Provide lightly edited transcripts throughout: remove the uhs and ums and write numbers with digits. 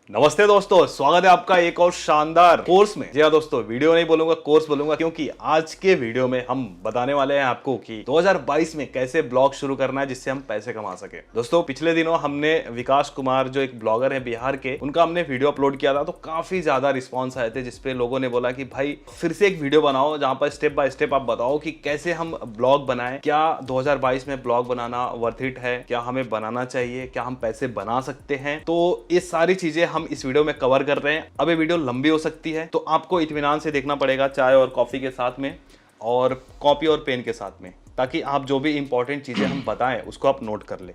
नमस्ते दोस्तों, स्वागत है आपका एक और शानदार कोर्स में। जी हाँ दोस्तों, वीडियो नहीं बोलूंगा, कोर्स बोलूंगा, क्योंकि आज के वीडियो में हम बताने वाले हैं आपको कि 2022 में कैसे ब्लॉग शुरू करना है जिससे हम पैसे कमा सके। दोस्तों, पिछले दिनों हमने विकास कुमार जो एक ब्लॉगर है बिहार के, उनका हमने वीडियो अपलोड किया था, तो काफी ज्यादा रिस्पॉन्स आए थे जिसपे लोगों ने बोला कि भाई फिर से एक वीडियो बनाओ जहां पर स्टेप बाय स्टेप आप बताओ कि कैसे हम ब्लॉग बनाएं, क्या 2022 में ब्लॉग बनाना वर्थ इट है, क्या हमें बनाना चाहिए, क्या हम पैसे बना सकते हैं। तो ये सारी चीजें हम इस वीडियो में कवर कर रहे हैं। अब ये वीडियो लंबी हो सकती है तो आपको इत्मीनान से देखना पड़ेगा, चाय और कॉफी के साथ में और कॉपी और पेन के साथ में, ताकि आप जो भी इंपॉर्टेंट चीजें हम बताएं उसको आप नोट कर ले।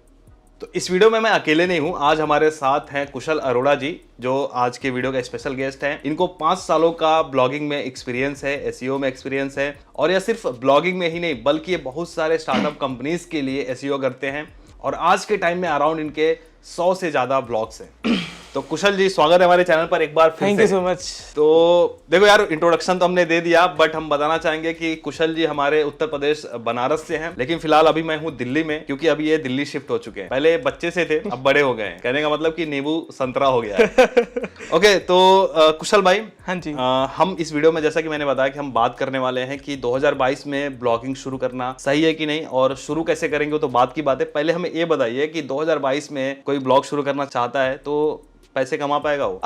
तो इस वीडियो में मैं अकेले नहीं हूं, आज हमारे साथ हैं कुशल अरोड़ा जी, जो आज के वीडियो के स्पेशल गेस्ट हैं। इनको 5 सालों का ब्लॉगिंग में एक्सपीरियंस है, एसईओ में एक्सपीरियंस है, और यह सिर्फ ब्लॉगिंग में ही नहीं बल्कि ये बहुत सारे स्टार्टअप कंपनीज के लिए एसईओ करते हैं, और आज के टाइम में अराउंड इनके 100 से ज्यादा ब्लॉग्स हैं। तो कुशल जी, स्वागत है हमारे चैनल पर एक बार फिर। Thank you so much. तो देखो यार, इंट्रोडक्शन तो हमने दे दिया, बट हम बताना चाहेंगे कि कुशल जी हमारे उत्तर प्रदेश बनारस से हैं, लेकिन फिलहाल अभी मैं हूँ दिल्ली में, क्योंकि अभी ये दिल्ली शिफ्ट हो चुके हैं। पहले बच्चे से थे, अब बड़े हो गए हैं, कहने का मतलब कि नींबू संतरा हो गया है। ओके, तो कुशल भाई, हाँ जी, हम इस वीडियो में, जैसा कि मैंने बताया, कि हम बात करने वाले हैं कि 2022 में ब्लॉगिंग शुरू करना सही है कि नहीं, और शुरू कैसे करेंगे तो बात की बात है। पहले हमें ये बताइए कि 2022 में कोई ब्लॉग शुरू करना चाहता है तो पैसे कमा पाएगा वो?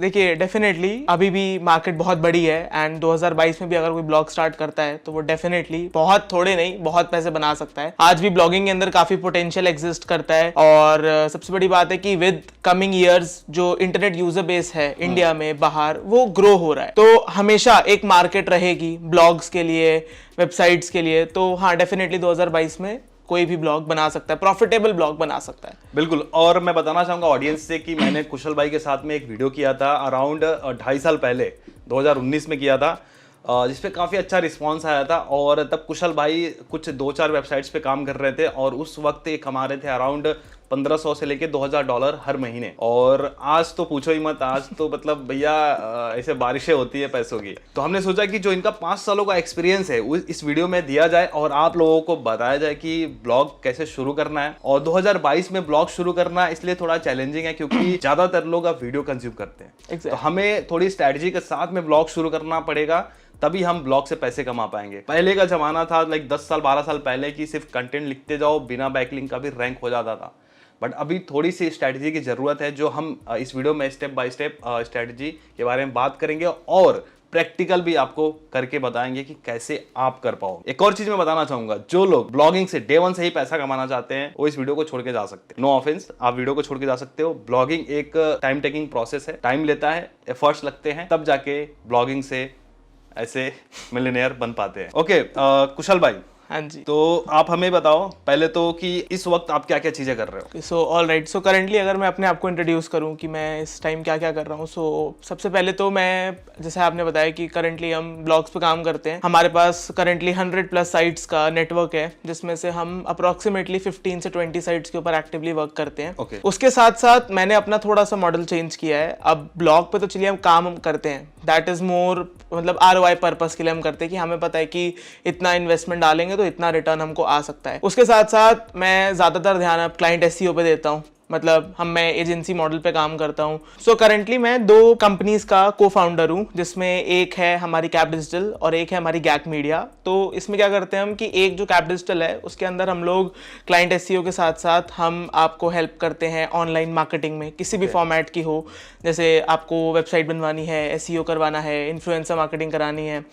देखिए, डेफिनेटली अभी भी मार्केट बहुत बड़ी है, एंड 2022 में भी अगर कोई ब्लॉग स्टार्ट करता है तो वो डेफिनेटली बहुत थोड़े नहीं बहुत पैसे बना सकता है। आज भी ब्लॉगिंग के अंदर काफी पोटेंशियल एग्जिस्ट करता है, और सबसे बड़ी बात है कि विद कमिंग ईयर्स जो इंटरनेट यूजर बेस है इंडिया में बाहर, वो ग्रो हो रहा है, तो हमेशा एक मार्केट रहेगी ब्लॉग्स के लिए, वेबसाइट्स के लिए। तो हाँ, डेफिनेटली 2022 में कोई भी ब्लॉग बना सकता है, प्रॉफिटेबल ब्लॉग बना सकता है। बिल्कुल। और मैं बताना चाहूंगा ऑडियंस से कि मैंने कुशल भाई के साथ में एक वीडियो किया था अराउंड 2.5 साल पहले, 2019 में किया था, जिसपे काफ़ी अच्छा रिस्पांस आया था। और तब कुशल भाई कुछ 2-4 वेबसाइट्स पे काम कर रहे थे, और उस वक्त ये कमा रहे थे अराउंड $1500 से लेके $2000 हर महीने। और आज तो पूछो ही मत, आज तो मतलब भैया ऐसे बारिशें होती है पैसों की। तो हमने सोचा कि जो इनका 5 सालों का एक्सपीरियंस है इस वीडियो में दिया जाए, और आप लोगों को बताया जाए कि ब्लॉग कैसे शुरू करना है। और 2022 में ब्लॉग शुरू करना इसलिए थोड़ा चैलेंजिंग है क्योंकि ज्यादातर लोग अब वीडियो कंज्यूम करते हैं। तो हमें थोड़ी स्ट्रैटेजी के साथ में ब्लॉग शुरू करना पड़ेगा, तभी हम ब्लॉग से पैसे कमा पाएंगे। पहले का जमाना था, लाइक 10 साल 12 साल पहले, की सिर्फ कंटेंट लिखते जाओ, बिना बैकलिंक का भी रैंक हो जाता था। बट अभी थोड़ी सी स्ट्रैटेजी की जरूरत है, जो हम इस वीडियो में स्टेप बाय स्टेप स्ट्रैटेजी के बारे में बात करेंगे, और प्रैक्टिकल भी आपको करके बताएंगे कि कैसे आप कर पाओ। एक और चीज मैं बताना चाहूंगा, जो लोग ब्लॉगिंग से डे 1 से ही पैसा कमाना चाहते हैं वो इस वीडियो को छोड़ के जा सकते हैं। नो ऑफेंस, आप वीडियो को छोड़ के जा सकते हो। ब्लॉगिंग एक टाइम टेकिंग प्रोसेस है, टाइम लेता है, एफर्ट्स लगते हैं, तब जाके ब्लॉगिंग से ऐसे मिलियनेयर बन पाते हैं। ओके, कुशल भाई, हाँ जी, तो आप हमें बताओ पहले तो कि इस वक्त आप क्या क्या चीजें कर रहे हो। So all right. So currently अगर मैं अपने आप को इंट्रोड्यूस करूं कि मैं इस टाइम क्या क्या कर रहा हूं, सो सबसे पहले तो मैं, जैसे आपने बताया कि करंटली हम ब्लॉग्स पे काम करते हैं। हमारे पास करंटली 100+ साइट्स का नेटवर्क है, जिसमें से हम अप्रोक्सीमेटली 15 से 20 साइट्स के ऊपर एक्टिवली वर्क करते हैं। Okay. उसके साथ साथ मैंने अपना थोड़ा सा मॉडल चेंज किया है। अब ब्लॉग पे तो चलिए हम काम करते हैं, दैट इज मोर मतलब ROI पर्पस के लिए हम करते हैं, कि हमें पता है कि इतना इन्वेस्टमेंट डालेंगे तो इतना रिटर्न हमको आ सकता है। उसके साथ साथ मैं ज्यादातर ध्यान अब क्लाइंट SEO पे देता हूँ, मतलब मैं एजेंसी मॉडल पे काम करता हूँ। सो करंटली मैं 2 कंपनीज का को फाउंडर हूँ, जिसमें एक है हमारी कैप डिजिटल और एक है हमारी गैक मीडिया। तो इसमें क्या करते हैं हम कि एक जो कैप डिजिटल है उसके अंदर हम लोग क्लाइंट SEO के साथ साथ हम आपको हेल्प करते हैं ऑनलाइन मार्केटिंग में, किसी भी फॉर्मेट की हो, जैसे आपको वेबसाइट बनवानी है, SEO करवाना है, इन्फ्लुएंसर मार्केटिंग करानी है।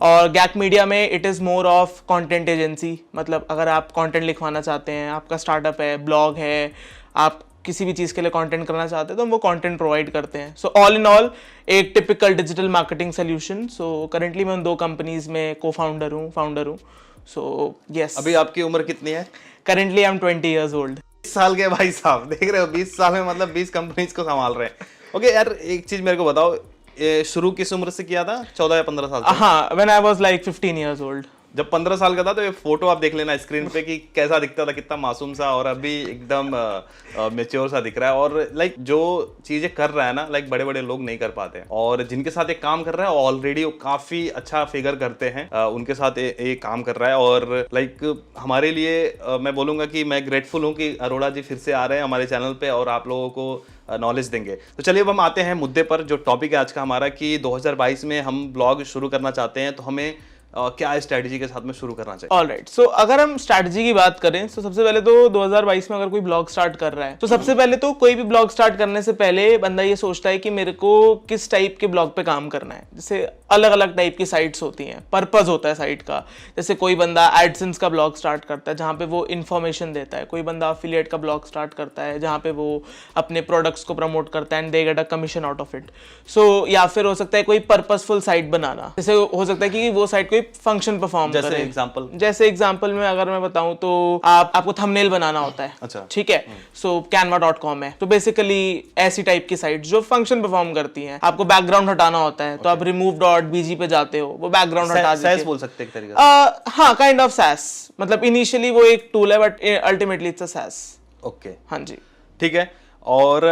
और गैक मीडिया में it is more of content agency, मतलब अगर आप कंटेंट लिखवाना चाहते हैं, आपका स्टार्टअप है, ब्लॉग है, आप किसी भी चीज़ के लिए कंटेंट करना चाहते हैं, तो हम वो कंटेंट प्रोवाइड करते हैं। सो ऑल इन ऑल एक typical digital marketing solution. So currently मैं उन 2 कंपनीज में फाउंडर हूँ। So yes. अभी आपकी उम्र कितनी है? Currently I am 20 years old। 20 साल के भाई साहब, देख रहे हो, 20 साल में मतलब 20 कंपनीज को संभाल रहे हैं। ओके यार, एक चीज मेरे को बताओ, ये शुरू किस उम्र से किया था? 14 या 15 साल से? हाँ, when I was like 15 years old। जब 15 साल का था तो ये फोटो आप देख लेना स्क्रीन पे कि कैसा दिखता था, कितना मासूम सा, और अभी एकदम मेच्योर सा दिख रहा है। और लाइक जो चीजें कर रहा है ना, लाइक बड़े बड़े लोग नहीं कर पाते हैं, और जिनके साथ एक काम कर रहा है ऑलरेडी काफी अच्छा फिगर करते हैं, उनके साथ एक काम कर रहा है। और लाइक हमारे लिए मैं बोलूंगा कि मैं ग्रेटफुल हूँ कि अरोड़ा जी फिर से आ रहे हैं हमारे चैनल पे, और आप लोगों को नॉलेज देंगे। तो चलिए अब हम आते हैं मुद्दे पर, जो टॉपिक है आज का हमारा कि 2022 में हम ब्लॉग शुरू करना चाहते हैं, तो हमें क्या स्ट्रैटेजी के साथ में शुरू करना चाहिए? ऑलराइट, सो अगर हम स्ट्रैटेजी की बात करें तो सबसे पहले तो 2022 में अगर कोई ब्लॉग स्टार्ट कर रहा है तो सबसे पहले तो कोई भी ब्लॉग स्टार्ट करने से पहले बंदा ये सोचता है कि मेरे को किस टाइप के ब्लॉग पे काम करना है। जैसे अलग अलग टाइप की साइट्स होती हैं, पर्पस होता है साइट का। जैसे कोई बंदा एडसेंस का ब्लॉग स्टार्ट करता है जहाँ पे वो इन्फॉर्मेशन देता है, कोई बंदा अफिलिएट का ब्लॉग स्टार्ट करता है जहाँ पे वो अपने प्रोडक्ट्स को प्रमोट करता है and they get a commission out of it. So या फिर हो सकता है कोई पर्पसफुल साइट बनाना, जैसे हो सकता है कि वो साइट कोई फंक्शन परफॉर्म जैसे एग्जांपल में अगर मैं बताऊं तो आपको थंबनेल बनाना होता है। अच्छा, ठीक है। सो canva.com है, तो बेसिकली ऐसी टाइप की साइट जो फंक्शन परफॉर्म करती हैं। आपको बैकग्राउंड हटाना होता है तो आप remove.bg पे जाते हो, वो बैकग्राउंड हटा देती है। SaaS बोल सकते हैं एक तरीके से। हाँ, काइंड ऑफ SaaS, मतलब इनिशियली वो एक टूल है but ultimately it's a SaaS। Okay, हाँ जी, ठीक है। और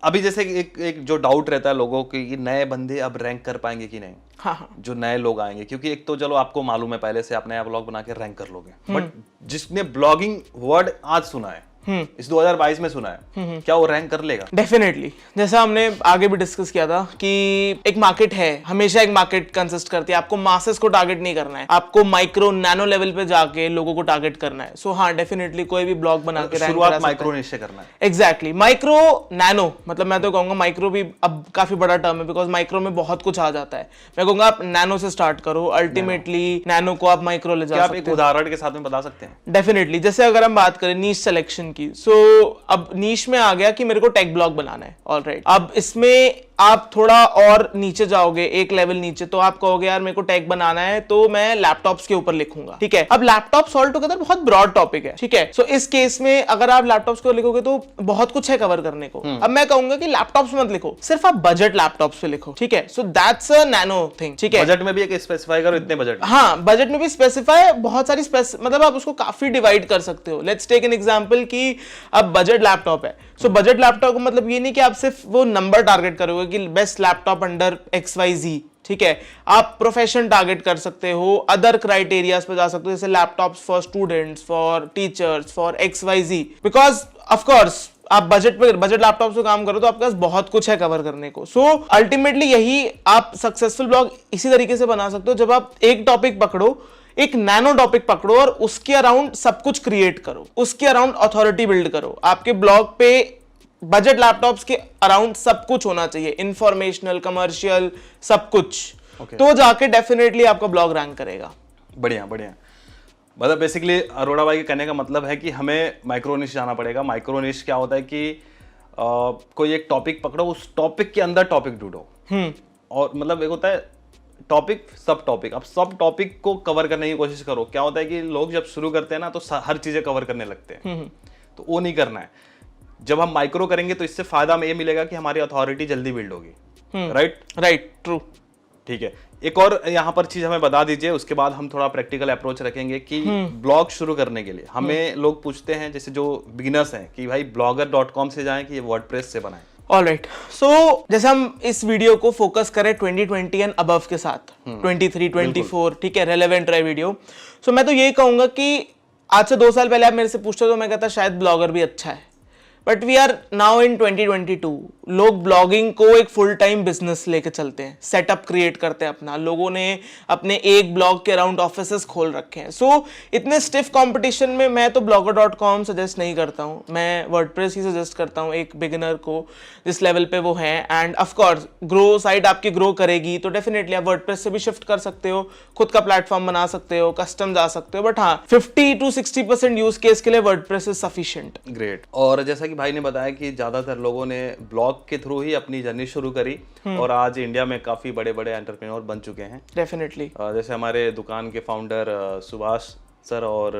अभी जैसे एक जो डाउट रहता है लोगों की कि नए बंदे अब रैंक कर पाएंगे कि नहीं। हाँ, जो नए लोग आएंगे, क्योंकि एक तो चलो आपको मालूम है पहले से आप नया ब्लॉग बना के रैंक कर लोगे, बट जिसने ब्लॉगिंग वर्ड आज सुना है, इस 2022 में सुना है, क्या वो रैंक कर लेगा? डेफिनेटली। जैसा हमने आगे भी डिस्कस किया था कि एक मार्केट है, हमेशा एक मार्केट कंसिस्ट करती है। आपको मासेस को टारगेट नहीं करना है, आपको माइक्रो नैनो लेवल पे जाके लोगों को टारगेट करना है। सो हाँ, डेफिनेटली कोई भी ब्लॉग बना के शुरुआत माइक्रो निश से करना है। एग्जैक्टली, माइक्रो नैनो, मतलब मैं तो कहूंगा माइक्रो भी अब काफी बड़ा टर्म है, बिकॉज माइक्रो में बहुत कुछ आ जाता है। मैं कहूंगा आप नैनो से स्टार्ट करो, अल्टीमेटली नैनो को आप माइक्रो ले जा सकते हैं। आप एक उदाहरण के साथ में बता सकते हैं? डेफिनेटली, जैसे अगर हम बात करें नीश सिलेक्शन की, सो अब नीश में आ गया कि मेरे को टेक ब्लॉग बनाना है। ऑलराइट, अब इसमें आप थोड़ा और नीचे जाओगे, एक लेवल नीचे, तो आप कहोगे यार मेरे को टेक बनाना है तो मैं लैपटॉप्स के ऊपर लिखूंगा। ठीक है, अब लैपटॉप्स ऑल टुगेदर बहुत ब्रॉड टॉपिक है। ठीक है, सो इस केस में अगर आप लैपटॉप्स को लिखोगे तो बहुत कुछ है कवर करने को। अब मैं कहूंगा कि लैपटॉप्स मत लिखो, सिर्फ आप बजट लैपटॉप्स पे लिखो। ठीक है, so that's a nano thing. ठीक है, बजट में भी एक स्पेसिफाई करो, इतने बजट। हाँ, बजट में भी स्पेसिफाई, बहुत सारी मतलब आप उसको काफी डिवाइड कर सकते हो। लेट्स टेक एन एग्जांपल कि अब बजट लैपटॉप है, सो बजट लैपटॉप का मतलब ये नहीं कि आप सिर्फ वो नंबर टारगेट करोगे कि बेस्ट लैपटॉप अंडर XYZ। ठीक है, आप प्रोफेशन टारगेट कर सकते हो, अदर क्राइटेरियाज पे जा सकते हो, जैसे laptops for students, for teachers, for XYZ। Because of course आप बजट लैपटॉप पे काम करो तो आपके पास बहुत कुछ है कवर करने को। सो अल्टीमेटली यही आप सक्सेसफुल ब्लॉग इसी तरीके से बना सकते हो, जब आप एक टॉपिक पकड़ो, एक नैनो टॉपिक पकड़ो और उसके अराउंड सब कुछ क्रिएट करो, उसके अराउंड अथॉरिटी बिल्ड करो। आपके ब्लॉग पे बजट लैपटॉप्स के अराउंड सब कुछ होना चाहिए, इंफॉर्मेशनल, कमर्शियल, सब कुछ। तो जाके डेफिनेटली आपका ब्लॉग रैंक करेगा। बढ़िया बढ़िया। मतलब बेसिकली अरोड़ा भाई के कहने का मतलब है कि हमें माइक्रोनिश जाना पड़ेगा। माइक्रोनिश क्या होता है कि कोई एक टॉपिक पकड़ो, उस टॉपिक के अंदर टॉपिक ढूंढो। और मतलब एक होता है टॉपिक, सब टॉपिक, अब सब टॉपिक को कवर करने की कोशिश करो। क्या होता है कि लोग जब शुरू करते हैं ना तो हर चीजें कवर करने लगते हैं, तो वो नहीं करना है। जब हम माइक्रो करेंगे तो इससे फायदा हमें ये मिलेगा कि हमारी अथॉरिटी जल्दी बिल्ड होगी। Right, true. ठीक है, एक और यहाँ पर चीज हमें बता दीजिए, उसके बाद हम थोड़ा प्रैक्टिकल अप्रोच रखेंगे कि ब्लॉग शुरू करने के लिए हमें लोग पूछते हैं, जैसे जो बिगिनर्स हैं, कि भाई blogger.com से जाएं कि वर्डप्रेस से बनाएं। ऑलराइट, सो जैसे हम इस वीडियो को फोकस करें 2020 एंड अबव के साथ, 23, 24, ठीक है, रेलेवेंट रहे वीडियो। सो मैं तो यही कहूंगा कि आज से 2 साल पहले आप मेरे से पूछते तो मैं कहता शायद ब्लॉगर भी अच्छा है, but we are now in 2022। लोग ब्लॉगिंग को एक फुल टाइम बिजनेस लेके चलते हैं, सेटअप क्रिएट करते हैं अपना। लोगों ने अपने एक ब्लॉग के अराउंड ऑफिसेस खोल रखे हैं। सो इतने स्टिफ कंपटीशन में मैं तो blogger.com सजेस्ट नहीं करता हूँ, मैं वर्डप्रेस ही सजेस्ट करता हूँ एक बिगिनर को, जिस लेवल पे वो है। End of course grow site आपकी ग्रो करेगी तो डेफिनेटली आप वर्डप्रेस से भी शिफ्ट कर सकते हो, खुद का प्लेटफॉर्म बना सकते हो, कस्टम जा सकते हो। बट हाँ, 50 to 60% यूज केस के लिए वर्डप्रेस इज सफिशिएंट। ग्रेट। और जैसा कि भाई ने बताया कि ज्यादातर लोगों ने ब्लॉग के थ्रू ही अपनी जर्नी शुरू करी और आज इंडिया में काफी बड़े बड़े एंटरप्रेन्योर बन चुके हैं। डेफिनेटली, जैसे हमारे दुकान के फाउंडर सुभाष सर और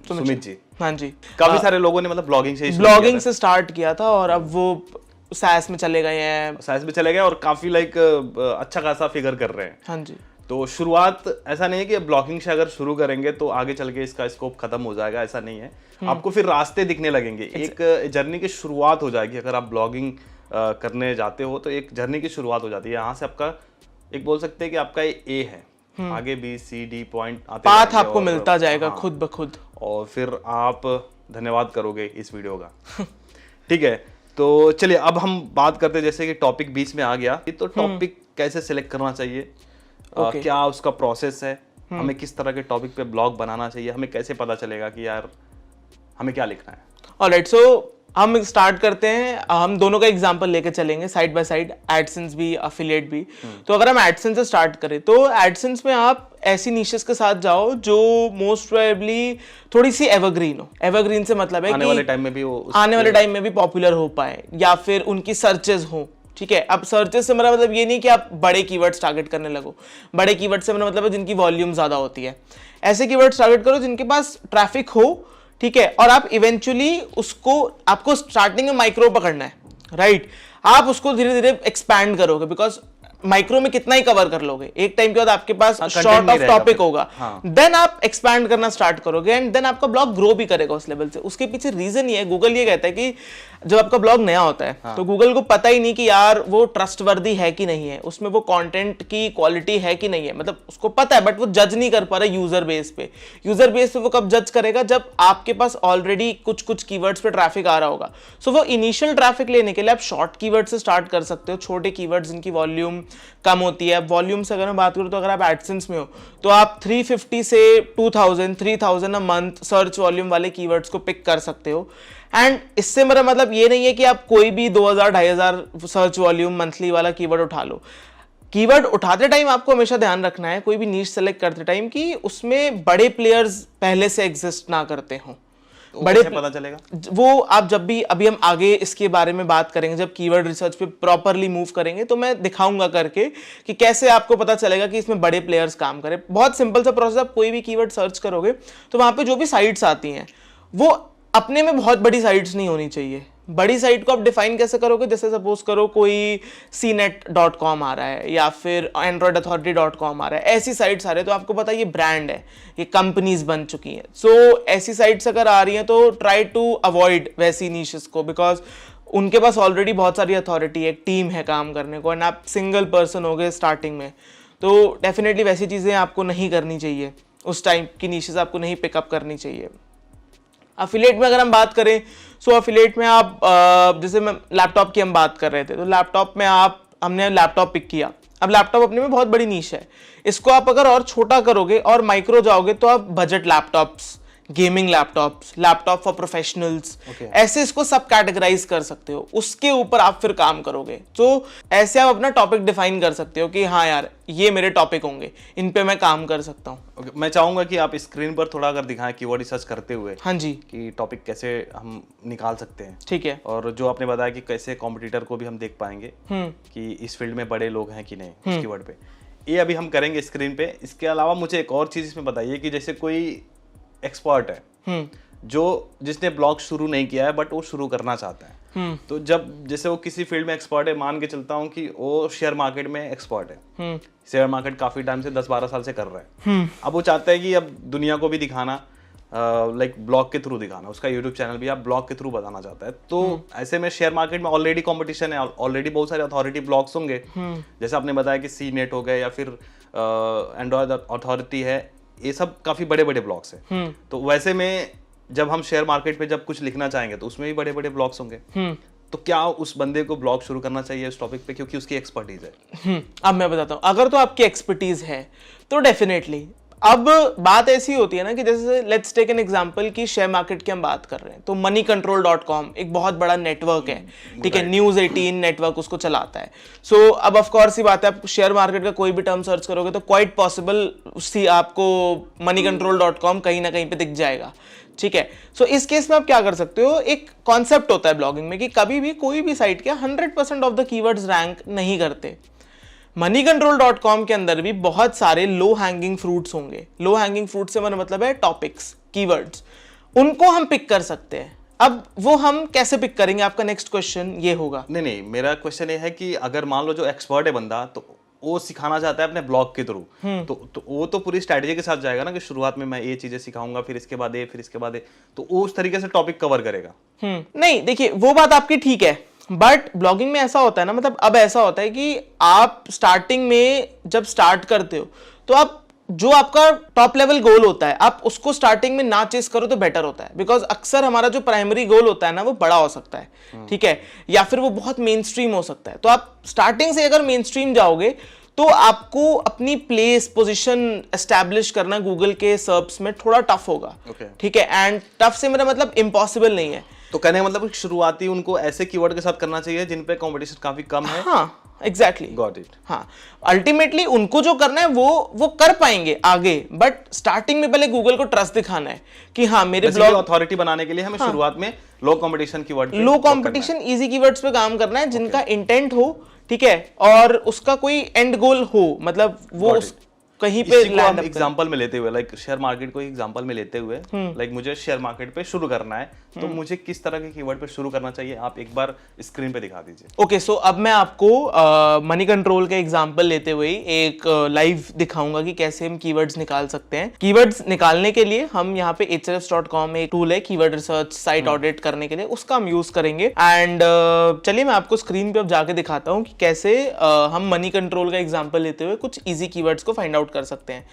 सुमित जी। हाँ जी, काफी सारे लोगों ने मतलब ब्लॉगिंग से स्टार्ट किया था और अब वो SaaS में चले गए हैं। SaaS में चले गए और काफी अच्छा खासा फिगर कर रहे हैं। हाँ जी, तो शुरुआत ऐसा नहीं है कि ब्लॉगिंग से अगर शुरू करेंगे तो आगे चल के इसका स्कोप खत्म हो जाएगा, ऐसा नहीं है। आपको फिर रास्ते दिखने लगेंगे, एक जर्नी की शुरुआत हो जाएगी। अगर आप ब्लॉगिंग करने जाते हो तो एक जर्नी की शुरुआत हो जाती है। यहाँ से आपका एक बोल सकते हैं कि आपका ए है, आगे BCD पॉइंट आते पाथ आपको मिलता जाएगा खुद ब खुद, और फिर आप धन्यवाद करोगे इस वीडियो का। ठीक है, तो चलिए अब हम बात करते हैं, जैसे कि टॉपिक बीच में आ गया, तो टॉपिक कैसे सिलेक्ट करना चाहिए, क्या उसका प्रोसेस है, हमें किस तरह के टॉपिक पे ब्लॉग बनाना चाहिए, हमें कैसे पता चलेगा कि यार हमें क्या लिखना है। ऑलराइट, सो हम स्टार्ट करते हैं, हम दोनों का एग्जांपल लेके चलेंगे साइड बाय साइड, एडसेंस भी एफिलिएट भी। तो अगर हम एडसेंस से स्टार्ट करें तो एडसेंस में आप ऐसी निशेस के साथ जाओ जो मोस्ट प्रोबेबली थोड़ी सी एवरग्रीन हो। एवरग्रीन से मतलब है आने वाले टाइम में भी आने वाले टाइम में भी पॉपुलर हो पाए, या फिर उनकी सर्चेज हो। ठीक है, अब सर्चेस से मेरा मतलब ये नहीं कि आप बड़े कीवर्ड्स टारगेट करने लगो, बड़े कीवर्ड से मेरा मतलब है जिनकी वॉल्यूम ज्यादा होती है। ऐसे कीवर्ड्स टारगेट करो जिनके पास ट्रैफिक हो, ठीक है, और आप इवेंचुअली उसको, आपको स्टार्टिंग में माइक्रो पकड़ना है, राइट। आप उसको धीरे धीरे एक्सपैंड करोगे, बिकॉज माइक्रो में कितना ही कवर कर लोगे, एक टाइम के बाद आपके पास शॉर्ट ऑफ टॉपिक होगा, देन आप एक्सपैंड करना स्टार्ट करोगे एंड देन आपका ब्लॉग ग्रो भी करेगा उस लेवल से। उसके पीछे रीजन ये है, गूगल ये कहता है कि जब आपका ब्लॉग नया होता है तो गूगल को पता ही नहीं कि यार वो ट्रस्टवर्दी है कि नहीं है, उसमें वो कंटेंट की क्वालिटी है कि नहीं है, मतलब उसको पता है बट वो जज नहीं कर पा रहा यूजर बेस पे। यूजर बेस पे वो कब जज करेगा, जब आपके पास ऑलरेडी कुछ कुछ कीवर्ड्स पे ट्रैफिक आ रहा होगा। सो वो इनिशियल ट्रैफिक लेने के लिए आप शॉर्ट कीवर्ड से स्टार्ट कर सकते हो, छोटे कीवर्ड्स जिनकी वॉल्यूम कम होती है। वॉल्यूम से अगर मैं बात करूं तो अगर आप एडसेंस में हो तो आप 350 से 2000 3000 अ मंथ सर्च वॉल्यूम वाले कीवर्ड्स को पिक कर सकते हो। एंड इससे मेरा मतलब ये नहीं है कि आप कोई भी 2000-2500 सर्च वॉल्यूम मंथली वाला कीवर्ड उठा लो। कीवर्ड उठाते टाइम आपको हमेशा ध्यान रखना है, कोई भी नीश सेलेक्ट करते टाइम, कि उसमें बड़े प्लेयर्स पहले से एग्जिस्ट ना करते हों। बड़े पता चलेगा वो आप जब भी, अभी हम आगे इसके बारे में बात करेंगे, जब कीवर्ड रिसर्च पे प्रॉपरली मूव करेंगे तो मैं दिखाऊंगा करके कि कैसे आपको पता चलेगा कि इसमें बड़े प्लेयर्स काम करें। बहुत सिंपल सा प्रोसेस, आप कोई भी कीवर्ड सर्च करोगे तो वहां पे जो भी साइट्स आती हैं वो अपने में बहुत बड़ी साइट्स नहीं होनी चाहिए। बड़ी साइट को आप डिफाइन कैसे करोगे, जैसे सपोज करो कोई cnet.com आ रहा है या फिर androidauthority.com आ रहा है, ऐसी साइट्स आ रही है तो आपको पता है ये ब्रांड है, ये कंपनीज बन चुकी हैं। सो ऐसी साइट्स अगर आ रही हैं तो ट्राई टू अवॉइड वैसी नीशेस को, बिकॉज उनके पास ऑलरेडी बहुत सारी अथॉरिटी है, एक टीम है काम करने को, एंड आप सिंगल पर्सन हो गए स्टार्टिंग में, तो डेफिनेटली वैसी चीज़ें आपको नहीं करनी चाहिए, उस टाइप की नीशेस आपको नहीं पिकअप करनी चाहिए। अफिलिएट में अगर हम बात करें, सो अफिलिएट में आप जैसे मैं लैपटॉप की हम बात कर रहे थे, तो लैपटॉप में हमने लैपटॉप पिक किया। अब लैपटॉप अपने में बहुत बड़ी नीश है, इसको आप अगर और छोटा करोगे और माइक्रो जाओगे तो आप budget laptops, gaming laptops, laptop for professionals, ऐसे इसको सब कैटेगराइज कर सकते हो, उसके ऊपर आप फिर काम करोगे। तो ऐसे आप अपना टॉपिक डिफाइन कर सकते हो कि हाँ यार ये मेरे टॉपिक होंगे, इन पे मैं काम कर सकता हूँ। मैं चाहूंगा कि आप स्क्रीन पर थोड़ा अगर दिखाएं कीवर्ड रिसर्च करते हुए, हाँ जी, कि टॉपिक कैसे हम निकाल सकते हैं। ठीक है, और जो आपने बताया कि कैसे कॉम्पिटिटर को भी हम देख पाएंगे कि इस फील्ड में बड़े लोग हैं कि नहीं उस कीवर्ड पे, ये अभी हम करेंगे स्क्रीन पे। इसके अलावा मुझे एक और चीज इसमें बताइए कि जैसे कोई एक्सपर्ट है जो जिसने ब्लॉग शुरू नहीं किया है बट वो शुरू करना चाहता है, तो जब जैसे वो किसी फील्ड में एक्सपर्ट है, मान के चलता हूँ कि वो शेयर मार्केट में एक्सपर्ट है, शेयर मार्केट काफी टाइम से 10-12 साल से कर रहा है, अब वो चाहता है कि अब दुनिया को भी दिखाना, लाइक ब्लॉग के थ्रू दिखाना, उसका यूट्यूब चैनल भी आप ब्लॉग के थ्रू बताना चाहता है। तो ऐसे में शेयर मार्केट में ऑलरेडी कंपटीशन है, ऑलरेडी बहुत सारे अथॉरिटी ब्लॉग्स होंगे, जैसे आपने बताया कि CNET हो गए या फिर एंड्रॉयड अथॉरिटी है, ये सब काफी बड़े बड़े ब्लॉग्स हैं। तो वैसे में जब हम शेयर मार्केट पे जब कुछ लिखना चाहेंगे तो उसमें भी बड़े बड़े ब्लॉग्स होंगे, तो क्या उस बंदे को ब्लॉग शुरू करना चाहिए इस टॉपिक पे क्योंकि उसकी एक्सपर्टीज है? अब मैं बताता हूँ, अगर तो आपकी एक्सपर्टीज है तो डेफिनेटली। अब बात ऐसी होती है ना कि जैसे लेट्स टेक एन एग्जांपल कि शेयर मार्केट की हम बात कर रहे हैं, तो moneycontrol.com एक बहुत बड़ा नेटवर्क है, ठीक है, न्यूज़ 18 नेटवर्क उसको चलाता है। सो अब ऑफ कोर्स ही बात है, आप शेयर मार्केट का कोई भी टर्म सर्च करोगे तो क्वाइट पॉसिबल उसकी आपको moneycontrol.com कहीं ना कहीं पे दिख जाएगा, ठीक है। सो इस केस में आप क्या कर सकते हो, एक कॉन्सेप्ट होता है ब्लॉगिंग में कि कभी भी कोई भी साइट के 100% ऑफ द कीवर्ड्स रैंक नहीं करते। moneycontrol.com के अंदर भी बहुत सारे लो हैंगिंग फ्रूट्स होंगे। लो हैंगिंग फ्रूट से मेरा मतलब है टॉपिक्स, कीवर्ड्स, उनको हम पिक कर सकते हैं। अब वो हम कैसे पिक करेंगे, आपका नेक्स्ट क्वेश्चन ये होगा। नहीं, मेरा क्वेश्चन ये है कि अगर मान लो जो एक्सपर्ट है बंदा, तो वो सिखाना चाहता है अपने ब्लॉग के थ्रू, तो वो तो पूरी स्ट्रैटेजी के साथ जाएगा ना कि शुरुआत में मैं ये चीजें सिखाऊंगा, फिर इसके बाद ये, फिर इसके बाद ये, तो वो उस तरीके से टॉपिक कवर करेगा। नहीं, देखिए वो बात आपकी ठीक है, बट ब्लॉगिंग में ऐसा होता है ना, मतलब अब ऐसा होता है कि आप स्टार्टिंग में जब स्टार्ट करते हो तो आप जो आपका टॉप लेवल गोल होता है आप उसको स्टार्टिंग में ना चेस करो तो बेटर होता है, बिकॉज अक्सर हमारा जो प्राइमरी गोल होता है ना वो बड़ा हो सकता है, ठीक है, या फिर वो बहुत मेन स्ट्रीम हो सकता है। तो आप स्टार्टिंग से अगर मेन स्ट्रीम जाओगे तो आपको अपनी प्लेस पोजीशन एस्टैब्लिश करना गूगल के सर्च में थोड़ा टफ होगा, ठीक है। एंड टफ से मेरा मतलब इम्पॉसिबल नहीं है। तो कहने का मतलब शुरुआती उनको ऐसे कीवर्ड के साथ करना चाहिए जिन पे कंपटीशन काफी कम है। हाँ एग्जैक्टली, गॉट इट। हाँ, अल्टीमेटली उनको जो करना है वो कर पाएंगे आगे, बट स्टार्टिंग में पहले गूगल को ट्रस्ट दिखाना है कि हाँ मेरे ब्लॉग अथॉरिटी बनाने के लिए हमें शुरुआत में लो कंपटीशन कीवर्ड, लो कंपटीशन इजी कीवर्ड्स पे काम करना है जिनका इंटेंट हो, ठीक है, और उसका कोई एंड गोल हो, मतलब वो कहीं पे लैंड अप। एग्जांपल में लेते हुए लाइक शेयर मार्केट को एग्जांपल में लेते हुए लाइक मुझे शेयर मार्केट पे शुरू करना है, तो मुझे किस तरह के कीवर्ड पे शुरू करना चाहिए, आप एक बार स्क्रीन पे दिखा दीजिए। ओके, सो अब मैं आपको मनी कंट्रोल का एग्जांपल लेते हुए एक लाइव दिखाऊंगा कि कैसे हम कीवर्ड्स निकाल सकते हैं। कीवर्ड्स निकालने के लिए हम यहाँ पे hrefs.com एक टूल है कीवर्ड रिसर्च साइट ऑडिट करने के लिए, उसका हम यूज करेंगे। एंड चलिए मैं आपको स्क्रीन पे अब जाके दिखाता हूँ कि कैसे हम मनी कंट्रोल का एग्जाम्पल लेते हुए कुछ ईजी कीवर्ड्स को फाइंड आउट कर सकते हैं।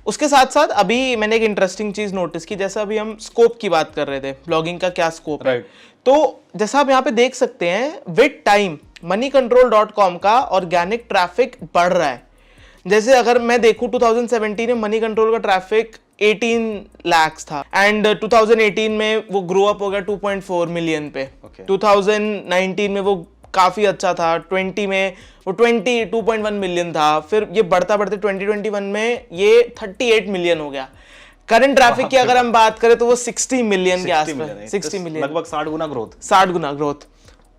उसके साथ साथ अभी मैंने एक इंटरेस्टिंग चीज नोटिस की, जैसा अभी हम स्कोप की बात कर रहे थे, ब्लॉगिंग का क्या स्कोप है, तो जैसा आप यहाँ पे देख सकते हैं विद टाइम moneycontrol.com का ऑर्गेनिक ट्रैफिक बढ़ रहा है। जैसे अगर मैं देखूं 2017 में मनी कंट्रोल का ट्रैफिक 18 lakhs था एंड 2018 में वो ग्रो अप हो गया 2.4 मिलियन पे, 2019 में वो काफी अच्छा था, 20 में वो 2.1 मिलियन था, फिर ये बढ़ता बढ़ते 2021 में ये 38 मिलियन हो गया। करंट ट्रैफिक की अगर हम बात करें तो वो 60 मिलियन के आसपास, 60 मिलियन, लगभग 60 गुना ग्रोथ, 60 गुना ग्रोथ।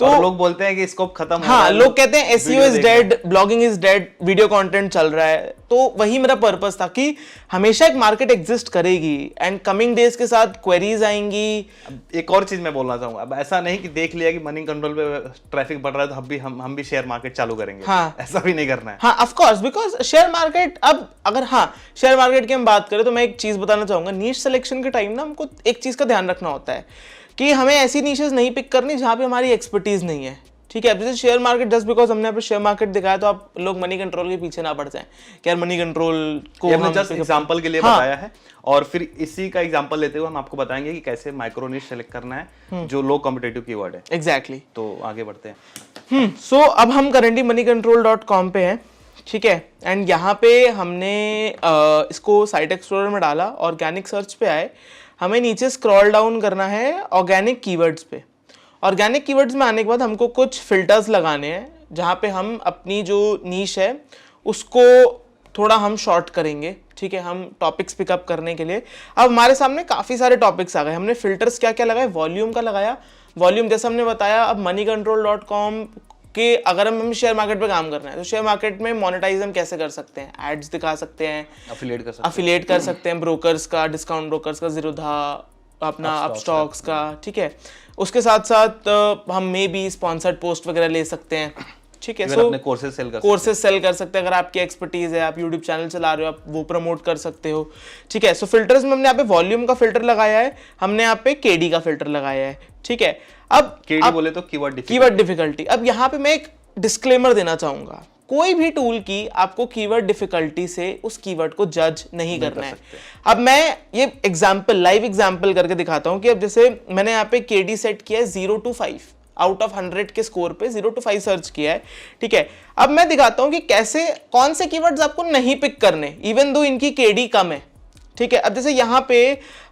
तो लोग बोलते हैं कि स्कोप खत्म हो हाँ, लोग कहते हैं SEO is dead, blogging is dead, video content चल रहा है। तो वही मेरा पर्पस था कि हमेशा एक मार्केट एग्जिस्ट करेगी एंड कमिंग डेज के साथ क्वेरीज आएंगी। एक और चीज मैं बोलना चाहूंगा, अब ऐसा नहीं कि देख लिया कि मनी कंट्रोल पे ट्रैफिक बढ़ रहा है तो हम भी शेयर मार्केट चालू करेंगे, हाँ, ऐसा भी नहीं करना है। हाँ of course, because share market, अब अगर हाँ शेयर मार्केट की हम बात करें तो मैं एक चीज बताना चाहूंगा, नीश सिलेक्शन के टाइम ना हमको एक चीज का ध्यान रखना होता है कि हमें ऐसी नीशेस नहीं पिक करनी जहां पे हमारी एक्सपर्टीज नहीं है, ठीक है। अब जैसे शेयर मार्केट, जस्ट बिकॉज हमने यहाँ शेयर मार्केट दिखाया तो आप लोग मनी कंट्रोल के पीछे ना पड़ जाएं कि यार मनी कंट्रोल को हमने जस्ट एग्जांपल के लिए बताया है, और फिर इसी का एग्जांपल लेते हुए हम आपको बताएंगे कि कैसे माइक्रो निश सेलेक्ट करना है जो लो कॉम्पिटिटिव कीवर्ड है। एग्जैक्टली, तो आगे बढ़ते हैं। सो अब हम करेंटली moneycontrol.com पे हैं, ठीक है, एंड यहाँ पे हमने इसको साइट एक्सप्लोरर में डाला, ऑर्गेनिक सर्च पे आए, हमें नीचे स्क्रॉल डाउन करना है ऑर्गेनिक कीवर्ड्स पे। ऑर्गेनिक कीवर्ड्स में आने के बाद हमको कुछ फिल्टर्स लगाने हैं जहाँ पे हम अपनी जो नीश है उसको थोड़ा हम शॉर्ट करेंगे, ठीक है, हम टॉपिक्स पिकअप करने के लिए। अब हमारे सामने काफ़ी सारे टॉपिक्स आ गए, हमने फिल्टर्स क्या क्या लगाए, वॉल्यूम का लगाया, वॉल्यूम जैसा हमने बताया। अब moneycontrol.com के अगर हम शेयर मार्केट पे काम करना है तो शेयर मार्केट में मोनेटाइज हम कैसे कर सकते हैं, एड्स दिखा सकते हैं, अफिलिएट कर सकते हैं, ब्रोकर्स का, डिस्काउंट ब्रोकर्स का, ज़ीरोधा, अपना अपस्टॉक्स का, ठीक है। उसके साथ साथ हम मे बी स्पॉन्सर्ड पोस्ट वगैरह ले सकते हैं, ठीक है। सो कोर्सेज सेल कर सकते हैं, अगर आपकी एक्सपर्टीज है, आप यूट्यूब चैनल चला रहे हो, आप वो प्रमोट कर सकते हो, ठीक है। सो फिल्टर्स में हमने यहाँ पे वॉल्यूम का फिल्टर लगाया है, हमने यहाँ पे KD का फिल्टर लगाया है, ठीक है। अब KD बोले तो कीवर्ड डिफिकल्टी। अब यहाँ पे मैं एक डिस्क्लेमर देना चाहूंगा, कोई भी टूल की आपको कीवर्ड डिफिकल्टी से उस कीवर्ड को जज नहीं करना है। अब मैं ये लाइव एग्जांपल करके दिखाता हूं कि अब जैसे मैंने यहाँ पे KD सेट किया है 0 to 5, आउट ऑफ 100 के स्कोर पे 0 to 5 सर्च किया है, ठीक है। अब मैं दिखाता हूं कि कैसे, कौन से कीवर्ड्स आपको नहीं पिक करने इवन दो इनकी KD कम है, ठीक है। अब जैसे यहाँ पे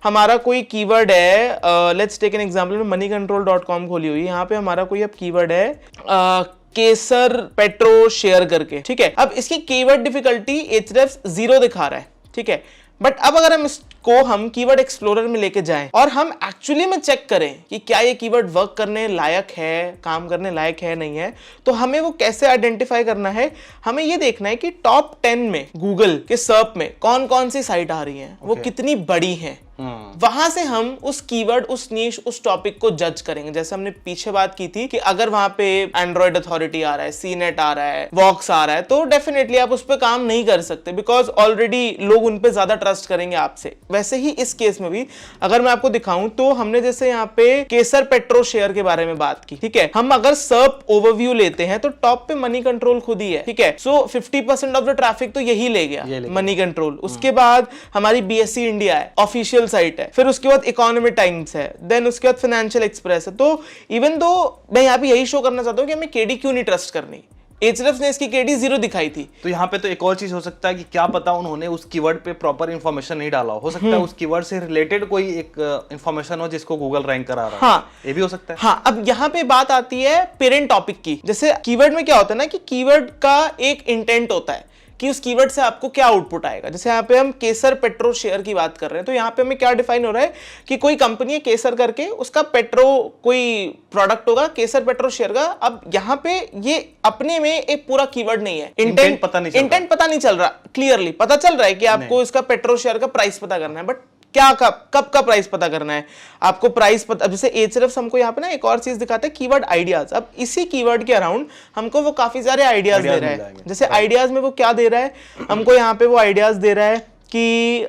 हमारा कोई कीवर्ड है, लेट्स टेक एन एग्जांपल, में moneycontrol.com खोली हुई, यहाँ पे हमारा कोई अब कीवर्ड है केसर पेट्रो शेयर करके, ठीक है। अब इसकी कीवर्ड डिफिकल्टी Hrefs 0 दिखा रहा है, ठीक है। बट अब अगर हम इसको हम कीवर्ड एक्सप्लोरर में लेके जाएं और हम एक्चुअली में चेक करें कि क्या ये कीवर्ड वर्क करने लायक है, काम करने लायक है, नहीं है, तो हमें वो कैसे आइडेंटिफाई करना है, हमें ये देखना है कि टॉप 10 में गूगल के सर्च में कौन कौन सी साइट आ रही है, वो कितनी बड़ी है, वहां से हम उस कीवर्ड, उस नीश, उस टॉपिक को जज करेंगे। जैसे हमने पीछे बात की थी कि अगर वहां पे एंड्रॉइड अथॉरिटी आ रहा है, सीनेट आ रहा है, वॉक्स आ रहा है, तो डेफिनेटली आप उस पर काम नहीं कर सकते, बिकॉज ऑलरेडी लोग उन पे ज्यादा ट्रस्ट करेंगे आपसे। वैसे ही इस केस में भी अगर मैं आपको दिखाऊं तो हमने जैसे यहाँ पे केसर पेट्रो शेयर के बारे में बात की, ठीक है। हम अगर सर्प ओवरव्यू लेते हैं तो टॉप पे मनी कंट्रोल खुद ही है, ठीक है। सो 50% ऑफ द ट्रैफिक तो यही ले गया, मनी कंट्रोल। उसके बाद हमारी बीएसई इंडिया है, ऑफिशियल साइट है, फिर उसके बाद इकोनॉमी टाइम्स है, देन उसके बाद फाइनेंशियल एक्सप्रेस है। तो इवन दो मैं यहाँ पे यही शो करना चाहता हूँ कि हमें केडी क्यों नहीं ट्रस्ट करनी। एचएलएफ ने इसकी केडी 0 दिखाई थी। तो यहाँ पे तो एक और चीज हो सकता है कि क्या पता उन्होंने उस कीवर्ड पे प्रॉपर इंफॉर्मेशन नहीं डाला हो सकता है उस कीवर्ड से रिलेटेड कोई एक इंफॉर्मेशन हो जिसको गूगल रैंक करा रहा है। हाँ, ये भी हो सकता है। हाँ, अब यहाँ पे बात आती है पेरेंट टॉपिक की। जैसे कीवर्ड में क्या होता है ना कि कीवर्ड का एक इंटेंट होता है कि उस कीवर्ड से आपको क्या आउटपुट आएगा। जैसे यहाँ पे हम केसर पेट्रो शेयर की बात कर रहे हैं, तो यहाँ पे हमें क्या डिफाइन हो रहा है कि कोई कंपनी है केसर करके, उसका पेट्रो कोई प्रोडक्ट होगा केसर पेट्रो शेयर का। अब यहाँ पे ये अपने में एक पूरा कीवर्ड नहीं है, इंटेंट पता नहीं चल रहा। क्लियरली पता चल रहा है कि आपको इसका पेट्रो शेयर का प्राइस पता करना है, बट क्या कब का प्राइस पता करना है आपको, प्राइस पता। अब जैसे एचएलएफ हमको यहाँ पे ना एक और चीज दिखाता है, कीवर्ड आइडियाज। अब इसी कीवर्ड के अराउंड हमको वो काफी सारे आइडियाज दे रहा है। जैसे आइडियाज में वो क्या दे रहा है हमको, यहाँ पे वो आइडियाज दे रहा है कि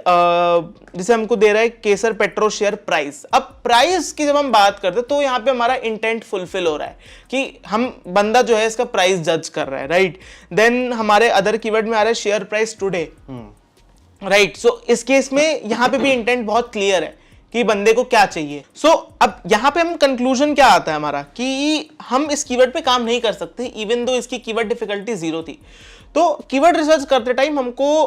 जैसे हमको दे रहा है केसर पेट्रो शेयर प्राइस। अब प्राइस की जब हम बात करते हैं तो यहाँ पे हमारा इंटेंट फुलफिल हो रहा है कि हम बंदा जो है इसका प्राइस जज कर रहा है, राइट। देन हमारे अदर कीवर्ड में आ रहा है शेयर प्राइस टुडे, राइट। सो इस केस में यहां पे भी इंटेंट बहुत क्लियर है कि बंदे को क्या चाहिए। सो अब यहां पे हम कंक्लूजन क्या आता है हमारा कि हम इस कीवर्ड पे काम नहीं कर सकते इवन दो इसकी कीवर्ड डिफिकल्टी 0 थी। तो कीवर्ड रिसर्च करते टाइम हमको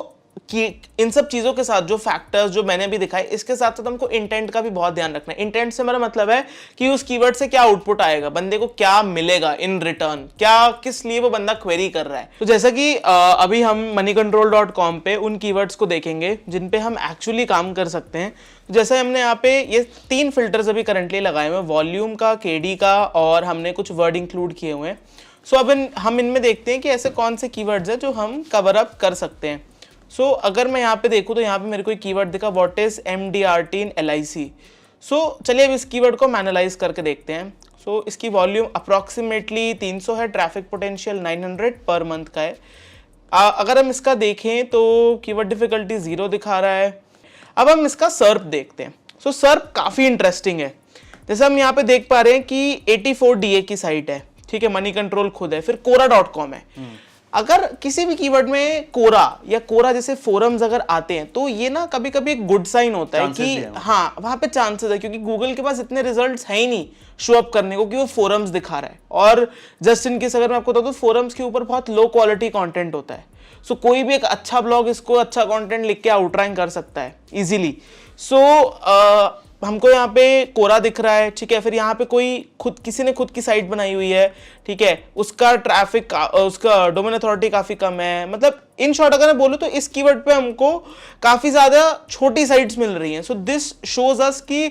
कि इन सब चीजों के साथ जो फैक्टर्स जो मैंने भी दिखाए, इसके साथ साथ हमको इंटेंट का भी बहुत ध्यान रखना है। इंटेंट से मेरा मतलब है कि उस कीवर्ड से क्या आउटपुट आएगा, बंदे को क्या मिलेगा इन रिटर्न, क्या किस लिए वो बंदा क्वेरी कर रहा है। तो जैसा कि अभी हम moneycontrol.com पे उन कीवर्ड्स को देखेंगे जिन पे हम एक्चुअली काम कर सकते हैं। जैसे हमने यहाँ पे ये 3 फिल्टर्स अभी करंटली लगाए हुए हैं, वॉल्यूम का, केडी का, और हमने कुछ वर्ड इंक्लूड किए हुए हैं। सो अब हम इनमें देखते हैं कि ऐसे कौन से कीवर्ड्स हैं जो हम कवर अप कर सकते हैं। सो अगर मैं यहाँ पे देखूँ तो यहाँ पे मेरे को एक कीवर्ड दिखा, what is MDRT in LIC। सो चलिए अब इस कीवर्ड को हम एनालाइज करके देखते हैं। सो इसकी वॉल्यूम अप्रॉक्सीमेटली 300 है, ट्रैफिक पोटेंशियल 900 पर मंथ का है। अगर हम इसका देखें तो कीवर्ड डिफिकल्टी 0 दिखा रहा है। अब हम इसका सर्प देखते हैं। सो सर्प काफ़ी इंटरेस्टिंग है। जैसे हम यहाँ पे देख पा रहे हैं कि 84 DA की साइट है, ठीक है, मनी कंट्रोल खुद है, फिर कोरा.com है। अगर किसी भी कीवर्ड में कोरा या कोरा जैसे फोरम्स अगर आते हैं तो ये ना कभी कभी एक गुड साइन होता है कि हाँ वहां पे चांसेस है, क्योंकि गूगल के पास इतने रिजल्ट्स है ही नहीं शो अप करने को कि वो फोरम्स दिखा रहा है। और जस्ट इन केस अगर मैं आपको बताऊं तो फोरम्स के ऊपर बहुत लो क्वालिटी कंटेंट होता है। सो कोई भी एक अच्छा ब्लॉग इसको अच्छा कंटेंट लिख के आउटरैंक कर सकता है इजीली। सो हमको यहाँ पे कोरा दिख रहा है, ठीक है। फिर यहाँ पे किसी ने खुद की साइट बनाई हुई है, ठीक है, उसका ट्रैफिक उसका डोमेन अथॉरिटी काफी कम है। मतलब इन शॉर्ट अगर मैं बोलूँ तो इस कीवर्ड पे हमको काफी ज्यादा छोटी साइट्स मिल रही हैं। सो दिस शोज अस कि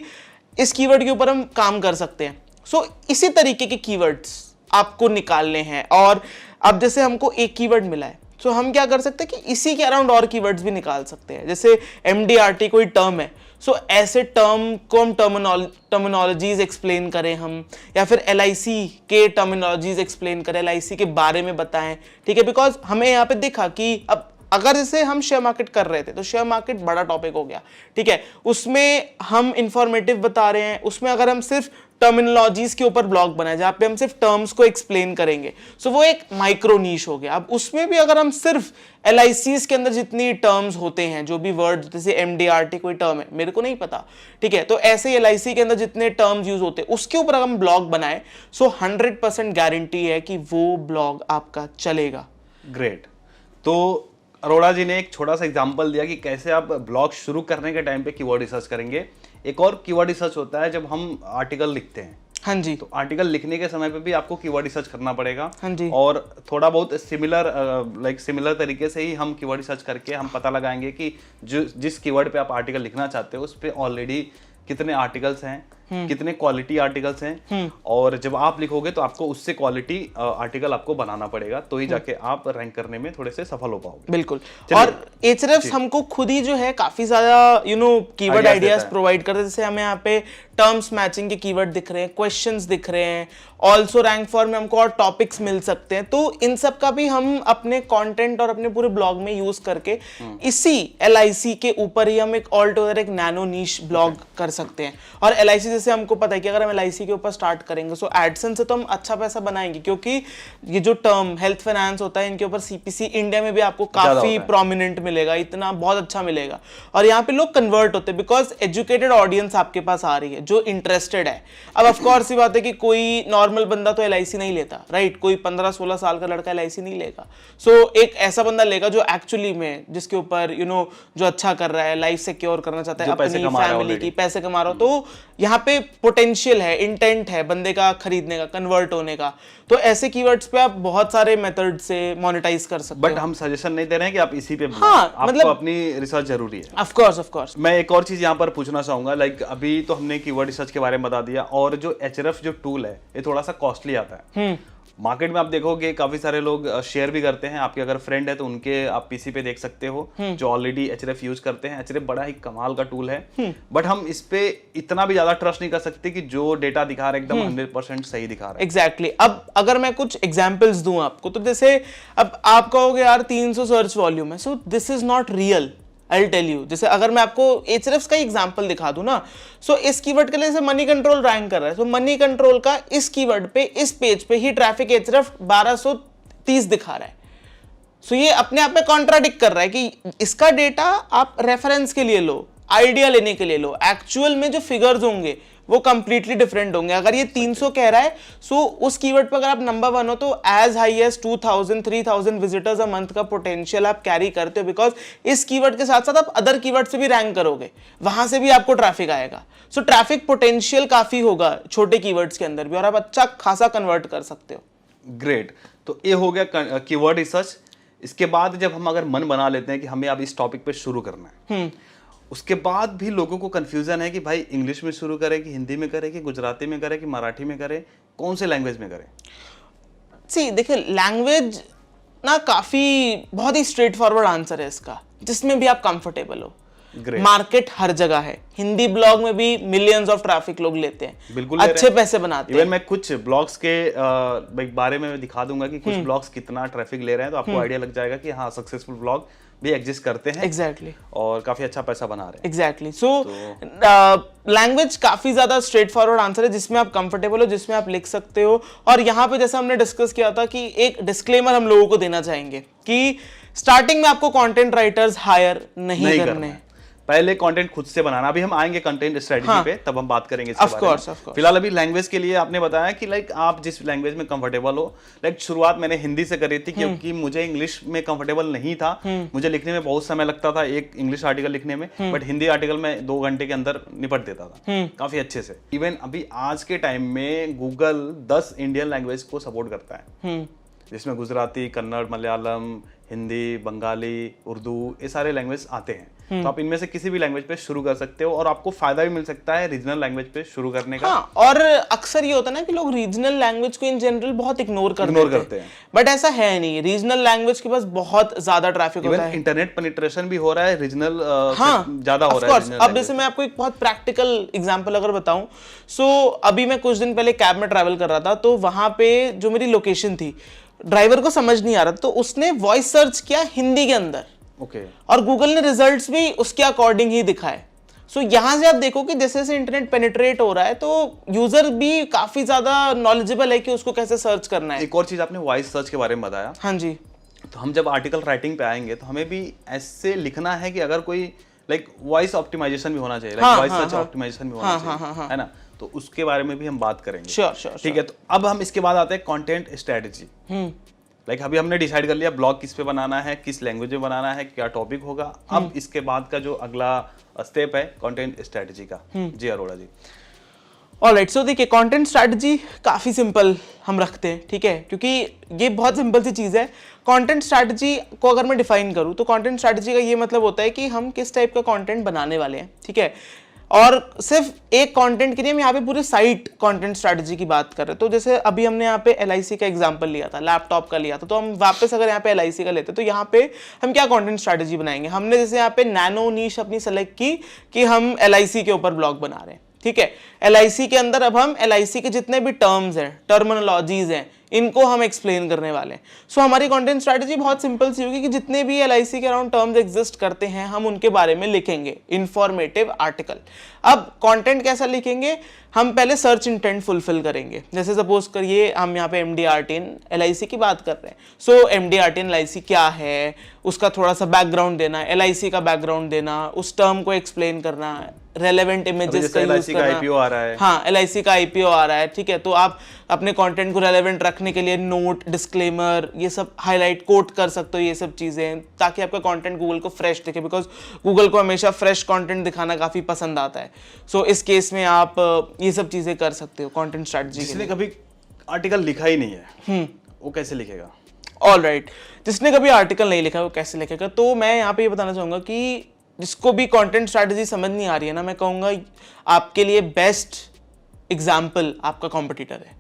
इस कीवर्ड के ऊपर हम काम कर सकते हैं। सो इसी तरीके के कीवर्ड्स आपको निकालने हैं। और अब जैसे हमको एक कीवर्ड मिला है, सो हम क्या कर सकते हैं कि इसी के अराउंड और कीवर्ड्स भी निकाल सकते हैं। जैसे MDRT कोई टर्म है, सो ऐसे टर्म को हम टर्मिनोलॉजीज एक्सप्लेन करें हम, या फिर LIC के टर्मिनोलॉजीज एक्सप्लेन करें, LIC के बारे में बताएं, ठीक है। बिकॉज हमें यहाँ पे दिखा कि अब अगर जैसे हम शेयर मार्केट कर रहे थे तो शेयर मार्केट बड़ा टॉपिक हो गया, ठीक है, उसमें हम इंफॉर्मेटिव बता रहे हैं। उसमें अगर हम सिर्फ टर्मिनोलॉजीज के ऊपर ब्लॉग बनाए जहां पे हम सिर्फ टर्म्स को एक्सप्लेन करेंगे, सो वो एक माइक्रो नीश हो गया। अब उसमें भी अगर हम सिर्फ LICs के अंदर जितनी टर्म्स होते हैं, जो भी वर्ड, जैसे MDRT कोई टर्म है मेरे को नहीं पता, ठीक है, तो ऐसे LIC के अंदर जितने टर्म्स यूज होते हैं उसके ऊपर अगर हम ब्लॉग बनाए, सो 100% गारंटी है कि वो ब्लॉग आपका चलेगा। ग्रेट। तो अरोड़ा जी ने एक छोटा सा एग्जांपल दिया कि कैसे आप ब्लॉग शुरू करने के टाइम पे कीवर्ड रिसर्च करेंगे। एक और कीवर्ड रिसर्च होता है जब हम आर्टिकल लिखते हैं। हाँ जी। तो आर्टिकल लिखने के समय पे भी आपको कीवर्ड रिसर्च करना पड़ेगा। हाँ जी। और थोड़ा बहुत सिमिलर तरीके से ही हम कीवर्ड रिसर्च करके हम पता लगाएंगे कि जिस कीवर्ड पे आप आर्टिकल लिखना चाहते हो उस पे ऑलरेडी कितने आर्टिकल्स हैं, कितने क्वालिटी आर्टिकल्स हैं, और जब आप लिखोगे तो आपको उससे क्वालिटी आर्टिकल आपको बनाना पड़ेगा, तो ही जाके आप रैंक करने में थोड़े से सफल हो पाओगे। बिल्कुल। और Ahrefs हमको खुद ही जो है काफी ज्यादा कीवर्ड आइडियाज प्रोवाइड करते हैं। जैसे हमें यहाँ पे टर्म्स मैचिंग के कीवर्ड दिख रहे हैं, क्वेश्चंस दिख रहे हैं, ऑल्सो रैंक फॉर में हमको और टॉपिक्स मिल सकते हैं। तो इन सब का भी हम अपने कंटेंट और अपने पूरे ब्लॉग में यूज करके इसी LIC के ऊपर ही हम एक ऑल टुगेदर एक नैनो नीश ब्लॉग कर सकते हैं। और LIC जैसे हमको पता है कि अगर हम LIC के ऊपर स्टार्ट करेंगे सो एडसेंस से तो हम अच्छा पैसा बनाएंगे, क्योंकि ये जो टर्म हेल्थ फाइनेंस होता है इनके ऊपर CPC इंडिया में भी आपको काफी प्रोमिनेंट मिलेगा, इतना बहुत अच्छा मिलेगा। और यहाँ पे लोग कन्वर्ट होते हैं बिकॉज एजुकेटेड ऑडियंस आपके पास आ रही है जो इंटरेस्टेड है। अब ऑफ कोर्स ये बात है कि कोई नॉर्मल बंदा तो LIC नहीं लेता, राइट? कोई 15-16 साल का लड़का LIC नहीं लेगा। सो एक ऐसा बंदा लेगा जो एक्चुअली में जिसके ऊपर जो अच्छा कर रहा है, लाइफ सिक्योर करना चाहता है अपनी फैमिली की, पैसे कमा रहा हो, तो यहाँ पे पोटेंशियल है, इंटेंट है बंदे का खरीदने का, कन्वर्ट होने का। तो ऐसे कीवर्ड्स पे आप बहुत सारे मेथड से मोनेटाइज कर सकते हो। बट हम सजेशन नहीं दे रहे हैं कि आप इसी पे हाँ, मतलब अपनी रिसर्च जरूरी है। Of course. मैं एक और चीज यहाँ पर पूछना चाहूंगा, लाइक अभी तो हमने कीवर्ड रिसर्च के बारे में बता दिया, और जो Ahrefs जो टूल है ये थोड़ा सा कॉस्टली आता है। मार्केट में आप देखोगे काफी सारे लोग शेयर भी करते हैं, आपके अगर फ्रेंड है तो उनके आप पीसी पे देख सकते हो जो ऑलरेडी Ahrefs यूज करते हैं। Ahrefs बड़ा ही कमाल का टूल है, बट हम इस पे इतना भी ज्यादा ट्रस्ट नहीं कर सकते कि जो डेटा दिखा रहा है एकदम 100% सही दिखा रहा है। एग्जैक्टली। अब अगर मैं कुछ एग्जांपल्स दूं आपको, तो जैसे अब आप कहोगे यार 300 सर्च वॉल्यूम है, so this is not real. I will tell you. जैसे अगर मैं आपको Ahrefs का एग्जांपल दिखा दूं ना, सो इस कीवर्ड के लिए जैसे मनी कंट्रोल रैंक कर रहा है, तो मनी कंट्रोल का इस कीवर्ड पे इस पेज पे ही ट्रैफिक Ahrefs 1230 दिखा रहा है। सो ये अपने आप में कॉन्ट्राडिक्ट कर रहा है कि इसका डेटा आप रेफरेंस के लिए लो, आइडिया लेने के लिए लो, एक्चुअल में जो फिगर्स होंगे वो कंप्लीटली डिफरेंट होंगे। अगर ये 300 कह रहा है, सो उस कीवर्ड पर अगर आप नंबर 1 हो तो as high as 2000-3000 visitors a month का पोटेंशियल आप कैरी करते हो, बिकॉज इस कीवर्ड के साथ साथ आप अदर कीवर्ड से भी रैंक करोगे, वहां से भी आपको ट्रैफिक आएगा। सो ट्रैफिक पोटेंशियल काफी होगा छोटे कीवर्ड्स के अंदर भी, और आप अच्छा खासा कन्वर्ट कर सकते हो। ग्रेट। तो ये हो गया कीवर्ड रिसर्च। इसके बाद जब हम अगर मन बना लेते हैं कि हमें अब इस टॉपिक पे शुरू करना है, उसके बाद भी लोगों को कंफ्यूजन है कि भाई इंग्लिश में शुरू करें कि हिंदी में करें कि गुजराती में करें कि मराठी में करें, कौन से लैंग्वेज में करें? सी देखिए, लैंग्वेज ना काफी बहुत ही स्ट्रेट फॉरवर्ड आंसर है इसका, जिसमें भी आप कंफर्टेबल हो। मार्केट हर जगह है, हिंदी ब्लॉग में भी मिलियंस ऑफ ट्रैफिक लोग लेते हैं, बिल्कुल अच्छे पैसे बनाते हैं। इवन मैं कुछ ब्लॉग्स के बारे में दिखा दूंगा कि कुछ ब्लॉग्स कितना ट्रैफिक ले रहे हैं, तो आपको आइडिया लग जाएगा कि हाँ सक्सेसफुल ब्लॉग भी एग्जिस्ट करते हैं। एग्जैक्टली। और काफी अच्छा पैसा बना रहे हैं। एग्जैक्टली। सो लैंग्वेज काफी ज्यादा स्ट्रेट फॉरवर्ड आंसर है, जिसमें आप कंफर्टेबल हो, जिसमें आप लिख सकते हो। और यहाँ पे जैसा हमने डिस्कस किया था कि एक डिस्क्लेमर हम लोगों को देना चाहेंगे कि स्टार्टिंग में आपको कंटेंट राइटर्स हायर नहीं करने, पहले कंटेंट खुद से बनाना। अभी हम आएंगे कंटेंट स्ट्रेटजी पे, तब हम बात करेंगे इसके बारे में। फिलहाल अभी लैंग्वेज के लिए आपने बताया कि लाइक आप जिस लैंग्वेज में कंफर्टेबल हो। लाइक शुरुआत मैंने हिंदी से करी थी क्योंकि मुझे इंग्लिश में कंफर्टेबल नहीं था, मुझे लिखने में बहुत समय लगता था एक इंग्लिश आर्टिकल लिखने में, बट हिंदी आर्टिकल में 2 घंटे के अंदर निपट देता था काफी अच्छे से। इवन अभी आज के टाइम में गूगल 10 इंडियन लैंग्वेज को सपोर्ट करता है, जिसमें गुजराती, कन्नड़, मलयालम, हिंदी, बंगाली, उर्दू, ये सारे लैंग्वेज आते हैं। तो आप इनमें से किसी भी लैंग्वेज पे शुरू कर सकते हो, और आपको फायदा भी मिल सकता है रीजनल लैंग्वेज पे शुरू करने का। हाँ, और अक्सर ये होता है ना कि लोग रीजनल लैंग्वेज को इन जनरल बहुत इग्नोर करते हैं, बट ऐसा है नहीं। रीजनल लैंग्वेज के पास बहुत ज्यादा ट्रैफिक होता है, इंटरनेट पेनिट्रेशन भी हो रहा है, रीजनल ज्यादा हो रहा है। अब जैसे मैं आपको एक बहुत प्रैक्टिकल एग्जांपल अगर बताऊं, सो अभी मैं कुछ दिन पहले कैब में ट्रैवल कर रहा था, तो वहां पे जो मेरी लोकेशन थी, ड्राइवर को समझ नहीं आ रहा, तो उसने वॉइस सर्च किया हिंदी के अंदर, और गूगल ने रिजल्ट्स भी उसके अकॉर्डिंग ही दिखाए। सो यहां से आप देखो कि जैसे जैसे इंटरनेट पेनिट्रेट हो रहा है, तो यूजर भी काफी ज्यादा नॉलेजेबल है कि उसको कैसे सर्च करना है। एक और चीज आपने वॉइस सर्च के बारे में बताया। हाँ जी। तो हम जब आर्टिकल राइटिंग पे आएंगे तो हमें भी ऐसे लिखना है कि अगर कोई लाइक वॉइस ऑप्टिमाइजेशन भी होना चाहिए, वॉइस सर्च ऑप्टिमाइजेशन भी होना चाहिए, है ना? तो उसके बारे में भी हम बात करेंगे। श्योर। ठीक है, तो अब हम इसके बाद आते हैं कंटेंट स्ट्रेटजी। लाइक अभी हमने डिसाइड कर लिया ब्लॉग किस पे बनाना है, किस लैंग्वेज में बनाना है, क्या टॉपिक होगा। अब इसके बाद का जो अगला स्टेप है कंटेंट स्ट्रेटजी का। जी अरोड़ा जी। ऑलराइट, सो देखिए कंटेंट स्ट्रेटजी काफी सिंपल हम रखते हैं, ठीक है, क्योंकि ये बहुत सिंपल सी चीज है। कंटेंट स्ट्रेटजी को अगर मैं डिफाइन करूं तो कंटेंट स्ट्रेटजी का ये मतलब होता है कि हम किस टाइप का कंटेंट बनाने वाले हैं, ठीक है। और सिर्फ एक कंटेंट के लिए हम यहाँ पे पूरे साइट कंटेंट स्ट्रेटजी की बात कर रहे हैं। तो जैसे अभी हमने यहाँ पे LIC का एग्जांपल लिया था, लैपटॉप का लिया था, तो हम वापस अगर यहाँ पे LIC का लेते तो यहाँ पे हम क्या कंटेंट स्ट्रेटजी बनाएंगे। हमने जैसे यहाँ पे नैनो नीश अपनी सेलेक्ट की कि हम LIC के ऊपर ब्लॉग बना रहे हैं, ठीक है। LIC के अंदर अब हम LIC के जितने भी टर्म्स हैं, टर्मिनोलॉजीज हैं, इनको हम एक्सप्लेन करने वाले हैं। सो हमारी कंटेंट स्ट्रेटजी बहुत सिंपल सी होगी कि जितने भी LIC के अराउंड टर्म्स एग्जिस्ट करते हैं हम उनके बारे में लिखेंगे इंफॉर्मेटिव आर्टिकल। अब कंटेंट कैसा लिखेंगे, हम पहले सर्च इंटेंट फुलफिल करेंगे। जैसे सपोज करिए हम यहाँ पे MDRT LIC की बात कर रहे हैं। सो MDRT LIC क्या है, उसका थोड़ा सा बैकग्राउंड देना, LIC का बैकग्राउंड देना, उस टर्म को एक्सप्लेन करना, रेलेवेंट इमेजेस का यूज करना। IPO आ रहा है, हाँ LIC का IPO आ रहा है, ठीक है। तो आप अपने कंटेंट को रेलेवेंट रखने के लिए नोट, डिस्क्लेमर, ये सब हाईलाइट कोट कर सकते हो, ये सब चीजें, ताकि आपका कंटेंट गूगल को फ्रेश दिखे, बिकॉज गूगल को हमेशा फ्रेश कंटेंट दिखाना काफी पसंद आता है। सो इस केस में आप ये सब चीजें कर सकते हो कंटेंट स्ट्रेटजी। जिसने कभी आर्टिकल लिखा ही नहीं है वो कैसे लिखेगा? ऑल राइट, जिसने कभी आर्टिकल नहीं लिखा वो कैसे लिखेगा? तो मैं यहाँ पे ये बताना चाहूंगा कि जिसको भी कंटेंट स्ट्रेटजी समझ नहीं आ रही है ना, मैं कहूंगा आपके लिए बेस्ट एग्जाम्पल आपका कॉम्पिटिटर है।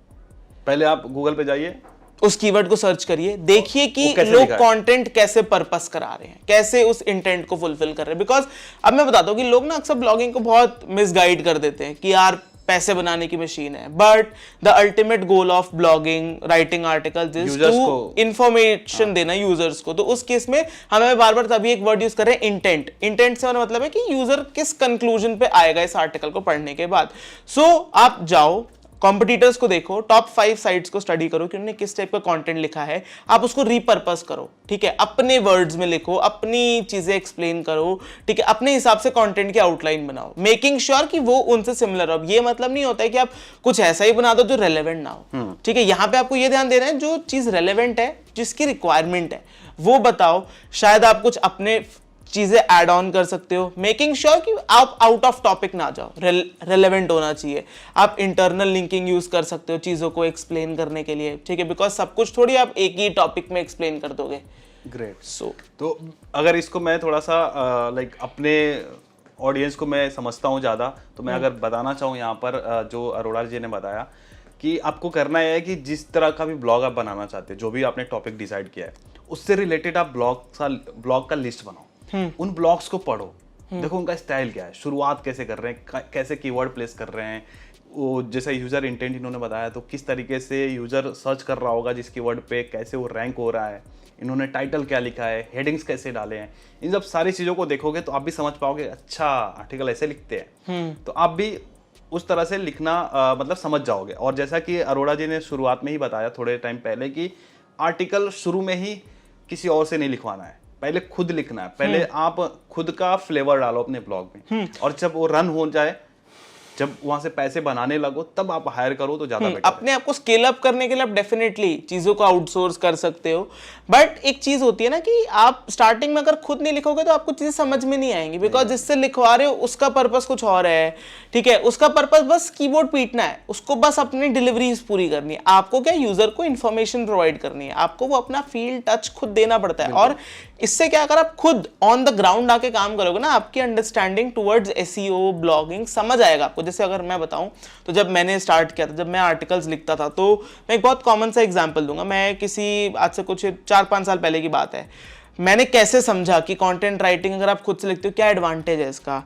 पहले आप गूगल पे जाइए, उस कीवर्ड को सर्च करिए, देखिए कि कैसे लोग लिखा है? कंटेंट कैसे पर्पस करा रहे हैं, कैसे उस इंटेंट को फुलफिल कर रहे हैं। बिकॉज अब मैं बताता हूँ कि लोग ना अक्सर ब्लॉगिंग को बहुत मिसगाइड कर देते हैं कि यार पैसे बनाने की मशीन है, but the ultimate goal of blogging, writing articles is to information देना यूजर्स को। तो उस केस में हमें बार बार तभी एक वर्ड यूज कर रहे हैं, इंटेंट। इंटेंट से हमारा मतलब है कि यूजर किस कंक्लूजन पे आएगा इस आर्टिकल को पढ़ने के बाद। सो आप जाओ, कॉम्पिटिटर्स को देखो, टॉप 5 साइट्स को स्टडी करो कि उन्होंने किस टाइप का कंटेंट लिखा है, आप उसको रीपर्पस करो, ठीक है। अपने वर्ड्स में लिखो, अपनी चीजें एक्सप्लेन करो, ठीक है। अपने हिसाब से कंटेंट की आउटलाइन बनाओ, मेकिंग श्योर कि वो उनसे सिमिलर हो। ये मतलब नहीं होता है कि आप कुछ ऐसा ही बना दो जो रेलेवेंट ना हो, ठीक है। यहाँ पे आपको ये ध्यान देना है जो चीज रेलेवेंट है, जिसकी रिक्वायरमेंट है वो बताओ। शायद आप कुछ अपने चीजें ऐड ऑन कर सकते हो, मेकिंग श्योर कि आप आउट ऑफ टॉपिक ना जाओ, रेलेवेंट होना चाहिए। आप इंटरनल लिंकिंग यूज कर सकते हो चीजों को एक्सप्लेन करने के लिए, ठीक है, बिकॉज सब कुछ थोड़ी आप एक ही टॉपिक में एक्सप्लेन कर दोगे। ग्रेट। सो तो अगर इसको मैं थोड़ा सा लाइक अपने ऑडियंस को मैं समझता हूँ ज़्यादा, तो मैं अगर बताना चाहूँ यहाँ पर जो अरोड़ा जी ने बताया कि आपको करना है कि जिस तरह का भी ब्लॉग आप बनाना चाहते हैं, जो भी आपने टॉपिक डिसाइड किया है, उससे रिलेटेड आप ब्लॉग का लिस्ट बनाओ, उन ब्लॉग्स को पढ़ो, देखो उनका स्टाइल क्या है, शुरुआत कैसे कर रहे हैं, कैसे कीवर्ड प्लेस कर रहे हैं, वो जैसे यूजर इंटेंट इन्होंने बताया, तो किस तरीके से यूजर सर्च कर रहा होगा जिस कीवर्ड पे, कैसे वो रैंक हो रहा है, इन्होंने टाइटल क्या लिखा है, हेडिंग्स कैसे डाले हैं, इन सब सारी चीज़ों को देखोगे तो आप भी समझ पाओगे अच्छा आर्टिकल ऐसे लिखते हैं, तो आप भी उस तरह से लिखना मतलब समझ जाओगे। और जैसा कि अरोड़ा जी ने शुरुआत में ही बताया थोड़े टाइम पहले कि आर्टिकल शुरू में ही किसी और से नहीं लिखवाना है, पहले खुद लिखना है, पहले आप खुद का फ्लेवर डालो अपने ब्लॉग में, और जब वो रन हो जाए, जब वहां से पैसे बनाने लगो, तब आप हायर करो तो ज्यादा बेटर। अपने आप को स्केल अप करने के लिए आप डेफिनेटली चीजों को आउटसोर्स कर सकते हो, बट एक चीज होती है ना कि आप स्टार्टिंग में अगर खुद नहीं लिखोगे तो आपको चीजें समझ में नहीं आएंगी, बिकॉज जिससे लिखवा रहे हो उसका पर्पस कुछ और है, ठीक है। उसका पर्पस बस कीबोर्ड पीटना है, उसको बस अपनी डिलीवरीज पूरी करनी है, आपको क्या यूजर को इन्फॉर्मेशन प्रोवाइड करनी है, आपको वो अपना फील टच खुद देना पड़ता है। और इससे क्या, अगर आप खुद ऑन द ग्राउंड आके काम करोगे ना, आपकी अंडरस्टैंडिंग टुवर्ड्स SEO ब्लॉगिंग समझ आएगा आपको। जैसे अगर मैं बताऊं तो जब मैंने स्टार्ट किया था, जब मैं आर्टिकल्स लिखता था, तो मैं एक बहुत कॉमन सा एग्जांपल दूंगा। मैं किसी आज से कुछ 4-5 साल पहले की बात है, मैंने कैसे समझा कि कंटेंट राइटिंग अगर आप खुद से लिखते हो क्या एडवांटेज है इसका।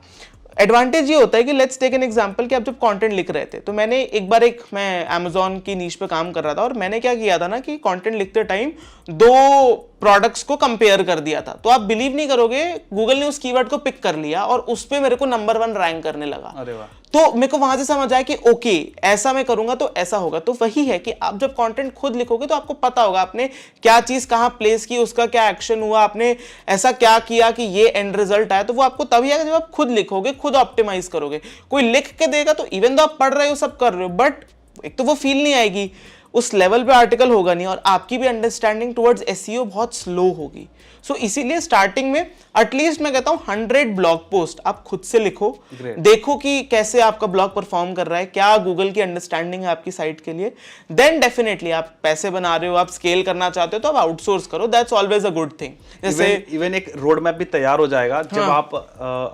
एडवांटेज ये होता है कि लेट्स टेक एन एग्जांपल कि आप जब कंटेंट लिख रहे थे, तो मैंने एक बार मैं अमेजोन की नीश पे काम कर रहा था, और मैंने क्या किया था ना कि कंटेंट लिखते टाइम 2 प्रोडक्ट्स को कंपेयर कर दिया था। तो आप बिलीव नहीं करोगे, गूगल ने उस कीवर्ड को पिक कर लिया और उस पे मेरे को नंबर 1 रैंक करने लगा। अरे वाह। तो मेरे को वहां से समझ आया कि ओके ऐसा मैं करूंगा तो ऐसा होगा। तो वही है कि आप जब कंटेंट खुद लिखोगे तो आपको पता होगा आपने क्या चीज कहां प्लेस की, उसका क्या एक्शन हुआ, आपने ऐसा क्या किया कि ये एंड रिजल्ट आया। तो वो आपको तभी आएगा जब आप खुद लिखोगे, खुद ऑप्टिमाइज करोगे। कोई लिख के देगा तो इवन तो आप पढ़ रहे हो, सब कर रहे हो, बट एक तो वो फील नहीं आएगी, उस लेवल पे आर्टिकल होगा नहीं और आपकी भी अंडरस्टैंडिंग टुवर्ड्स एसईओ बहुत स्लो होगी। सो इसीलिए स्टार्टिंग में एटलीस्ट मैं कहता हूं 100 ब्लॉग पोस्ट आप खुद से लिखो, देखो कि कैसे आपका ब्लॉग परफॉर्म कर रहा है, क्या गूगल की अंडरस्टैंडिंग है आपकी साइट के लिए। देन डेफिनेटली आप पैसे बना रहे हो, आप स्केल करना चाहते हो तो आप आउटसोर्स करो, that's always a good thing. जैसे इवन एक रोड मैप भी तैयार हो जाएगा जब आप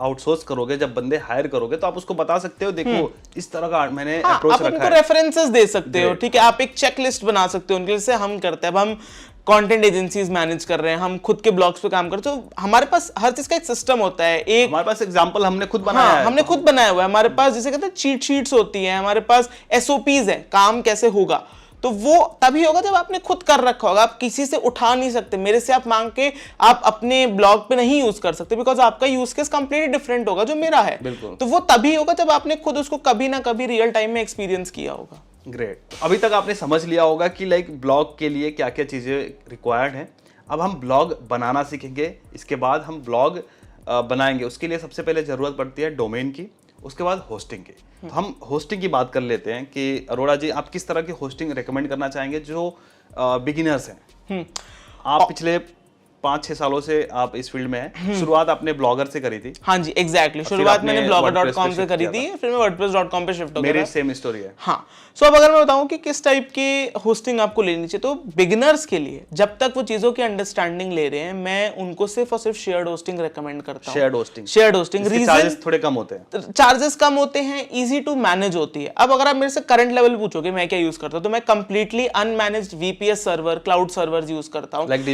आउटसोर्स करोगे, जब बंदे हायर करोगे तो आप उसको बता सकते हो, देखो इस तरह का मैंने अप्रोच आप रखा उनको है। रेफरेंसेस दे सकते हो, ठीक है, आप एक चेकलिस्ट बना सकते हो उनके लिए। जैसे हम करते हैं, अब हम कंटेंट एजेंसीज मैनेज कर रहे हैं, हम खुद के ब्लॉग्स पे काम करते हैं, तो हमारे पास हर चीज का एक सिस्टम होता है। एक हमारे पास एग्जांपल हमने खुद बनाया है, हमने खुद बनाया हुआ है। हमारे पास जिसे कहते हैं चीट शीट्स होती हैं, हमारे पास एसओपीज है, काम कैसे होगा, तो वो तभी होगा जब आपने खुद कर रखा होगा। आप किसी से उठा नहीं सकते, मेरे से आप मांग के आप अपने ब्लॉग पे नहीं यूज कर सकते, बिकॉज आपका यूज केस कंप्लीटली डिफरेंट होगा जो मेरा है। तो वो तभी होगा जब आपने खुद उसको कभी ना कभी रियल टाइम में एक्सपीरियंस किया होगा। ग्रेट। अभी तक आपने समझ लिया होगा कि लाइक ब्लॉग के लिए क्या क्या चीज़ें रिक्वायर्ड हैं। अब हम ब्लॉग बनाना सीखेंगे, इसके बाद हम ब्लॉग बनाएंगे। उसके लिए सबसे पहले ज़रूरत पड़ती है डोमेन की, उसके बाद होस्टिंग की। तो हम होस्टिंग की बात कर लेते हैं कि अरोड़ा जी आप किस तरह की होस्टिंग रेकमेंड करना चाहेंगे जो बिगिनर्स हैं। आप पिछले 5-6 सालों से आप इस फील्ड में हैं। शुरुआत आपने ब्लॉगर से करी थी। हाँ जी, एग्जैक्टली। शुरुआत मैंने blogger.com से करी थी, फिर मैं wordpress.com पे शिफ्ट हो गया। मेरी सेम स्टोरी है। हाँ, सो अब अगर मैं बताऊं कि किस टाइप की होस्टिंग आपको लेनी चाहिए, तो बिगिनर्स के लिए जब तक वो चीजों की अंडरस्टैंडिंग ले रहे हैं, मैं उनको सिर्फ और सिर्फ शेयर्ड होस्टिंग रेकमेंड करता हूं। शेयर्ड होस्टिंग चार्जेस थोड़े कम होते हैं, चार्जेस कम होते हैं, इजी टू मैनेज होती है। अब अगर आप मेरे से करंट लेवल पूछोगे मैं क्या यूज करता हूं, तो मैं completely unmanaged VPS server, cloud servers use करता हूं, like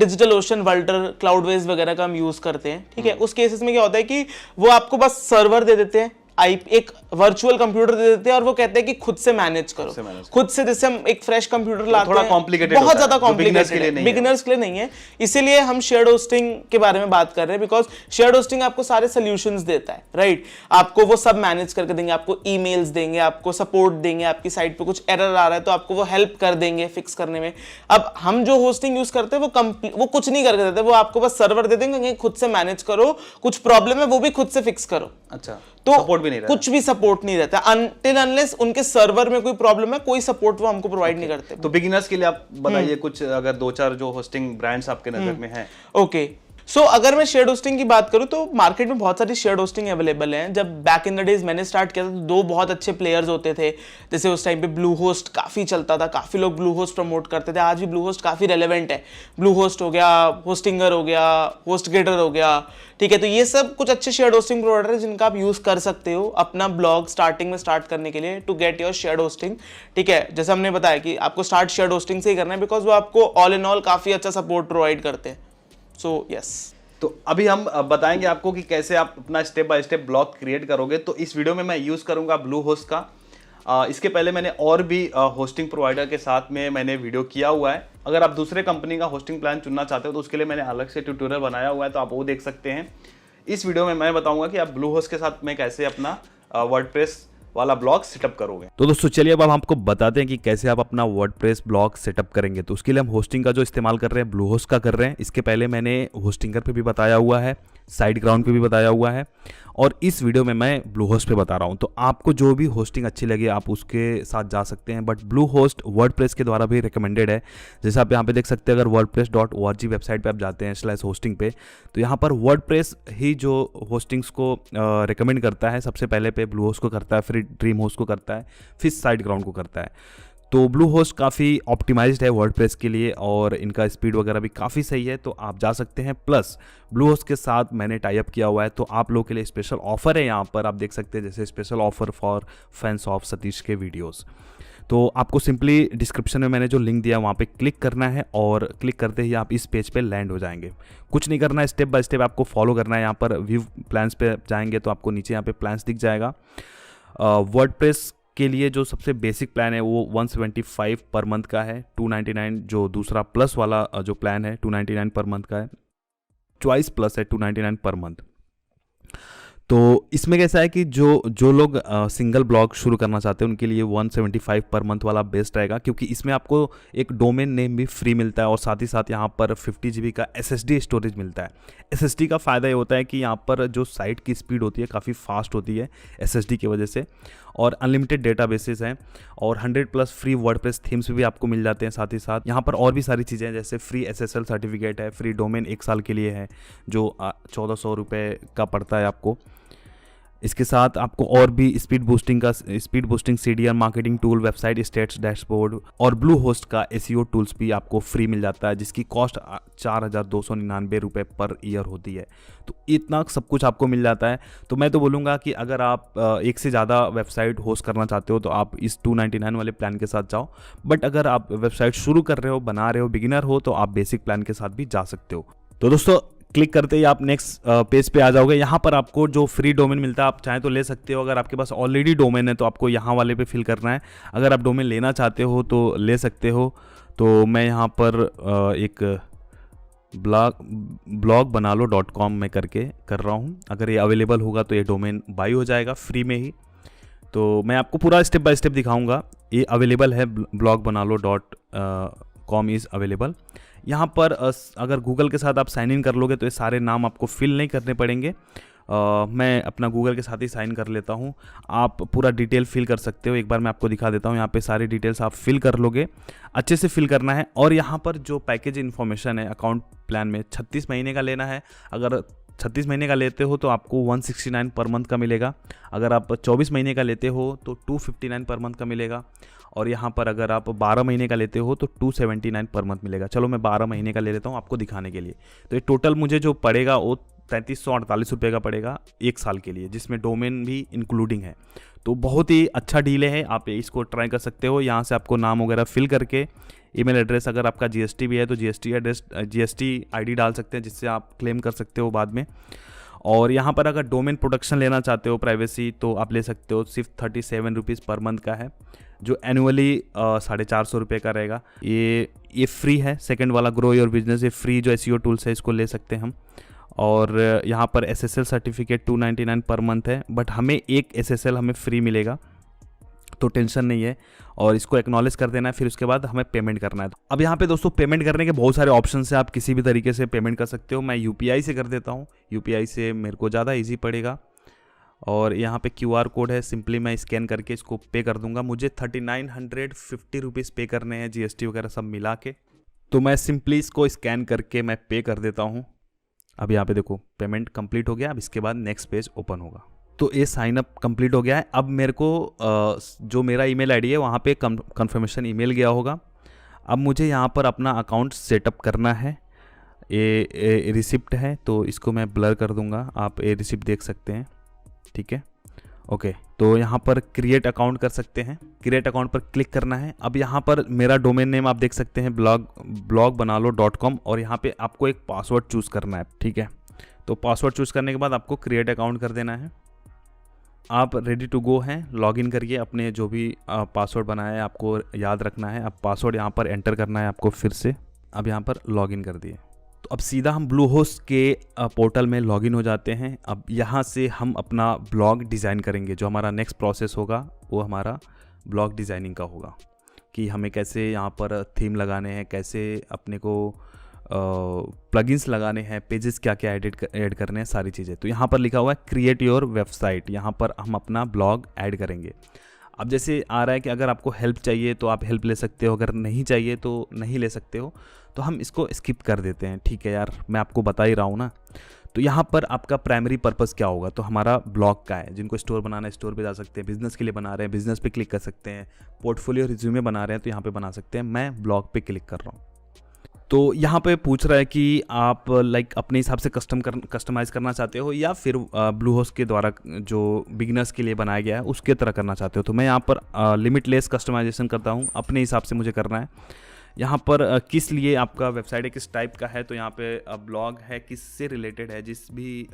Digital Ocean, Vultr, Cloudways वगैरह का हम यूज करते हैं। ठीक है, उस केसेस में क्या होता है कि वो आपको बस सर्वर दे देते हैं, एक वर्चुअल कंप्यूटर दे देते हैं और वो कहते हैं कि खुद से मैनेज करो, खुद से। जैसे हम एक फ्रेश कंप्यूटर लाते हैं, बहुत ज्यादा कॉम्प्लिकेटेड है, बिगिनर्स के लिए नहीं है। इसीलिए हम शेयर्ड होस्टिंग के बारे में बात कर रहे हैं, बिकॉज शेयर्ड होस्टिंग आपको सारे सॉल्यूशंस देता है, राइट। आपको वो सब मैनेज करके देंगे, आपको ईमेल्स देंगे, आपको सपोर्ट देंगे, आपकी साइट पे कुछ एरर आ रहा है तो आपको वो हेल्प कर देंगे फिक्स करने में। अब हम जो होस्टिंग यूज करते हैं वो कुछ नहीं करके देते, वो आपको बस सर्वर दे देंगे, खुद से मैनेज करो, कुछ प्रॉब्लम है वो भी खुद से फिक्स करो। अच्छा, तो सपोर्ट भी नहीं रहता, कुछ भी सपोर्ट नहीं रहता अनटिल अनलेस उनके सर्वर में कोई प्रॉब्लम है, कोई सपोर्ट वो हमको प्रोवाइड नहीं करते। तो बिगिनर्स के लिए आप बताइए कुछ, अगर 2-4 जो होस्टिंग ब्रांड्स आपके नजर में हैं। ओके, सो अगर मैं शेयर्ड होस्टिंग की बात करूं तो मार्केट में बहुत सारी शेयर्ड होस्टिंग अवेलेबल हैं। जब बैक इन द डेज मैंने स्टार्ट किया था तो 2 बहुत अच्छे प्लेयर्स होते थे। जैसे उस टाइम पे ब्लू होस्ट काफ़ी चलता था, काफ़ी लोग ब्लू होस्ट प्रमोट करते थे। आज भी ब्लू होस्ट काफ़ी रेलेवेंट है। ब्लू होस्ट हो गया, होस्टिंगर हो गया, होस्टगेटर हो गया, ठीक है। तो ये सब कुछ अच्छे शेयर्ड होस्टिंग प्रोवाइडर है जिनका आप यूज़ कर सकते हो अपना ब्लॉग स्टार्टिंग में स्टार्ट करने के लिए, to get your shared hosting. ठीक है, जैसे हमने बताया कि आपको स्टार्ट शेयर्ड होस्टिंग से ही करना है, बिकॉज वो आपको ऑल इन ऑल काफ़ी अच्छा सपोर्ट प्रोवाइड करते हैं। सो यस, तो अभी हम बताएंगे आपको कि कैसे आप अपना step by step blog create करोगे। तो इस वीडियो में मैं यूज़ करूंगा ब्लू होस्ट का। इसके पहले मैंने और भी होस्टिंग प्रोवाइडर के साथ में मैंने वीडियो किया हुआ है। अगर आप दूसरे कंपनी का होस्टिंग प्लान चुनना चाहते हो तो उसके लिए मैंने अलग से ट्यूटोरियल बनाया हुआ है, तो आप वो देख सकते हैं। इस वीडियो में मैं बताऊंगा कि आप ब्लू होस्ट के साथ में कैसे अपना वर्डप्रेस वाला ब्लॉग सेटअप करोगे। तो दोस्तों चलिए अब हम आपको बताते हैं कि कैसे आप अपना वर्डप्रेस ब्लॉग सेटअप करेंगे। तो उसके लिए हम होस्टिंग का जो इस्तेमाल कर रहे हैं ब्लू होस्ट का कर रहे हैं। इसके पहले मैंने होस्टिंगर पे भी बताया हुआ है, साइड ग्राउंड पे भी बताया हुआ है, और इस वीडियो में मैं ब्लू होस्ट पे बता रहा हूँ। तो आपको जो भी होस्टिंग अच्छी लगे आप उसके साथ जा सकते हैं, बट ब्लू होस्ट वर्डप्रेस के द्वारा भी रिकमेंडेड है। जैसे आप यहाँ पे देख सकते हैं, अगर wordpress.org वेबसाइट पे आप जाते हैं /hosting पे, तो यहाँ पर वर्डप्रेस ही जो होस्टिंग्स को रिकमेंड करता है, सबसे पहले पे ब्लू होस्ट को करता है, फिर ड्रीम होस्ट को करता है, फिर साइड ग्राउंड को करता है। तो ब्लू होस्ट काफ़ी ऑप्टिमाइज्ड है वर्डप्रेस के लिए और इनका स्पीड वगैरह भी काफ़ी सही है, तो आप जा सकते हैं। प्लस ब्लू होस्ट के साथ मैंने टाई अप किया हुआ है, तो आप लोगों के लिए स्पेशल ऑफर है। यहाँ पर आप देख सकते हैं जैसे special offer for fans of Satish के वीडियोस। तो आपको सिंपली डिस्क्रिप्शन में मैंने जो लिंक दिया वहाँ पे क्लिक करना है और क्लिक करते ही आप इस पेज पे लैंड हो जाएंगे। कुछ नहीं करना है, स्टेप बाय स्टेप आपको फॉलो करना है। यहाँ पर व्यू प्लान्स पे जाएंगे तो आपको नीचे यहाँ पे प्लान्स दिख जाएगा। वर्डप्रेस के लिए जो सबसे बेसिक प्लान है वो 175 पर मंथ का है, 299 जो दूसरा प्लस वाला जो प्लान है 299 पर मंथ का है, चॉइस प्लस है 299 पर मंथ। तो इसमें कैसा है कि जो लोग सिंगल ब्लॉग शुरू करना चाहते हैं उनके लिए 175 पर मंथ वाला बेस्ट रहेगा, क्योंकि इसमें आपको एक डोमेन नेम भी फ्री मिलता है और साथ ही साथ यहाँ पर 50 GB का SSD स्टोरेज मिलता है। SSD का फ़ायदा ये होता है कि यहाँ पर जो साइट की स्पीड होती है काफ़ी फास्ट होती है SSD की वजह से, और अनलिमिटेड डेटाबेसेस हैं और 100+ फ्री वर्डप्रेस थीम्स भी आपको मिल जाते हैं। साथ ही साथ यहाँ पर और भी सारी चीज़ें हैं, जैसे फ्री SSL सर्टिफिकेट है, फ्री डोमेन 1 साल के लिए है जो 1400 रुपये का पड़ता है आपको। इसके साथ आपको और भी speed boosting CDR marketing tool, website states dashboard और ब्लू होस्ट का SEO टूल्स भी आपको फ्री मिल जाता है, जिसकी कॉस्ट 4299 रुपये पर ईयर होती है। तो इतना सब कुछ आपको मिल जाता है। तो मैं तो बोलूँगा कि अगर आप एक से ज़्यादा वेबसाइट होस्ट करना चाहते हो तो आप इस 299 वाले प्लान के साथ जाओ, बट अगर आप वेबसाइट शुरू कर रहे हो, बना रहे हो, बिगिनर हो, तो आप बेसिक प्लान के साथ भी जा सकते हो। तो दोस्तों क्लिक करते ही आप नेक्स्ट पेज पे आ जाओगे। यहाँ पर आपको जो फ्री डोमेन मिलता है आप चाहें तो ले सकते हो। अगर आपके पास ऑलरेडी डोमेन है तो आपको यहाँ वाले पे फिल करना है। अगर आप डोमेन लेना चाहते हो तो ले सकते हो। तो मैं यहाँ पर एक blogbanaalo.com में करके कर रहा हूँ। अगर ये अवेलेबल होगा तो ये डोमेन बाई हो जाएगा फ्री में ही। तो मैं आपको पूरा स्टेप बाय स्टेप दिखाऊंगा। ये अवेलेबल है, blogbanaalo.com इज़ अवेलेबल। यहाँ पर अगर गूगल के साथ आप साइन इन कर लोगे तो ये सारे नाम आपको फिल नहीं करने पड़ेंगे। मैं अपना गूगल के साथ ही साइन कर लेता हूँ। आप पूरा डिटेल फिल कर सकते हो। एक बार मैं आपको दिखा देता हूँ। यहाँ पे सारी डिटेल्स आप फिल कर लोगे, अच्छे से फिल करना है। और यहाँ पर जो पैकेज इन्फॉर्मेशन है अकाउंट प्लान में 36 महीने का लेना है। अगर 36 महीने का लेते हो तो आपको 169 पर मंथ का मिलेगा। अगर आप 24 महीने का लेते हो तो 259 पर मंथ का मिलेगा। और यहाँ पर अगर आप 12 महीने का लेते हो तो 279 पर मंथ मिलेगा। चलो मैं 12 महीने का ले लेता हूँ आपको दिखाने के लिए। तो ये टोटल मुझे जो पड़ेगा वो 3348 रुपये का पड़ेगा 1 साल के लिए, जिसमें डोमेन भी इंक्लूडिंग है। तो बहुत ही अच्छा डील है, आप इसको ट्राई कर सकते हो। यहाँ से आपको नाम वगैरह फिल करके, ईमेल एड्रेस, अगर आपका GST भी है तो GST एड्रेस, GST ID डाल सकते हैं, जिससे आप क्लेम कर सकते हो बाद में। और यहाँ पर अगर डोमेन प्रोटेक्शन लेना चाहते हो, प्राइवेसी, तो आप ले सकते हो। सिर्फ 37 रुपीज़ पर मंथ का है, जो एनुअली 450 रुपये का रहेगा। ये फ्री है। सेकंड वाला ग्रो योर बिजनेस, ये फ्री जो SEO टूल्स है इसको ले सकते हैं हम। और यहाँ पर SSL सर्टिफिकेट 299 पर मंथ है, बट हमें एक SSL हमें फ्री मिलेगा, तो टेंशन नहीं है। और इसको एक्नॉलेज कर देना है, फिर उसके बाद हमें पेमेंट करना है। अब यहाँ पे दोस्तों पेमेंट करने के बहुत सारे ऑप्शन हैं, आप किसी भी तरीके से पेमेंट कर सकते हो। मैं UPI से कर देता हूँ, UPI से मेरे को ज़्यादा ईजी पड़ेगा। और यहाँ पे QR कोड है, सिंपली मैं स्कैन करके इसको पे कर दूंगा। मुझे 3950 रुपीज़ पे करने हैं, GST वगैरह सब मिला के। तो मैं सिंपली इसको स्कैन करके मैं पे कर देता हूँ। अब यहाँ पे देखो पेमेंट कंप्लीट हो गया। अब इसके बाद नेक्स्ट पेज ओपन होगा। तो ये साइन अप कंप्लीट हो गया है। अब मेरे को जो मेरा ईमेल ID है वहाँ पे कंफर्मेशन ईमेल गया होगा। अब मुझे यहाँ पर अपना अकाउंट सेटअप करना है। ये रिसिप्ट है तो इसको मैं ब्लर कर दूंगा, आप ये रिसिप्ट देख सकते हैं, ठीक है। ओके, तो यहाँ पर क्रिएट अकाउंट कर सकते हैं। क्रिएट अकाउंट पर क्लिक करना है। अब यहाँ पर मेरा डोमेन नेम आप देख सकते हैं blogbanaalo.com, और यहाँ पे आपको एक पासवर्ड चूज़ करना है, ठीक है। तो पासवर्ड चूज़ करने के बाद आपको क्रिएट अकाउंट कर देना है। आप रेडी टू गो हैं, लॉगिन करिए। अपने जो भी पासवर्ड बनाया है आपको याद रखना है। अब पासवर्ड यहाँ पर एंटर करना है आपको फिर से। अब यहाँ पर लॉगिन कर दिए। तो अब सीधा हम ब्लू होस्ट के पोर्टल में लॉगिन हो जाते हैं। अब यहाँ से हम अपना ब्लॉग डिज़ाइन करेंगे। जो हमारा नेक्स्ट प्रोसेस होगा वो हमारा ब्लॉग डिज़ाइनिंग का होगा, कि हमें कैसे यहाँ पर थीम लगाने हैं, कैसे अपने को प्लगइन्स लगाने हैं, पेजेस क्या क्या ऐड करने हैं, सारी चीज़ें। तो यहाँ पर लिखा हुआ है क्रिएट योर वेबसाइट। यहाँ पर हम अपना ब्लॉग ऐड करेंगे। अब जैसे आ रहा है कि अगर आपको हेल्प चाहिए तो आप हेल्प ले सकते हो, अगर नहीं चाहिए तो नहीं ले सकते हो। तो हम इसको स्किप कर देते हैं, ठीक है यार, मैं आपको बता ही रहा हूँ ना। तो यहाँ पर आपका प्राइमरी पर्पस क्या होगा, तो हमारा ब्लॉग का है। जिनको स्टोर बनाना है स्टोर पे जा सकते हैं, बिजनेस के लिए बना रहे हैं बिजनेस पे क्लिक कर सकते हैं, पोर्टफोलियो रिज्यूमे बना रहे हैं तो यहाँ पे बना सकते हैं। मैं ब्लॉग पे क्लिक कर रहा हूँ। तो यहाँ पे पूछ रहा है कि आप अपने हिसाब से कस्टमाइज़ करना चाहते हो या फिर ब्लू होस्ट के द्वारा जो बिगिनर्स के लिए बनाया गया है उसके तरह करना चाहते हो। तो मैं यहाँ पर लिमिटलेस कस्टमाइजेशन करता हूँ, अपने हिसाब से मुझे करना है। यहाँ पर किस लिए आपका वेबसाइट है, किस टाइप का है, तो यहाँ पे ब्लॉग है, किस से रिलेटेड है, जिस भी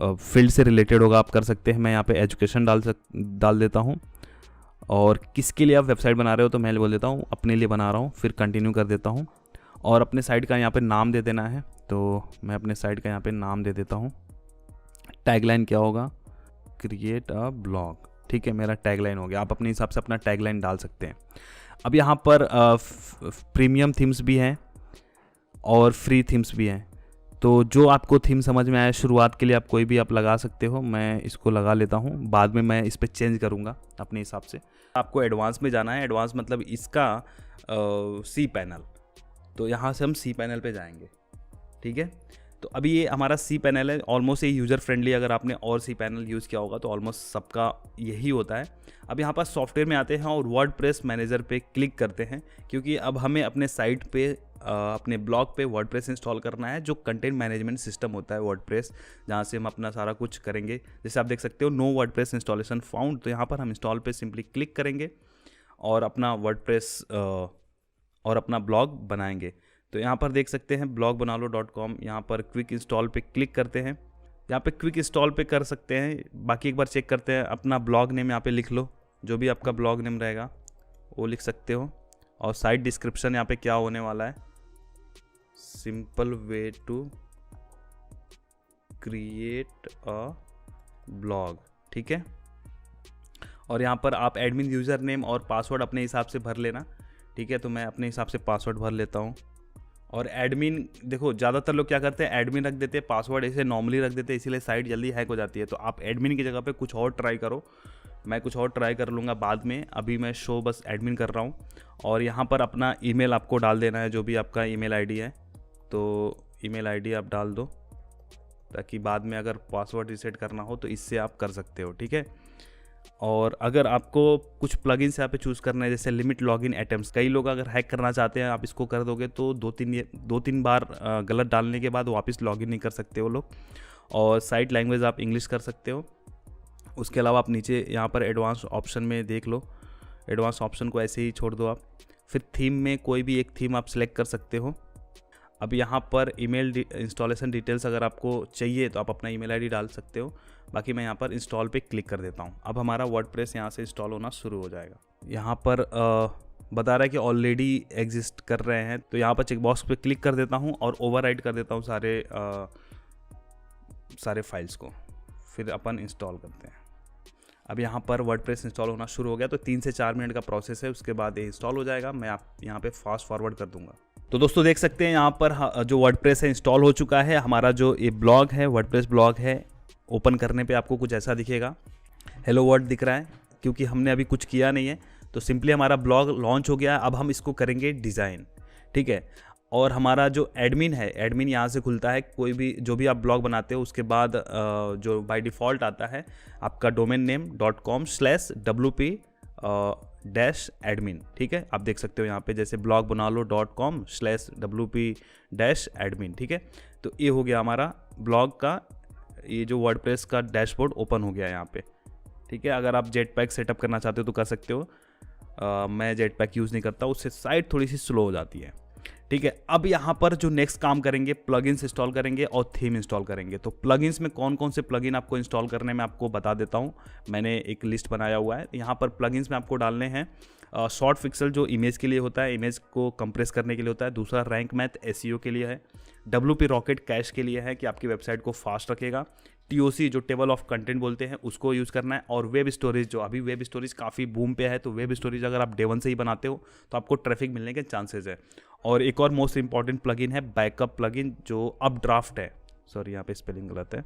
फील्ड से रिलेटेड होगा आप कर सकते हैं। मैं यहाँ पे एजुकेशन डाल देता हूँ। और किसके लिए आप वेबसाइट बना रहे हो तो मैं बोल देता हूँ अपने लिए बना रहा हूँ, फिर कंटिन्यू कर देता हूँ। और अपने साइट का यहाँ पे नाम दे देना है, तो मैं अपने साइट का यहाँ पे नाम दे देता हूँ टैगलाइन क्या होगा, क्रिएट अ ब्लॉग। ठीक है, मेरा टैगलाइन हो गया। आप अपने हिसाब से अपना टैगलाइन डाल सकते हैं। अब यहाँ पर प्रीमियम थीम्स भी हैं और फ्री थीम्स भी हैं, तो जो आपको थीम समझ में आए शुरुआत के लिए आप कोई भी आप लगा सकते हो। मैं इसको लगा लेता हूँ, बाद में मैं इस पर चेंज करूँगा अपने हिसाब से। आपको एडवांस में जाना है, एडवांस मतलब इसका सी पैनल, तो यहाँ से हम सी पैनल पे जाएंगे। ठीक है, तो अभी ये हमारा सी पैनल है, ऑलमोस्ट ये यूज़र फ्रेंडली। अगर आपने और सी पैनल यूज़ किया होगा तो ऑलमोस्ट सबका यही होता है। अब यहाँ पर सॉफ्टवेयर में आते हैं और वर्डप्रेस मैनेजर पे क्लिक करते हैं, क्योंकि अब हमें अपने साइट पे अपने ब्लॉग पे वर्डप्रेस इंस्टॉल करना है, जो कंटेंट मैनेजमेंट सिस्टम होता है वर्डप्रेस, जहाँ से हम अपना सारा कुछ करेंगे। जैसे आप देख सकते हो नो वर्डप्रेस इंस्टॉलेशन फाउंड, तो यहाँ पर हम इंस्टॉल पे सिंपली क्लिक करेंगे और अपना वर्डप्रेस और अपना ब्लॉग बनाएंगे। तो यहाँ पर देख सकते हैं blogbanalo.com, यहाँ पर क्विक इंस्टॉल पे क्लिक करते हैं। यहाँ पे क्विक इंस्टॉल पे कर सकते हैं। बाकी एक बार चेक करते हैं, अपना ब्लॉग नेम यहाँ पे लिख लो, जो भी आपका ब्लॉग नेम रहेगा वो लिख सकते हो। और साइट डिस्क्रिप्शन यहाँ पे क्या होने वाला है, simple way to create a blog. ठीक है, और यहाँ पर आप एडमिन यूज़र नेम और पासवर्ड अपने हिसाब से भर लेना। ठीक है, तो मैं अपने हिसाब से पासवर्ड भर लेता हूँ। और एडमिन, देखो ज़्यादातर लोग क्या करते हैं, एडमिन रख देते हैं, पासवर्ड ऐसे नॉर्मली रख देते हैं, इसीलिए साइट जल्दी हैक हो जाती है। तो आप एडमिन की जगह पे कुछ और ट्राई करो। मैं कुछ और ट्राई कर लूँगा बाद में, अभी मैं शो बस एडमिन कर रहा हूँ। और यहाँ पर अपना ईमेल आपको डाल देना है, जो भी आपका ईमेल आईडी है, तो ईमेल आईडी आप डाल दो, ताकि बाद में अगर पासवर्ड रीसेट करना हो तो इससे आप कर सकते हो। ठीक है, और अगर आपको कुछ प्लगइन्स यहाँ पे चूज़ करना है, जैसे लिमिट लॉगिन अटेम्प्ट्स, कई लोग अगर हैक करना चाहते हैं, आप इसको कर दोगे तो दो तीन बार गलत डालने के बाद वापस लॉगिन नहीं कर सकते वो लोग। और साइट लैंग्वेज आप इंग्लिश कर सकते हो। उसके अलावा आप नीचे यहाँ पर एडवांस ऑप्शन में देख लो, एडवांस ऑप्शन को ऐसे ही छोड़ दो आप। फिर थीम में कोई भी एक थीम आप सिलेक्ट कर सकते हो। अब यहाँ पर ईमेल इंस्टॉलेशन डिटेल्स अगर आपको चाहिए तो आप अपना ईमेल आईडी डाल सकते हो। बाकी मैं यहाँ पर इंस्टॉल पे क्लिक कर देता हूँ। अब हमारा वर्डप्रेस यहाँ से इंस्टॉल होना शुरू हो जाएगा। यहाँ पर बता रहा है कि ऑलरेडी एग्जिस्ट कर रहे हैं, तो यहाँ पर चेकबॉक्स पे क्लिक कर देता हूँ और ओवरराइट कर देता हूँ सारे फाइल्स को। फिर अपन इंस्टॉल करते हैं। अब यहाँ पर वर्डप्रेस इंस्टॉल होना शुरू हो गया, तो 3 से 4 मिनट का प्रोसेस है, उसके बाद ये इंस्टॉल हो जाएगा। मैं आप यहाँ पे फास्ट फॉरवर्ड कर दूंगा। तो दोस्तों देख सकते हैं यहाँ पर जो वर्डप्रेस है इंस्टॉल हो चुका है। हमारा जो ये ब्लॉग है, वर्डप्रेस ब्लॉग है, ओपन करने पे आपको कुछ ऐसा दिखेगा, हेलो वर्ल्ड दिख रहा है, क्योंकि हमने अभी कुछ किया नहीं है। तो सिंपली हमारा ब्लॉग लॉन्च हो गया। अब हम इसको करेंगे डिज़ाइन। ठीक है, और हमारा जो एडमिन है, एडमिन यहाँ से खुलता है। कोई भी जो भी आप ब्लॉग बनाते हो उसके बाद जो बाय डिफ़ॉल्ट आता है आपका डोमेन नेम .com/wp-admin। ठीक है, आप देख सकते हो यहाँ पे जैसे blogbanalo.com/wp-admin। ठीक है, तो ये हो गया हमारा ब्लॉग का, ये जो वर्डप्रेस का डैशबोर्ड ओपन हो गया यहाँ पे। ठीक है, अगर आप जेटपैक सेटअप करना चाहते हो तो कर सकते हो। मैं जेटपैक यूज़ नहीं करता, उससे साइट थोड़ी सी स्लो हो जाती है। ठीक है, अब यहाँ पर जो नेक्स्ट काम करेंगे, प्लगइन्स इंस्टॉल करेंगे और थीम इंस्टॉल करेंगे। तो प्लगइन्स में कौन कौन से प्लगइन आपको इंस्टॉल करने में आपको बता देता हूँ। मैंने एक लिस्ट बनाया हुआ है। यहाँ पर प्लगइन्स में आपको डालने हैं शॉर्ट पिक्सल, जो इमेज के लिए होता है, इमेज को कंप्रेस करने के लिए होता है। दूसरा रैंक मैथ एसईओ के लिए है। WP रॉकेट कैश के लिए है कि आपकी वेबसाइट को फास्ट रखेगा। TOC जो टेबल ऑफ कंटेंट बोलते हैं उसको यूज़ करना है। और वेब स्टोरेज, जो अभी वेब स्टोरेज काफ़ी बूम पे है, तो वेब स्टोरेज अगर आप डे 1 से ही बनाते हो तो आपको ट्रैफिक मिलने के चांसेस है। और एक और मोस्ट इंपॉर्टेंट प्लगइन है बैकअप प्लगइन, जो अपड्राफ्ट है। सॉरी, यहाँ पे स्पेलिंग गलत है,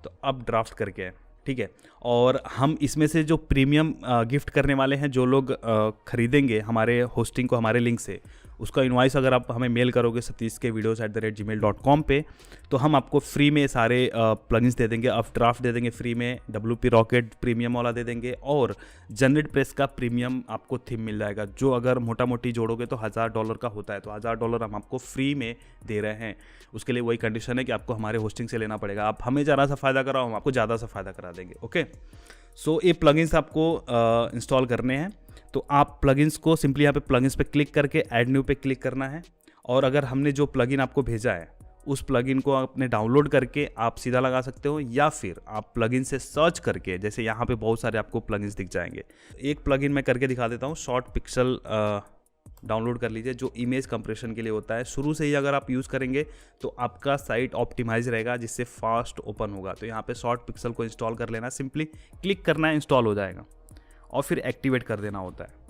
तो अपड्राफ्ट करके है। ठीक है, और हम इसमें से जो प्रीमियम गिफ्ट करने वाले हैं, जो लोग खरीदेंगे हमारे होस्टिंग को हमारे लिंक से, उसका इनवॉइस अगर आप हमें मेल करोगे satish.videos@gmail.com पे, तो हम आपको फ्री में सारे प्लगइन्स दे देंगे। अपड्राफ्ट दे देंगे फ्री में, WP रॉकेट प्रीमियम वाला दे देंगे, और जनरेट प्रेस का प्रीमियम आपको थीम मिल जाएगा, जो अगर मोटा मोटी जोड़ोगे तो $1000 का होता है। तो $1000 हम आपको फ्री में दे रहे हैं। उसके लिए वही कंडीशन है कि आपको हमारे होस्टिंग से लेना पड़ेगा। आप हमें ज़रा सा फ़ायदा कराओ, हम आपको ज़्यादा सा फ़ायदा करा देंगे। ओके, सो ये प्लगइन्स आपको इंस्टॉल करने हैं। तो आप प्लगइन्स को सिंपली यहाँ पे प्लगइन्स पे क्लिक करके ऐड न्यू पे क्लिक करना है। और अगर हमने जो प्लगइन आपको भेजा है उस प्लगइन को आपने डाउनलोड करके आप सीधा लगा सकते हो, या फिर आप प्लगइन से सर्च करके, जैसे यहाँ पे बहुत सारे आपको प्लगइन्स दिख जाएंगे। एक प्लगइन मैं करके दिखा देता हूँ, शॉर्ट पिक्सल डाउनलोड कर लीजिए, जो इमेज कंप्रेशन के लिए होता है। शुरू से ही अगर आप यूज़ करेंगे तो आपका साइट ऑप्टिमाइज रहेगा, जिससे फास्ट ओपन होगा। तो यहाँ पे शॉर्ट पिक्सल को इंस्टॉल कर लेना, सिंपली क्लिक करना है, इंस्टॉल हो जाएगा और फिर एक्टिवेट कर देना होता है।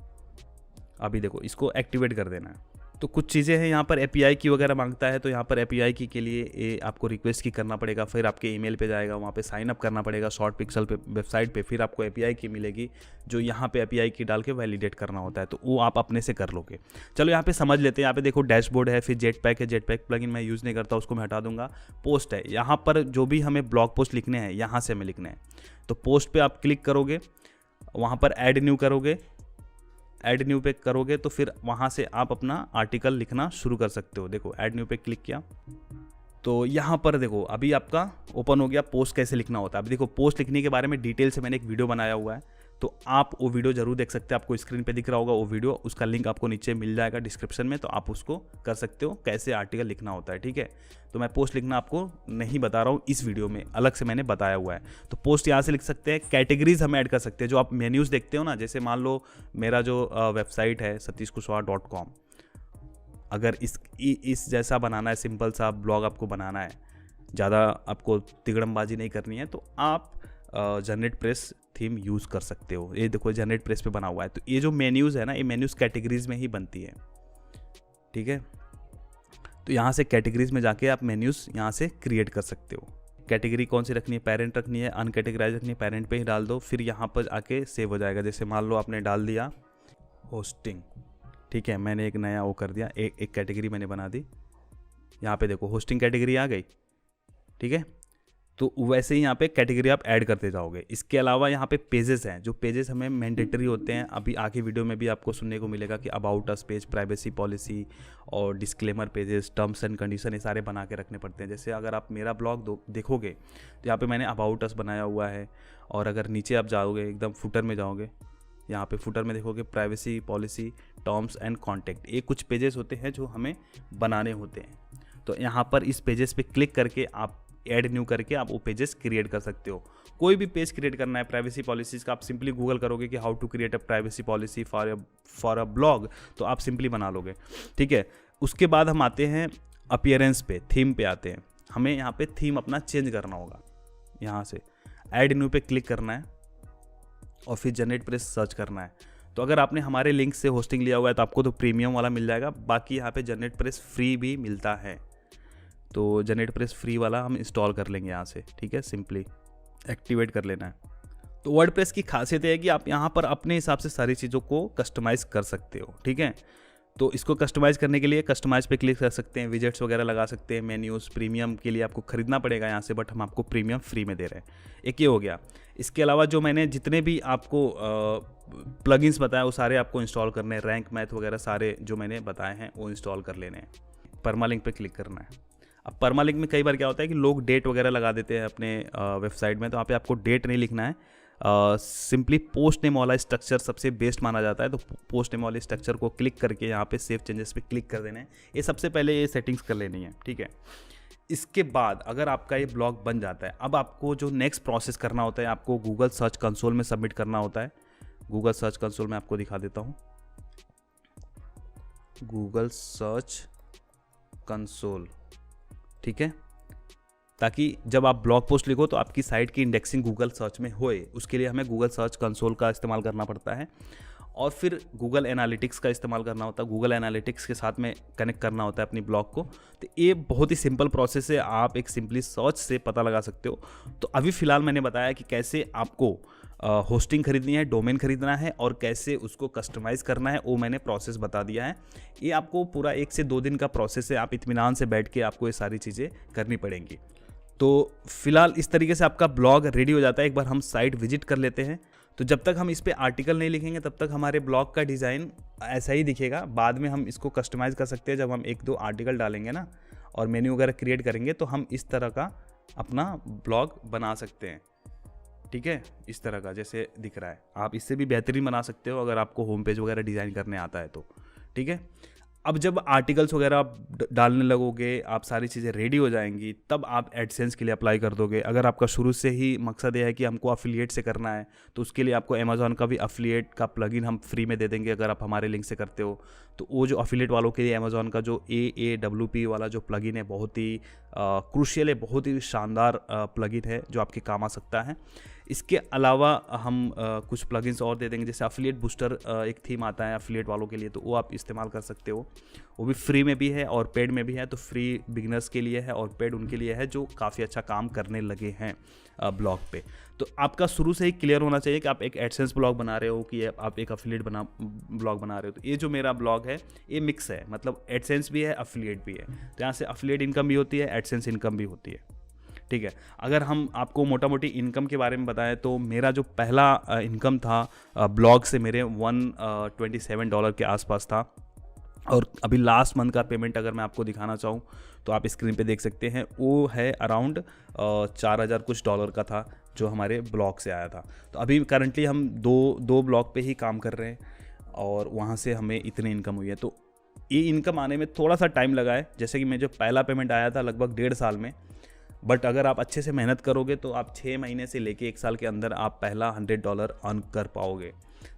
अभी देखो, इसको एक्टिवेट कर देना है। तो कुछ चीज़ें हैं यहाँ पर, API की वगैरह मांगता है, तो यहाँ पर API की के लिए आपको रिक्वेस्ट की करना पड़ेगा, फिर आपके ईमेल पे जाएगा, वहाँ पे साइन अप करना पड़ेगा शॉर्ट पिक्सल पे वेबसाइट पे, फिर आपको API की मिलेगी, जो यहाँ पे API की डाल के वैलिडेट करना होता है, तो वो आप अपने से कर लोगे। चलो यहाँ पे समझ लेते हैं। यहाँ पे देखो डैशबोर्ड है, फिर जेटपैक है, जेटपैक प्लगइन मैं यूज़ नहीं करता, उसको मैं हटा दूंगा। पोस्ट है, यहाँ पर जो भी हमें ब्लॉग पोस्ट लिखने हैं यहाँ से हमें लिखने हैं, तो पोस्ट पे आप क्लिक करोगे, वहाँ पर ऐड न्यू करोगे, ऐड न्यू पे करोगे तो फिर वहाँ से आप अपना आर्टिकल लिखना शुरू कर सकते हो। देखो ऐड न्यू पे क्लिक किया तो यहाँ पर देखो अभी आपका ओपन हो गया पोस्ट कैसे लिखना होता है। अभी देखो पोस्ट लिखने के बारे में डिटेल से मैंने एक वीडियो बनाया हुआ है, तो आप वो वीडियो जरूर देख सकते हैं। आपको स्क्रीन पे दिख रहा होगा वो वीडियो, उसका लिंक आपको नीचे मिल जाएगा डिस्क्रिप्शन में, तो आप उसको कर सकते हो कैसे आर्टिकल लिखना होता है। ठीक है, तो मैं पोस्ट लिखना आपको नहीं बता रहा हूँ, इस वीडियो में अलग से मैंने बताया हुआ है। तो पोस्ट यहाँ से लिख सकते हैं। कैटेगरीज हम ऐड कर सकते हैं, जो आप मेन्यूज़ देखते हो ना, जैसे मान लो मेरा जो वेबसाइट है satish.kushwaha.com, अगर इस जैसा बनाना है, सिंपल सा ब्लॉग आपको बनाना है, ज़्यादा आपको तिगड़मबाजी नहीं करनी है, तो आप जनरेट प्रेस थीम यूज़ कर सकते हो। ये देखो जनरेट प्रेस पे बना हुआ है। तो ये जो मेन्यूज़ है ना, ये मेन्यूज़ कैटेगरीज में ही बनती है। ठीक है, तो यहाँ से कैटेगरीज में जाके आप मेन्यूज़ यहाँ से क्रिएट कर सकते हो। कैटेगरी कौन सी रखनी है, पेरेंट रखनी है, अनकैटेगराइज रखनी है, पेरेंट पे ही डाल दो, फिर यहाँ पर आके सेव हो जाएगा। जैसे मान लो आपने डाल दिया होस्टिंग, ठीक है, मैंने एक नया वो कर दिया, एक कैटेगरी मैंने बना दी। यहाँ पे देखो होस्टिंग कैटेगरी आ गई। ठीक है, तो वैसे ही यहाँ पे कैटेगरी आप ऐड करते जाओगे। इसके अलावा यहाँ पे पेजेस हैं, जो पेजेस हमें मैंडेटरी होते हैं। अभी आगे वीडियो में भी आपको सुनने को मिलेगा कि about us page, privacy policy और disclaimer pages, terms and condition, ये सारे बना के रखने पड़ते हैं। जैसे अगर आप मेरा ब्लॉग देखोगे तो यहाँ पे मैंने अबाउट अस बनाया हुआ है, और अगर नीचे आप जाओगे एकदम फुटर में जाओगे, यहाँ पे फुटर में देखोगे privacy policy, terms and contact, ये कुछ पेजेस होते हैं जो हमें बनाने होते हैं। तो यहाँ पर इस पेजेस पे क्लिक करके आप ऐड न्यू करके आप वो पेजेस क्रिएट कर सकते हो। कोई भी पेज क्रिएट करना है प्राइवेसी पॉलिसीज़ का, आप सिंपली गूगल करोगे कि how to create a privacy policy for a blog, तो आप सिंपली बना लोगे। ठीक है, उसके बाद हम आते हैं अपीयरेंस पे, थीम पे आते हैं। हमें यहाँ पे थीम अपना चेंज करना होगा। यहाँ से ऐड न्यू पे क्लिक करना है और फिर जनरेट प्रेस सर्च करना है। तो अगर आपने हमारे लिंक से होस्टिंग लिया हुआ है तो आपको तो प्रीमियम वाला मिल जाएगा, बाकी यहाँ पे जनरेट प्रेस फ्री भी मिलता है। तो जनरेट प्रेस फ्री वाला हम इंस्टॉल कर लेंगे यहाँ से। ठीक है, सिंपली एक्टिवेट कर लेना है। तो वर्डप्रेस की खासियत है कि आप यहाँ पर अपने हिसाब से सारी चीज़ों को कस्टमाइज़ कर सकते हो। ठीक है, तो इसको कस्टमाइज़ करने के लिए कस्टमाइज़ पे क्लिक कर सकते हैं, विजेट्स वगैरह लगा सकते हैं। मेन्यूज़ प्रीमियम के लिए आपको खरीदना पड़ेगा यहाँ से, बट हम आपको प्रीमियम फ्री में दे रहे हैं। एक ये हो गया। इसके अलावा जो मैंने जितने भी आपको प्लगइन्स बताए वो सारे आपको इंस्टॉल करने हैं। रैंक मैथ वगैरह सारे जो मैंने बताए हैं वो इंस्टॉल कर लेने हैं। परमालिंक पे क्लिक करना है। अब परमालिंक में कई बार क्या होता है कि लोग डेट वगैरह लगा देते हैं अपने वेबसाइट में, तो वहाँ पे आपको डेट नहीं लिखना है। सिंपली पोस्ट नेम वाला स्ट्रक्चर सबसे बेस्ट माना जाता है। तो पोस्ट नेम वाले स्ट्रक्चर को क्लिक करके यहाँ पे सेव चेंजेस पे क्लिक कर देना है। ये सबसे पहले ये सेटिंग्स कर लेनी है। ठीक है, इसके बाद अगर आपका ये ब्लॉग बन जाता है, अब आपको जो नेक्स्ट प्रोसेस करना होता है, आपको गूगल सर्च कंसोल में सबमिट करना होता है। गूगल सर्च कंसोल में आपको दिखा देता हूँ, गूगल सर्च कंसोल। ठीक है, ताकि जब आप ब्लॉग पोस्ट लिखो तो आपकी साइट की इंडेक्सिंग गूगल सर्च में होए, उसके लिए हमें गूगल सर्च कंसोल का इस्तेमाल करना पड़ता है। और फिर गूगल एनालिटिक्स का इस्तेमाल करना होता है। गूगल एनालिटिक्स के साथ में कनेक्ट करना होता है अपनी ब्लॉग को। तो ये बहुत ही सिंपल प्रोसेस है, आप एक सिंपली सर्च से पता लगा सकते हो। तो अभी फ़िलहाल मैंने बताया कि कैसे आपको होस्टिंग खरीदनी है, डोमेन खरीदना है और कैसे उसको कस्टमाइज़ करना है, वो मैंने प्रोसेस बता दिया है। ये आपको पूरा 1 से 2 दिन का प्रोसेस है। आप इत्मीनान से बैठ के आपको ये सारी चीज़ें करनी पड़ेंगी। तो फिलहाल इस तरीके से आपका ब्लॉग रेडी हो जाता है। एक बार हम साइट विजिट कर लेते हैं। तो जब तक हम इस पे आर्टिकल नहीं लिखेंगे तब तक हमारे ब्लॉग का डिज़ाइन ऐसा ही दिखेगा। बाद में हम इसको कस्टमाइज़ कर सकते हैं। जब हम 1-2 आर्टिकल डालेंगे ना और मेन्यू वगैरह क्रिएट करेंगे तो हम इस तरह का अपना ब्लॉग बना सकते हैं। ठीक है, इस तरह का जैसे दिख रहा है। आप इससे भी बेहतरीन बना सकते हो अगर आपको होम पेज वगैरह डिज़ाइन करने आता है तो। ठीक है, अब जब आर्टिकल्स वगैरह आप डालने लगोगे, आप सारी चीज़ें रेडी हो जाएंगी, तब आप एडसेंस के लिए अप्लाई कर दोगे। अगर आपका शुरू से ही मकसद ये है कि हमको अफिलिएट से करना है तो उसके लिए आपको अमेज़ॉन का भी अफिलिएट का प्लगइन हम फ्री में दे देंगे अगर आप हमारे लिंक से करते हो। तो वो जो अफिलिएट वालों के लिए अमेज़ॉन का जो AAWP वाला जो प्लगइन है बहुत ही क्रूशियल है, बहुत ही शानदार प्लगइन है जो आपके काम आ सकता है। इसके अलावा हम कुछ प्लगइन्स और दे देंगे, जैसे अफिलिएट बूस्टर एक थीम आता है अफिलिएट वालों के लिए, तो वो आप इस्तेमाल कर सकते हो। वो भी फ्री में भी है और पेड में भी है, तो फ्री बिगिनर्स के लिए है और पेड उनके लिए है जो काफ़ी अच्छा काम करने लगे हैं ब्लॉग पे। तो आपका शुरू से ही क्लियर होना चाहिए कि आप एक एडसेंस ब्लॉग बना रहे हो कि आप एक अफिलिएट ब्लॉग बना रहे हो। तो ये जो मेरा ब्लॉग है ये मिक्स है, मतलब एडसेंस भी है, अफिलिएट भी है। तो यहाँ से अफिलिएट इनकम भी होती है, एडसेंस इनकम भी होती है, ठीक है। अगर हम आपको मोटा मोटी इनकम के बारे में बताएं तो मेरा जो पहला इनकम था ब्लॉग से मेरे $127 के आसपास था, और अभी लास्ट मंथ का पेमेंट अगर मैं आपको दिखाना चाहूँ तो आप स्क्रीन पे देख सकते हैं, वो है अराउंड 4000 कुछ डॉलर का था जो हमारे ब्लॉग से आया था। तो अभी करंटली हम दो ब्लॉग पे ही काम कर रहे हैं और वहाँ से हमें इतनी इनकम हुई है। तो ये इनकम आने में थोड़ा सा टाइम लगा है, जैसे कि मैं जो पहला पेमेंट आया था लगभग 1.5 साल में, बट अगर आप अच्छे से मेहनत करोगे तो आप 6 महीने से लेके 1 साल के अंदर आप पहला $100 अर्न कर पाओगे।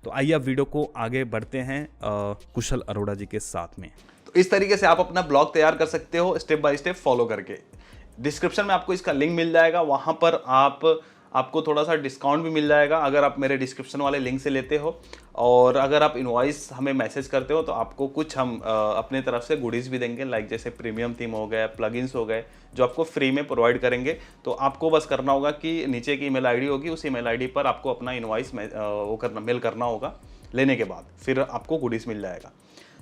तो आइए अब वीडियो को आगे बढ़ते हैं कुशल अरोड़ा जी के साथ में। तो इस तरीके से आप अपना ब्लॉग तैयार कर सकते हो स्टेप बाय स्टेप फॉलो करके। डिस्क्रिप्शन में आपको इसका लिंक मिल जाएगा, वहाँ पर आपको थोड़ा सा डिस्काउंट भी मिल जाएगा अगर आप मेरे डिस्क्रिप्शन वाले लिंक से लेते हो। और अगर आप इनवॉइस हमें मैसेज करते हो तो आपको कुछ हम अपने तरफ से गुडीज़ भी देंगे, लाइक जैसे प्रीमियम थीम हो गए, प्लगइन्स हो गए, जो आपको फ्री में प्रोवाइड करेंगे। तो आपको बस करना होगा कि नीचे की ईमेल आईडी होगी, उस ईमेल आईडी पर आपको अपना इनवॉइस मेल करना होगा। लेने के बाद फिर आपको गुडीज़ मिल जाएगा।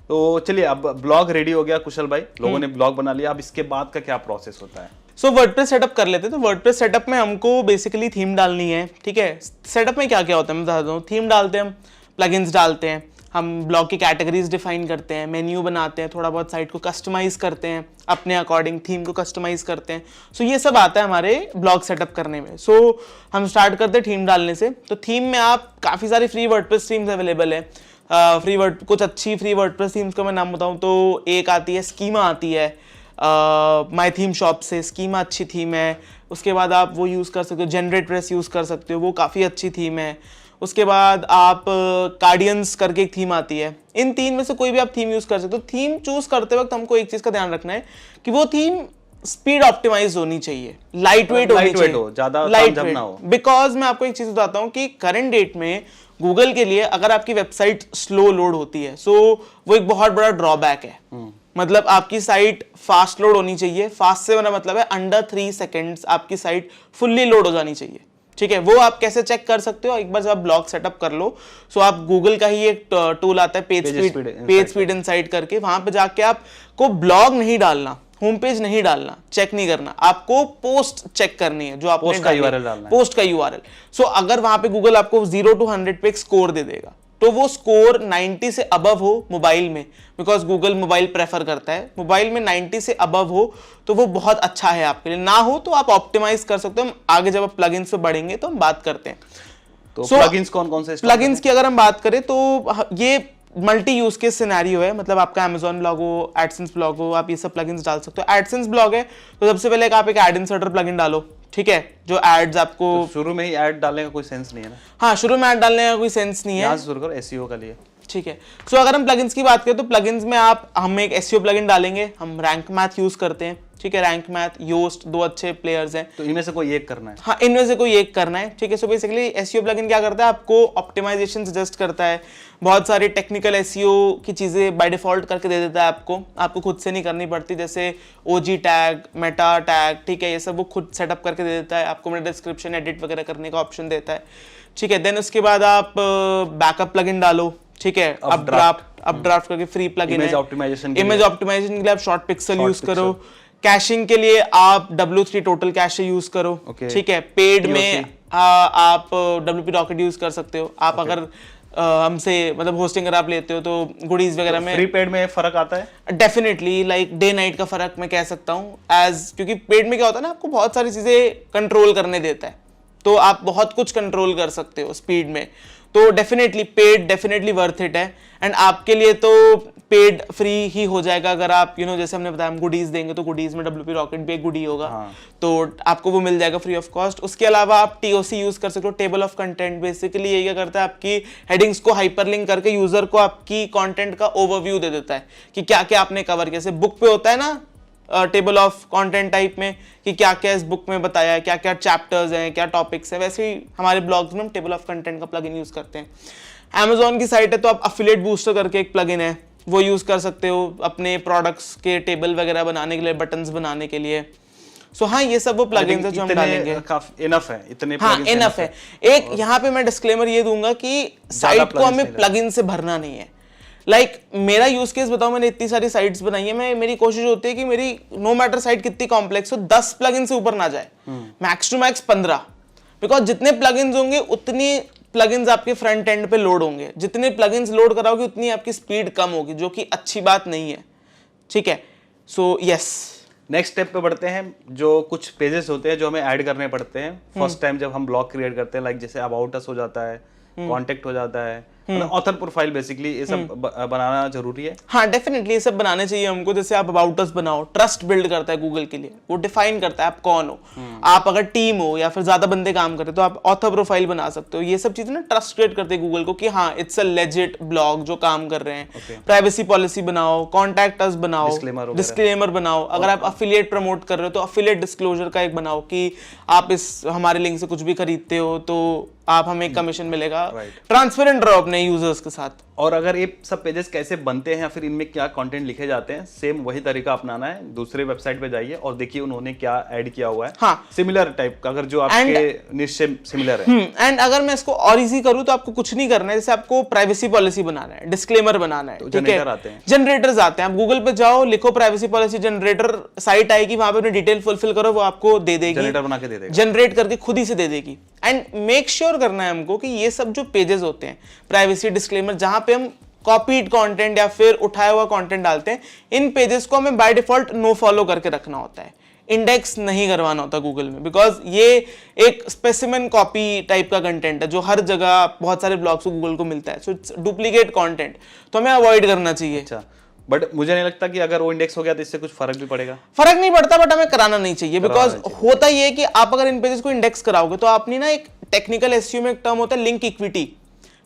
तो चलिए, अब ब्लॉग रेडी हो गया कुशल भाई, लोगों ने ब्लॉग बना लिया, अब इसके बाद का क्या प्रोसेस होता है? सो वर्डप्रेस सेटअप कर लेते हैं। तो वर्डप्रेस सेटअप में हमको बेसिकली थीम डालनी है, ठीक है। सेटअप में क्या क्या होता है मैं बता दूं। थीम डालते हैं हम, प्लगइन्स डालते हैं, हम ब्लॉग की कैटेगरीज डिफाइन करते हैं, मेन्यू बनाते हैं, थोड़ा बहुत साइट को कस्टमाइज करते हैं, अपने अकॉर्डिंग थीम को कस्टमाइज करते हैं। सो ये सब आता है हमारे ब्लॉग सेटअप करने में। सो हम स्टार्ट करते हैं थीम डालने से। तो थीम में आप काफ़ी सारी फ्री वर्डप्रेस थीम्स अवेलेबल है। कुछ अच्छी फ्री वर्डप्रेस थीम्स का मैं नाम बताऊँ तो एक आती है स्कीमा आती है माई थीम शॉप से, स्कीमा अच्छी थीम है। उसके बाद आप वो यूज़ कर सकते हो, जनरेटप्रेस यूज़ कर सकते हो, वो काफ़ी अच्छी थीम है। उसके बाद आप कार्डियंस करके एक थीम आती है। इन तीन में से कोई भी आप थीम यूज़ कर सकते हो। थीम चूज़ करते वक्त हमको एक चीज़ का ध्यान रखना है कि वो थीम स्पीड ऑप्टिमाइज होनी चाहिए, लाइट वेट होनी चाहिए, ज़्यादा लाइट ना हो। बिकॉज मैं आपको एक चीज़ बताता हूँ कि करंट डेट में गूगल के लिए अगर आपकी वेबसाइट स्लो लोड होती है, सो वो एक बहुत बड़ा ड्रॉबैक है। मतलब आपकी साइट फास्ट लोड होनी चाहिए। फास्ट से मेरा मतलब है अंडर 3 सेकेंड्स आपकी साइट फुल्ली लोड हो जानी चाहिए, ठीक है। वो आप कैसे चेक कर सकते हो? एक बार जब आप ब्लॉग सेटअप कर लो, सो आप गूगल का ही एक टूल आता है पेज स्पीड इनसाइट करके, वहां पे जाके आपको ब्लॉग नहीं डालना, होम पेज नहीं डालना, चेक नहीं करना, आपको पोस्ट चेक करनी है, जो आपने पोस्ट का यूआरएल डालना है। पोस्ट का यूआरएल। सो अगर वहां पे गूगल आपको 0 to 100 पे एक स्कोर दे देगा, तो वो स्कोर 90 से अबव हो मोबाइल में, बिकॉज गूगल मोबाइल प्रेफर करता है, मोबाइल में 90 से अबव हो तो वो बहुत अच्छा है आपके लिए। ना हो तो आप ऑप्टिमाइज कर सकते हो। हम आगे जब आप प्लगइन्स पे बढ़ेंगे तो हम बात करते हैं। तो प्लगइन्स कौन कौन से? प्लगइन्स की अगर हम बात करें तो ये मल्टी यूज केस सिनेरियो है। मतलब आपका Amazon ब्लॉग हो, एडसेंस ब्लॉग हो, आप ये सब प्लगइन्स डाल सकते हो। एडसेंस ब्लॉग है तो सबसे पहले आप एक एड इंसर्टर प्लगइन डालो, ठीक है, जो एड्स आपको तो शुरू में ही ऐड डालने का कोई सेंस नहीं है ना? हाँ, शुरू में ऐड डालने का कोई सेंस नहीं है। यहाँ से शुरू करो एसईओ का लिए, ठीक है। सो अगर हम प्लगइन्स की बात करें तो प्लगइन्स में हम एक एसईओ प्लगइन डालेंगे। हम रैंक मैथ यूज करते हैं, ठीक है। रैंक मैथ, योस्ट, 2 अच्छे प्लेयर्स हैं। तो इनमें से कोई एक करना है? हाँ, इनमें से कोई एक करना है, ठीक है। सो बेसिकली एसईओ प्लगइन क्या करता है? आपको ऑप्टिमाइजेशन सजेस्ट करता है, बहुत सारी टेक्निकल एसईओ की चीज़ें बाय डिफॉल्ट करके दे देता है आपको खुद से नहीं करनी पड़ती, जैसे ओजी टैग, मेटा टैग, ठीक है, ये सब वो खुद सेटअप करके दे देता है आपको। मेरा डिस्क्रिप्शन एडिट वगैरह करने का ऑप्शन देता है, ठीक है। देन उसके बाद आप बैकअप प्लगइन डालो, ठीक है। अब ड्राफ्ट करके फ्री प्लगइन है। इमेज ऑप्टिमाइजेशन के लिए आप शॉर्ट पिक्सल यूज करो। कैशिंग के लिए आप W3 टोटल कैशे यूज करो, ठीक है। पेड में आप WP रॉकेट यूज कर सकते हो। आप अगर हमसे मतलब होस्टिंग अगर आप लेते हो तो गुडीज वगैरह में फ्री पेड में फर्क आता है? डेफिनेटली, लाइक डे नाइट का फर्क मैं कह सकता हूँ क्योंकि पेड में क्या होता है ना, आपको बहुत सारी चीजें कंट्रोल करने देता है, तो आप बहुत कुछ कंट्रोल कर सकते हो स्पीड में। तो definitely paid definitely worth it है। एंड आपके लिए तो पेड फ्री ही हो जाएगा अगर आप जैसे हमने बताया हम गुडीज देंगे तो गुडीज में WP रॉकेट भी एक गुडी होगा। तो आपको वो मिल जाएगा फ्री ऑफ कॉस्ट। उसके अलावा आप TOC यूज कर सकते हो, टेबल ऑफ कंटेंट। बेसिकली ये क्या करता है, आपकी हेडिंग्स को हाइपरलिंक करके यूजर को आपकी कंटेंट का ओवरव्यू दे देता है कि क्या क्या आपने कवर किया। जैसे बुक पे होता है ना टेबल ऑफ कंटेंट टाइप में कि क्या क्या इस बुक में बताया है, क्या क्या चैप्टर्स हैं, क्या टॉपिक्स हैं, वैसे ही हमारे ब्लॉग्स में हम टेबल ऑफ कंटेंट का प्लगइन यूज करते हैं। Amazon की साइट है तो आप अफिलिएट बूस्टर करके एक प्लगइन है, वो यूज कर सकते हो अपने प्रोडक्ट्स के टेबल वगैरह बनाने के लिए, बटन्स बनाने के लिए। सो हाँ, ये सब वो प्लगइन्स है जो हम डालेंगे। इनफ है, इतने हाँ इनफ है। एक यहाँ पे मैं डिस्क्लेमर ये दूंगा कि साइट को हमें प्लगइन से भरना नहीं है। लाइक मेरा यूज केस बताओ, मैंने इतनी सारी साइट्स बनाई है, मेरी कोशिश होती है कि मेरी नो मैटर साइट कितनी कॉम्प्लेक्स हो, 10 प्लगइन से ऊपर ना जाए, मैक्स टू मैक्स 15। बिकॉज जितने प्लगइन्स होंगे उतनी प्लगइन्स आपके फ्रंट एंड पे लोड होंगे, जितने प्लगइन्स लोड कराओगे उतनी आपकी स्पीड कम होगी, जो कि अच्छी बात नहीं है। ठीक है, सो यस नेक्स्ट स्टेप पे बढ़ते हैं। जो कुछ पेजेस होते हैं जो हमें ऐड करने पड़ते हैं फर्स्ट टाइम जब हम ब्लॉग क्रिएट करते हैं, लाइक जैसे अबाउट अस हो जाता है, कॉन्टेक्ट हो जाता है, ऑथर प्रोफाइल, बेसिकली ये सब बनाना जरूरी है। हाँ डेफिनेटली ये सब बनाने चाहिए हमको। जैसे आप अबाउट अस बनाओ, ट्रस्ट बिल्ड करता है गूगल के लिए, वो डिफाइन करता है आप कौन हो। आप अगर टीम हो या फिर ज्यादा बंदे काम कर रहे हो तो आप ऑथर प्रोफाइल बना सकते हो। ये सब चीजें ना ट्रस्ट क्रिएट करते हैं गूगल को कि हाँ इट्स अ लेजिट ब्लॉग जो काम कर रहे हैं। प्राइवेसी पॉलिसी बनाओ, कॉन्टैक्ट अस बनाओ, डिस्क्लेमर बनाओ। अगर आप अफिलिएट प्रमोट कर रहे हो तो अफिलिएट डिस्क्लोजर का एक बनाओ कि आप इस हमारे लिंक से कुछ भी खरीदते हो तो आप हमें कमीशन मिलेगा। ट्रांसपेरेंट रहो अपने यूजर्स के साथ। और अगर ये सब पेजेस कैसे बनते हैं या फिर इनमें क्या कंटेंट लिखे जाते हैं, सेम वही तरीका अपनाना है। दूसरे वेबसाइट पे जाइए और देखिए उन्होंने क्या ऐड किया हुआ है। हाँ, सिमिलर टाइप का, अगर जो आपके निश से सिमिलर है। एंड अगर मैं इसको और इजी करूं तो आपको कुछ नहीं करना है। जैसे आपको प्राइवेसी पॉलिसी बनाना है, डिस्क्लेमर बनाना है, ठीक है, जनरेटर्स आते हैं। आप गूगल पे जाओ, लिखो प्राइवेसी पॉलिसी जनरेटर, साइट आएगी, वहां पे अपनी डिटेल फुलफिल करो, वो आपको दे देगी, जनरेटर बना के दे देगी, जनरेट करके खुद ही से दे देगी। एंड मेक श्योर करना है हमको कि ये सब जो पेजेस होते हैं प्राइवेसी डिस्क्लेमर, जहां पे हम कॉपीड कंटेंट या फिर उठाया हुआ कंटेंट डालते हैं, इन पेजेस को हमें बाय डिफॉल्ट नो फॉलो करके रखना होता है, इंडेक्स नहीं करवाना होता गूगल में। बिकॉज ये एक स्पेसिमेन कॉपी टाइप का कंटेंट है जो हर जगह बहुत सारे ब्लॉग्स को गूगल को मिलता है। सो इट्स डुप्लीकेट कंटेंट, तो हमें अवॉइड करना चाहिए। अच्छा, बट मुझे नहीं लगता कि अगर वो इंडेक्स हो गया तो इससे कुछ फर्क भी पड़ेगा। फर्क नहीं पड़ता, बट हमें कराना नहीं चाहिए। बिकॉज होता ये है कि आप अगर इन पेजेस को इंडेक्स कराओगे तो आपने ना एक टेक्निकल एसईओ में एक टर्म होता है लिंक इक्विटी,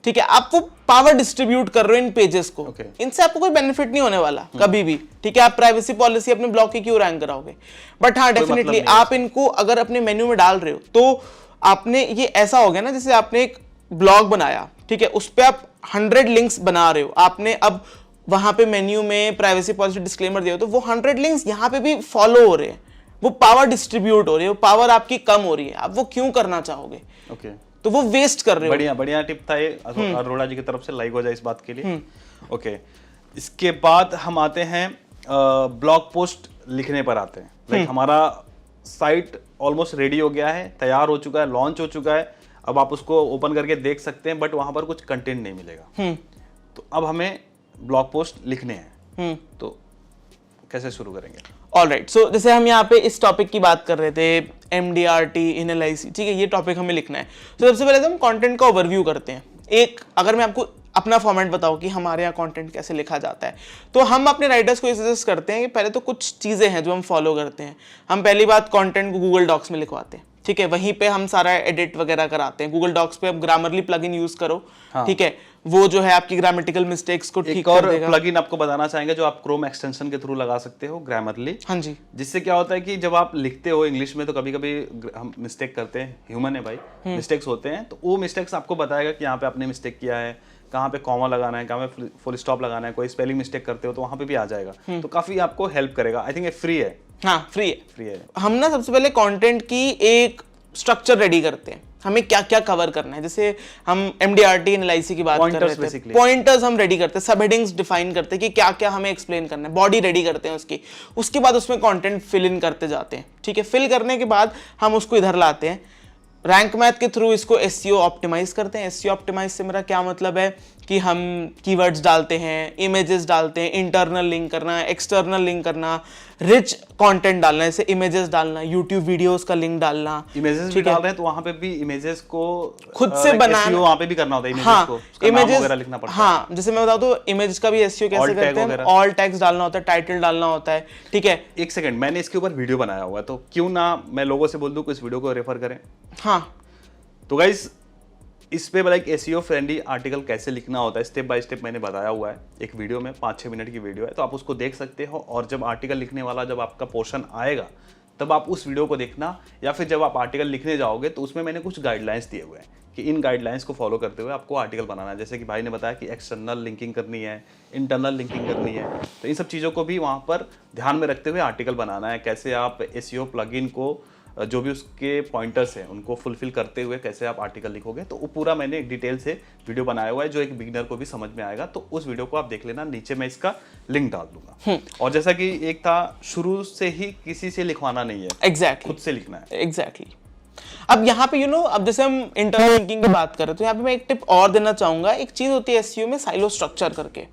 ठीक है, आप वो पावर डिस्ट्रीब्यूट कर रहे हो इन पेजेस को। इनसे आपको कोई बेनिफिट नहीं होने वाला कभी भी, ठीक है। आप प्राइवेसी पॉलिसी अपने ब्लॉग की क्यों रैंक कराओगे? बट हाँ डेफिनेटली आप इनको अगर अपने मेन्यू में डाल रहे हो तो आपने ये ऐसा हो गया ना, जैसे आपने एक ब्लॉग बनाया, ठीक है, उस पर आप 100 लिंक्स बना रहे हो, आपने अब वहां पे मेन्यू में प्राइवेसी पॉलिसी डिस्क्लेमर दिया, तो वो 100 लिंक्स यहाँ पे भी फॉलो हो रहे हैं, वो पावर डिस्ट्रीब्यूट हो रही है, वो पावर आपकी कम हो रही है। आप वो क्यों करना चाहोगे? ओके, तो वो वेस्ट कर रहे हो। बढ़िया बढ़िया टिप था ये, अरोड़ा जी की तरफ से, लाइक हो जाए इस बात के लिए। ओके, इसके बाद हम आते हैं ब्लॉग पोस्ट लिखने पर आते हैं। लाइक हमारा साइट ऑलमोस्ट रेडी हो गया है, तैयार हो चुका है, लॉन्च हो चुका है, अब आप उसको ओपन करके देख सकते हैं, बट वहां पर कुछ कंटेंट नहीं मिलेगा। तो अब हमें ब्लॉग पोस्ट लिखने हैं, तो कैसे शुरू करेंगे? ऑलराइट, सो जैसे हम यहाँ पे इस टॉपिक की बात कर रहे थे, MDRT इन LIC, ठीक है, ये टॉपिक हमें लिखना है। तो सबसे पहले तो हम कंटेंट का ओवरव्यू करते हैं। एक अगर मैं आपको अपना फॉर्मेट बताऊं कि हमारे यहाँ कंटेंट कैसे लिखा जाता है, तो हम अपने राइटर्स को सजेस्ट करते हैं कि पहले तो कुछ चीज़ें हैं जो हम फॉलो करते हैं। हम पहली बात कंटेंट को गूगल डॉक्स में लिखवाते हैं, ठीक है, वहीं पे हम सारा एडिट वगैरह कराते हैं। गूगल डॉक्स पे आप ग्रामरली प्लगइन यूज करो, ठीक है, वो जो है आपकी ग्रामेटिकल मिस्टेक्स को ठीक कर देगा। प्लगइन आपको बताना चाहेंगे जो आप क्रोम एक्सटेंशन के थ्रू लगा सकते हो, ग्रामरली। हाँ जी, जिससे क्या होता है कि जब आप लिखते हो इंग्लिश में तो कभी कभी हम मिस्टेक करते हैं, ह्यूमन है भाई, मिस्टेक्स होते हैं, तो वो मिस्टेक्स आपको बताएगा कि यहाँ पे आपने मिस्टेक किया है, कहाँ पे कॉमा लगाना है, कहाँ पे फुल स्टॉप लगाना है, कोई स्पेलिंग मिस्टेक करते हो तो वहाँ पे भी आ जाएगा। तो काफी आपको हेल्प करेगा। आई थिंक ये फ्री है। हाँ फ्री है, फ्री है। हम ना सबसे पहले कंटेंट की एक स्ट्रक्चर रेडी करते हैं, हमें क्या क्या कवर करना है। जैसे हम MDRT इन LIC की बात कर रहे थे, पॉइंटर्स हम रेडी करते हैं, सब हेडिंग्स डिफाइन करते हैं कि क्या क्या हमें एक्सप्लेन करना है, बॉडी रेडी करते हैं उसकी, उसके बाद उसमें कंटेंट फिल इन करते जाते हैं, ठीक है। फिल करने के बाद हम उसको इधर लाते हैं, रैंक मैथ के थ्रू इसको SEO ऑप्टिमाइज करते हैं। SEO ऑप्टिमाइज से मेरा क्या मतलब है कि हम कीवर्ड्स डालते हैं, इमेजेस डालते हैं, इंटरनल लिंक करना, एक्सटर्नल लिंक करना, रिच कंटेंट डालना, जैसे इमेजेस डालना, यूट्यूब वीडियोस का लिंक डालना, इमेजेस भी डाल रहे हैं तो वहां पे भी इमेजेस को खुद से बनाना, वहां पे भी करना होता है इमेजेस हाँ, को, उसका नाम वगैरह लिखना पड़ता है। हाँ, जैसे मैं बताऊं तो इमेज का भी एसईओ कैसे करते हैं, ऑल टैग्स डालना होता है, टाइटल डालना होता है, ठीक है। एक सेकंड, मैंने इसके ऊपर वीडियो बनाया हुआ है, तो क्यों ना मैं लोगों से बोल दूं कि इस वीडियो को रेफर करें। हाँ, तो गाइस इस पे लाइक एसईओ फ्रेंडली आर्टिकल कैसे लिखना होता है स्टेप बाय स्टेप मैंने बताया हुआ है एक वीडियो में, 5-6 मिनट की वीडियो है, तो आप उसको देख सकते हो। और जब आर्टिकल लिखने वाला जब आपका पोर्शन आएगा तब आप उस वीडियो को देखना, या फिर जब आप आर्टिकल लिखने जाओगे तो उसमें मैंने कुछ गाइडलाइंस दिए हुए हैं कि इन गाइडलाइंस को फॉलो करते हुए आपको आर्टिकल बनाना है। जैसे कि भाई ने बताया कि एक्सटर्नल लिंकिंग करनी है, इंटरनल लिंकिंग करनी है, तो इन सब चीज़ों को भी वहाँ पर ध्यान में रखते हुए आर्टिकल बनाना है। कैसे आप एसईओ प्लगइन को जो भी उसके पॉइंटर्स हैं उनको फुलफिल करते हुए कैसे आप आर्टिकल लिखोगे, तो वो पूरा मैंने एक डिटेल से वीडियो बनाया हुआ है जो एक बिगिनर को भी समझ में आएगा। तो उस वीडियो को आप देख लेना, नीचे मैं इसका लिंक डाल दूंगा। और जैसा कि एक था, शुरू से ही किसी से लिखवाना नहीं है, एग्जैक्टली, खुद से लिखना है। एग्जैक्टली। अब यहाँ पे अब जैसे हम इंटरनल लिंकिंग की बात करें तो यहाँ पे मैं एक टिप और देना चाहूंगा। एक चीज होती है एसईओ में साइलो स्ट्रक्चर करके,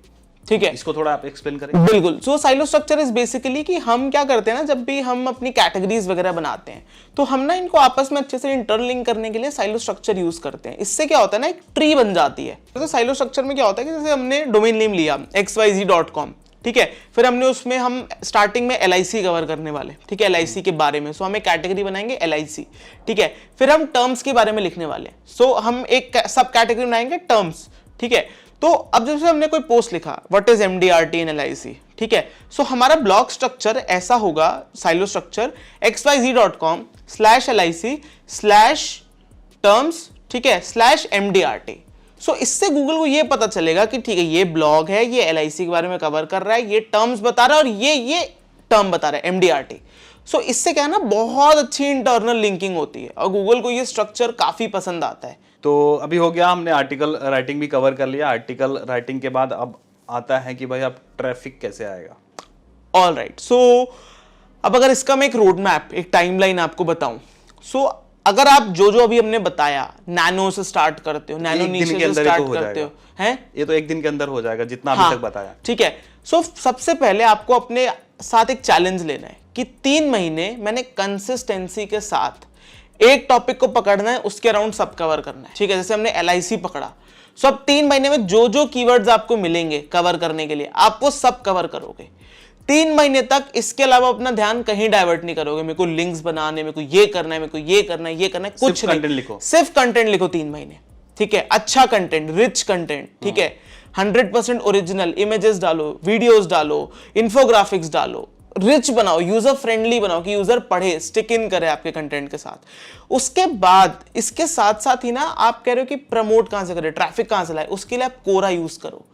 ठीक है, इसको थोड़ा आप एक्सप्लेन करें। बिल्कुल। सो साइलो स्ट्रक्चर इज बेसिकली कि हम क्या करते हैं ना, जब भी हम अपनी कैटेगरीज वगैरह बनाते हैं तो हम ना इनको आपस में अच्छे से इंटरलिंक करने के लिए साइलो स्ट्रक्चर यूज करते हैं। इससे क्या होता है ना, एक ट्री बन जाती है। तो साइलो स्ट्रक्चर में क्या होता है कि जैसे हमने डोमेन नेम लिया xyz.com, ठीक है, फिर हमने उसमें हम स्टार्टिंग में LIC कवर करने वाले, ठीक है, LIC के बारे में। सो हम एक कैटेगरी बनाएंगे LIC, ठीक है, फिर हम टर्म्स के बारे में लिखने वाले। सो हम एक सब कैटेगरी बनाएंगे टर्म्स, ठीक है। तो अब जैसे हमने कोई पोस्ट लिखा what is MDRT in LIC, ठीक है, सो हमारा ब्लॉक स्ट्रक्चर ऐसा होगा, साइलो स्ट्रक्चर xyz.com/LIC/terms, ठीक है, /MDRT। सो इससे गूगल को ये पता चलेगा कि ठीक है ये ब्लॉग है, ये LIC के बारे में कवर कर रहा है, ये टर्म्स बता रहा है और ये टर्म बता रहा है MDRT। सो इससे क्या है ना, बहुत अच्छी इंटरनल लिंकिंग होती है और गूगल को ये स्ट्रक्चर काफी पसंद आता है। तो अभी हो गया, हमने आर्टिकल राइटिंग भी कवर कर लिया। आर्टिकल राइटिंग के बाद अब आता है कि भाई अब ट्रैफिक कैसे आएगा। ऑल राइट, सो अब अगर इसका मैं एक रोड मैप, एक टाइमलाइन आपको बताऊं, सो अगर आप जो अभी हमने बताया, नैनो से स्टार्ट करते हो, नैनो नीचे से स्टार्ट करते हो, हैं, ये तो एक दिन के अंदर हो जाएगा जितना अभी तक बताया, ठीक है। सो सबसे पहले आपको अपने साथ एक चैलेंज लेना है कि 3 महीने मैंने कंसिस्टेंसी के साथ एक टॉपिक को पकड़ना है, उसके अराउंड सब कवर करना है, ठीक है। जैसे हमने LIC पकड़ा, सो अब 3 महीने में जो कीवर्ड्स आपको मिलेंगे कवर करने के लिए, आप वो सब कवर करोगे 3 महीने तक। इसके अलावा अपना ध्यान कहीं डाइवर्ट नहीं करोगे, मेरे को लिंक्स बनाने, मेरे को ये करना है, मेरे को ये करना है, ये करना है, कुछ नहीं, कंटेंट लिखो, सिर्फ कंटेंट लिखो 3 महीने, ठीक है। अच्छा कंटेंट, रिच कंटेंट, ठीक है, 100% ओरिजिनल, इमेजेस डालो, वीडियोस डालो, इन्फोग्राफिक्स डालो, रिच बनाओ, यूजर फ्रेंडली बनाओ कि यूजर पढ़े, स्टिक इन करे आपके कंटेंट के साथ। उसके बाद इसके साथ साथ ही ना आप कह रहे हो कि प्रमोट कहां से करें, ट्रैफिक कहां से लाए, उसके लिए आप कोरा यूज करो,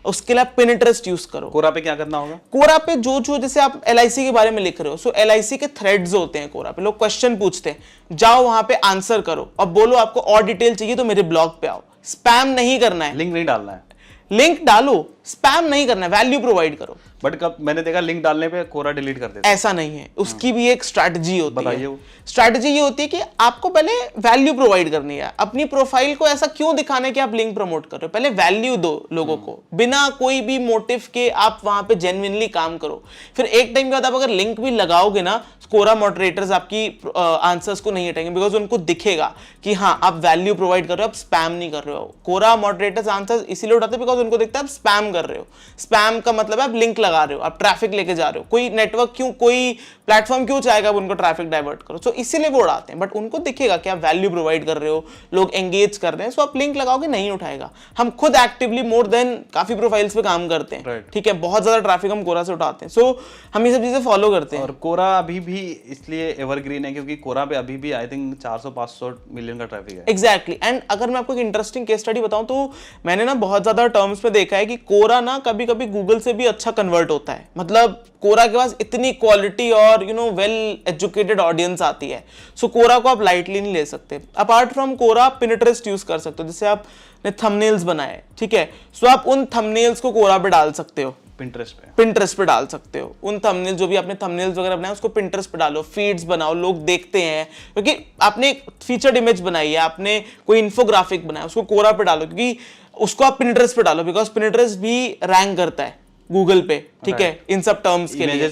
उसके लिए आप पिनिटरेस्ट यूज करो। कोरा पे क्या करना होगा? कोरा पे जो जैसे आप LIC के बारे में लिख रहे हो, सो LIC के थ्रेड्स होते हैं कोरा पे, लोग क्वेश्चन पूछते हैं, जाओ वहां पे आंसर करो और बोलो आपको और डिटेल चाहिए तो मेरे ब्लॉग पे आओ। स्पैम नहीं करना है, लिंक नहीं डालना है, लिंक डालो, स्पैम नहीं करना है, वैल्यू प्रोवाइड करो। बट कब मैंने देखा लिंक डालने पे कोरा डिलीट कर देते हैं। ऐसा नहीं है, उसकी भी एक स्ट्रैटेजी होती है। बताइए वो। स्ट्रैटेजी ये होती है कि आपको पहले वैल्यू प्रोवाइड करनी है। अपनी प्रोफाइल को ऐसा क्यों दिखाना है कि आप लिंक प्रमोट कर रहे हो, पहले वैल्यू दो लोगों को, बिना कोई भी मोटिव के आप वहां पे जेन्युइनली काम करो। फिर एक टाइम के बाद आप अगर लिंक भी लगाओगे ना, कोरा मॉडरेटर्स आपकी आंसर्स को नहीं हटाएंगे, बिकॉज उनको दिखेगा कि हाँ आप वैल्यू प्रोवाइड कर रहे हो, आप स्पैम नहीं कर रहे हो। कोरा मॉडरेटर्स आंसर्स इसीलिए उठाते हैं बिकॉज उनको दिखता है आप स्पैम कर रहे हो। स्पैम का मतलब है आप लिंक लगा रहे हो, आप ट्रैफिक लेके जा रहे हो। कोई नेटवर्क क्यों, कोई प्लेटफॉर्म क्यों चाहेगा उनको ट्रैफिक डाइवर्ट करो, सो इसीलिए वो उड़ाते हैं। बट उनको दिखेगा कि आप वैल्यू प्रोवाइड कर रहे हो, लोग एंगेज कर रहे हैं, सो आप लिंक लगाओगे नहीं उठाएगा। हम खुद एक्टिवली मोर देन काफी प्रोफाइल्स पे काम करते हैं, ठीक है, बहुत ज्यादा ट्रैफिक हम कोरा से उठाते हैं, सो हम ये सब चीजें फॉलो करते हैं। और कोरा अभी भी इसलिए एवरग्रीन है क्योंकि कोरा पे अभी भी आई थिंक 400-500 मिलियन का ट्रैफिक है। एग्जैक्टली। एंड अगर मैं आपको एक इंटरेस्टिंग केस स्टडी बताऊं तो मैंने ना बहुत ज्यादा टर्म्स पे देखा है कि कोरा ना कभी कभी गूगल से भी अच्छा कन्वर्ट होता है। मतलब कोरा के पास इतनी क्वालिटी और वेल एजुकेटेड ऑडियंस आती है, सो कोरा को आप लाइटली नहीं ले सकते। अपार्ट फ्रॉम कोरा आप पिनिटरेस्ट यूज कर सकते हो, जैसे आपने थंबनेल्स बनाए, ठीक है, सो आप उन थंबनेल्स को कोरा पे डाल सकते हो, पिंटरेस्ट पे डाल सकते हो। उन थंबनेल जो भी आपने थंबनेल्स वगैरह बनाए उसको पिंटरेस्ट पे डालो, फीड्स बनाओ, लोग देखते हैं क्योंकि आपने फीचर्ड इमेज बनाई है, आपने कोई इन्फोग्राफिक बनाया, उसको कोरा पे डालो क्योंकि उसको आप पिंटरेस्ट पे डालो, बिकॉज पिंटरेस्ट भी रैंक करता है गूगल पे, ठीक है, इन सब टर्म्स के लिए,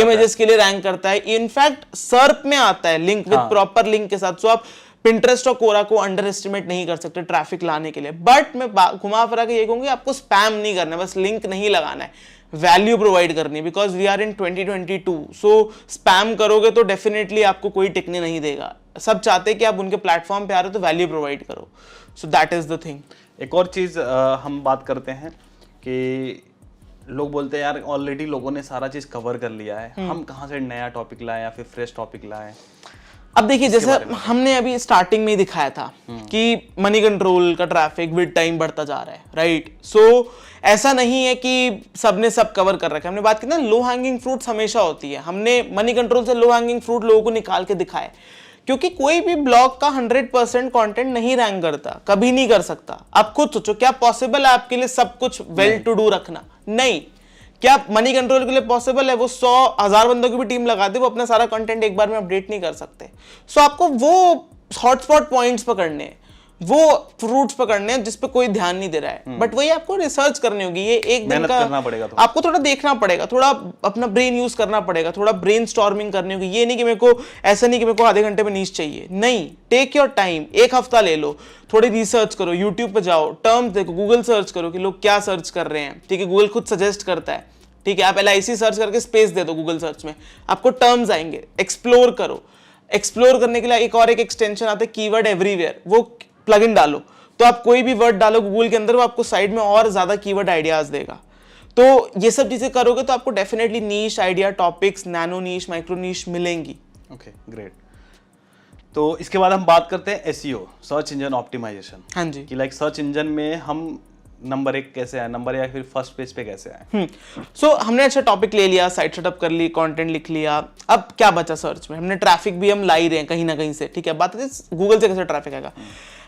इमेजेस के लिए रैंक करता है, इनफैक्ट सर्प में आता है लिंक विद प्रॉपर लिंक के साथ। सो आप पिंटरेस्ट और कोरा को अंडर एस्टिमेट नहीं कर सकते ट्रैफिक लाने के लिए। बट मैं घुमा फिरा के ये कहूंगी आपको स्पैम नहीं करना है, बस लिंक नहीं लगाना है, वैल्यू प्रोवाइड करनी है, because we are in 2022। So spam करोगे तो डेफिनेटली आपको कोई टिकने नहीं देगा। सब चाहते हैं कि आप उनके प्लेटफॉर्म पे आ रहे हो तो वैल्यू प्रोवाइड करो। So that is the thing. एक और चीज हम बात करते हैं कि लोग बोलते हैं यार ऑलरेडी लोगों ने सारा चीज कवर कर लिया है, हम कहाँ से नया टॉपिक लाएं या फिर फ्रेश टॉपिक लाएं। अब देखिए जैसे हमने अभी स्टार्टिंग में ही दिखाया था कि मनी कंट्रोल का ट्रैफिक विद टाइम बढ़ता जा रहा है, राइट। सो ऐसा नहीं है कि सबने सब कवर कर रखा है। हमने बात की ना लो हैंगिंग फ्रूट्स हमेशा होती है, हमने मनी कंट्रोल से लो हैंगिंग फ्रूट लोगों को निकाल के दिखाए, क्योंकि कोई भी ब्लॉग का 100% कंटेंट नहीं रैंक करता, कभी नहीं कर सकता। आप खुद सोचो क्या पॉसिबल है आपके लिए सब कुछ वेल टू डू रखना? नहीं। क्या मनी कंट्रोल के लिए पॉसिबल है वो 100,000 बंदों की भी टीम लगा दे, वो अपना सारा कंटेंट एक बार में अपडेट नहीं कर सकते। सो आपको वो हॉटस्पॉट पॉइंट्स पकड़ने हैं, वो फ्रूट्स पकड़ने हैं जिस पे कोई ध्यान नहीं दे रहा है, बट वही आपको रिसर्च करनी होगी। ये एक दिन का करना पड़ेगा, आपको थोड़ा देखना पड़ेगा, थोड़ा अपना ब्रेन यूज करना पड़ेगा, थोड़ा ब्रेन स्टॉर्मिंग करनी होगी। ये नहीं कि मेरे को ऐसा नहीं कि मेरे को आधे घंटे में नीच चाहिए, नहीं, टेक योर टाइम, एक हफ्ता ले लो, थोड़ी रिसर्च करो, यूट्यूब पे जाओ, टर्म्स देखो, गूगल सर्च करो कि लोग क्या सर्च कर रहे हैं, ठीक है, गूगल खुद सजेस्ट करता है, ठीक है। आप LIC सर्च करके स्पेस दे दो गूगल सर्च में, आपको टर्म्स आएंगे, एक्सप्लोर करो। एक्सप्लोर करने के लिए एक एक्सटेंशन आता है कीवर्ड एवरीवेयर, वो प्लगइन डालो, तो आप कोई भी वर्ड डालो गूगल के अंदर, वो आपको साइड में और ज्यादा कीवर्ड आइडियाज देगा। तो ये सब चीजें करोगे तो आपको डेफिनेटली नीश आइडिया, टॉपिक्स, नैनो नीश, माइक्रो नीश मिलेंगी। Okay, great. तो इसके बाद हम बात करते हैं SEO, सर्च इंजन ऑप्टिमाइजेशन। हाँ जी। कि लाइक सर्च इंजन में हम नंबर 1 कैसे आए, नंबर या फिर फर्स्ट पेज पे कैसे आए। सो हमने अच्छा टॉपिक ले लिया, साइट सेटअप कर ली, कंटेंट लिख लिया, अब क्या बचा सर्च में? हमने ट्रैफिक भी हम ला ही रहे हैं कहीं ना कहीं से, ठीक है। बात है गूगल से कैसे ट्रैफिक आएगा।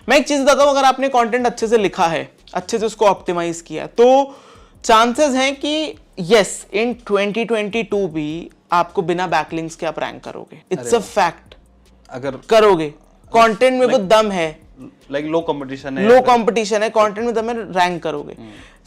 मैं एक चीज बताता हूं, अगर आपने कंटेंट अच्छे से लिखा है, अच्छे से उसको ऑप्टिमाइज किया है, तो चांसेस हैं कि यस इन 2022 भी आपको बिना बैकलिंक्स के आप रैंक करोगे। It's a fact. अगर करोगे, कंटेंट में वो दम है, लाइक लो कंपटीशन है, लो कंपटीशन है, कंटेंट में दम है, रैंक करोगे।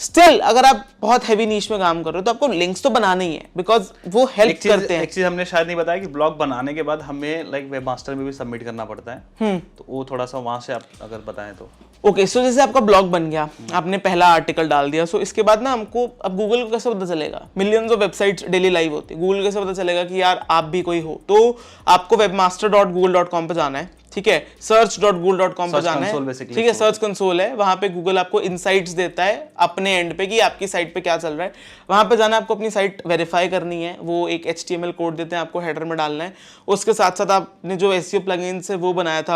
स्टिल अगर आप बहुत हैवी नीश में काम कर रहे हो तो आपको लिंक्स तो बनाने ही है, बिकॉज वो हेल्प करते हैं। एक चीज हमने शायद नहीं बताया कि ब्लॉग बनाने के बाद हमें लाइक वेबमास्टर में भी सबमिट करना पड़ता है, तो वो थोड़ा सा वहां से आप अगर बताएं तो। ओके, सो जैसे आपका ब्लॉग बन गया, आपने पहला आर्टिकल डाल दिया, सो इसके बाद ना हमको अब गूगल को कैसे पता चलेगा? Millions of websites daily live होती है, गूगल कैसे पता चलेगा कि यार आप भी कोई हो? तो आपको webmaster.google.com पे जाना है, ठीक है, search.google.com पे जाना है, ठीक है, सर्च कंसोल है, वहां पे गूगल आपको इनसाइट्स देता है अपने एंड पे कि आपकी साइट पे क्या चल रहा है। वहां पे जाना है, आपको अपनी साइट वेरीफाई करनी है, वो एक HTML कोड देते हैं, आपको हेडर में डालना है। उसके साथ साथ आपने जो SEO प्लगइन्स है वो बनाया था,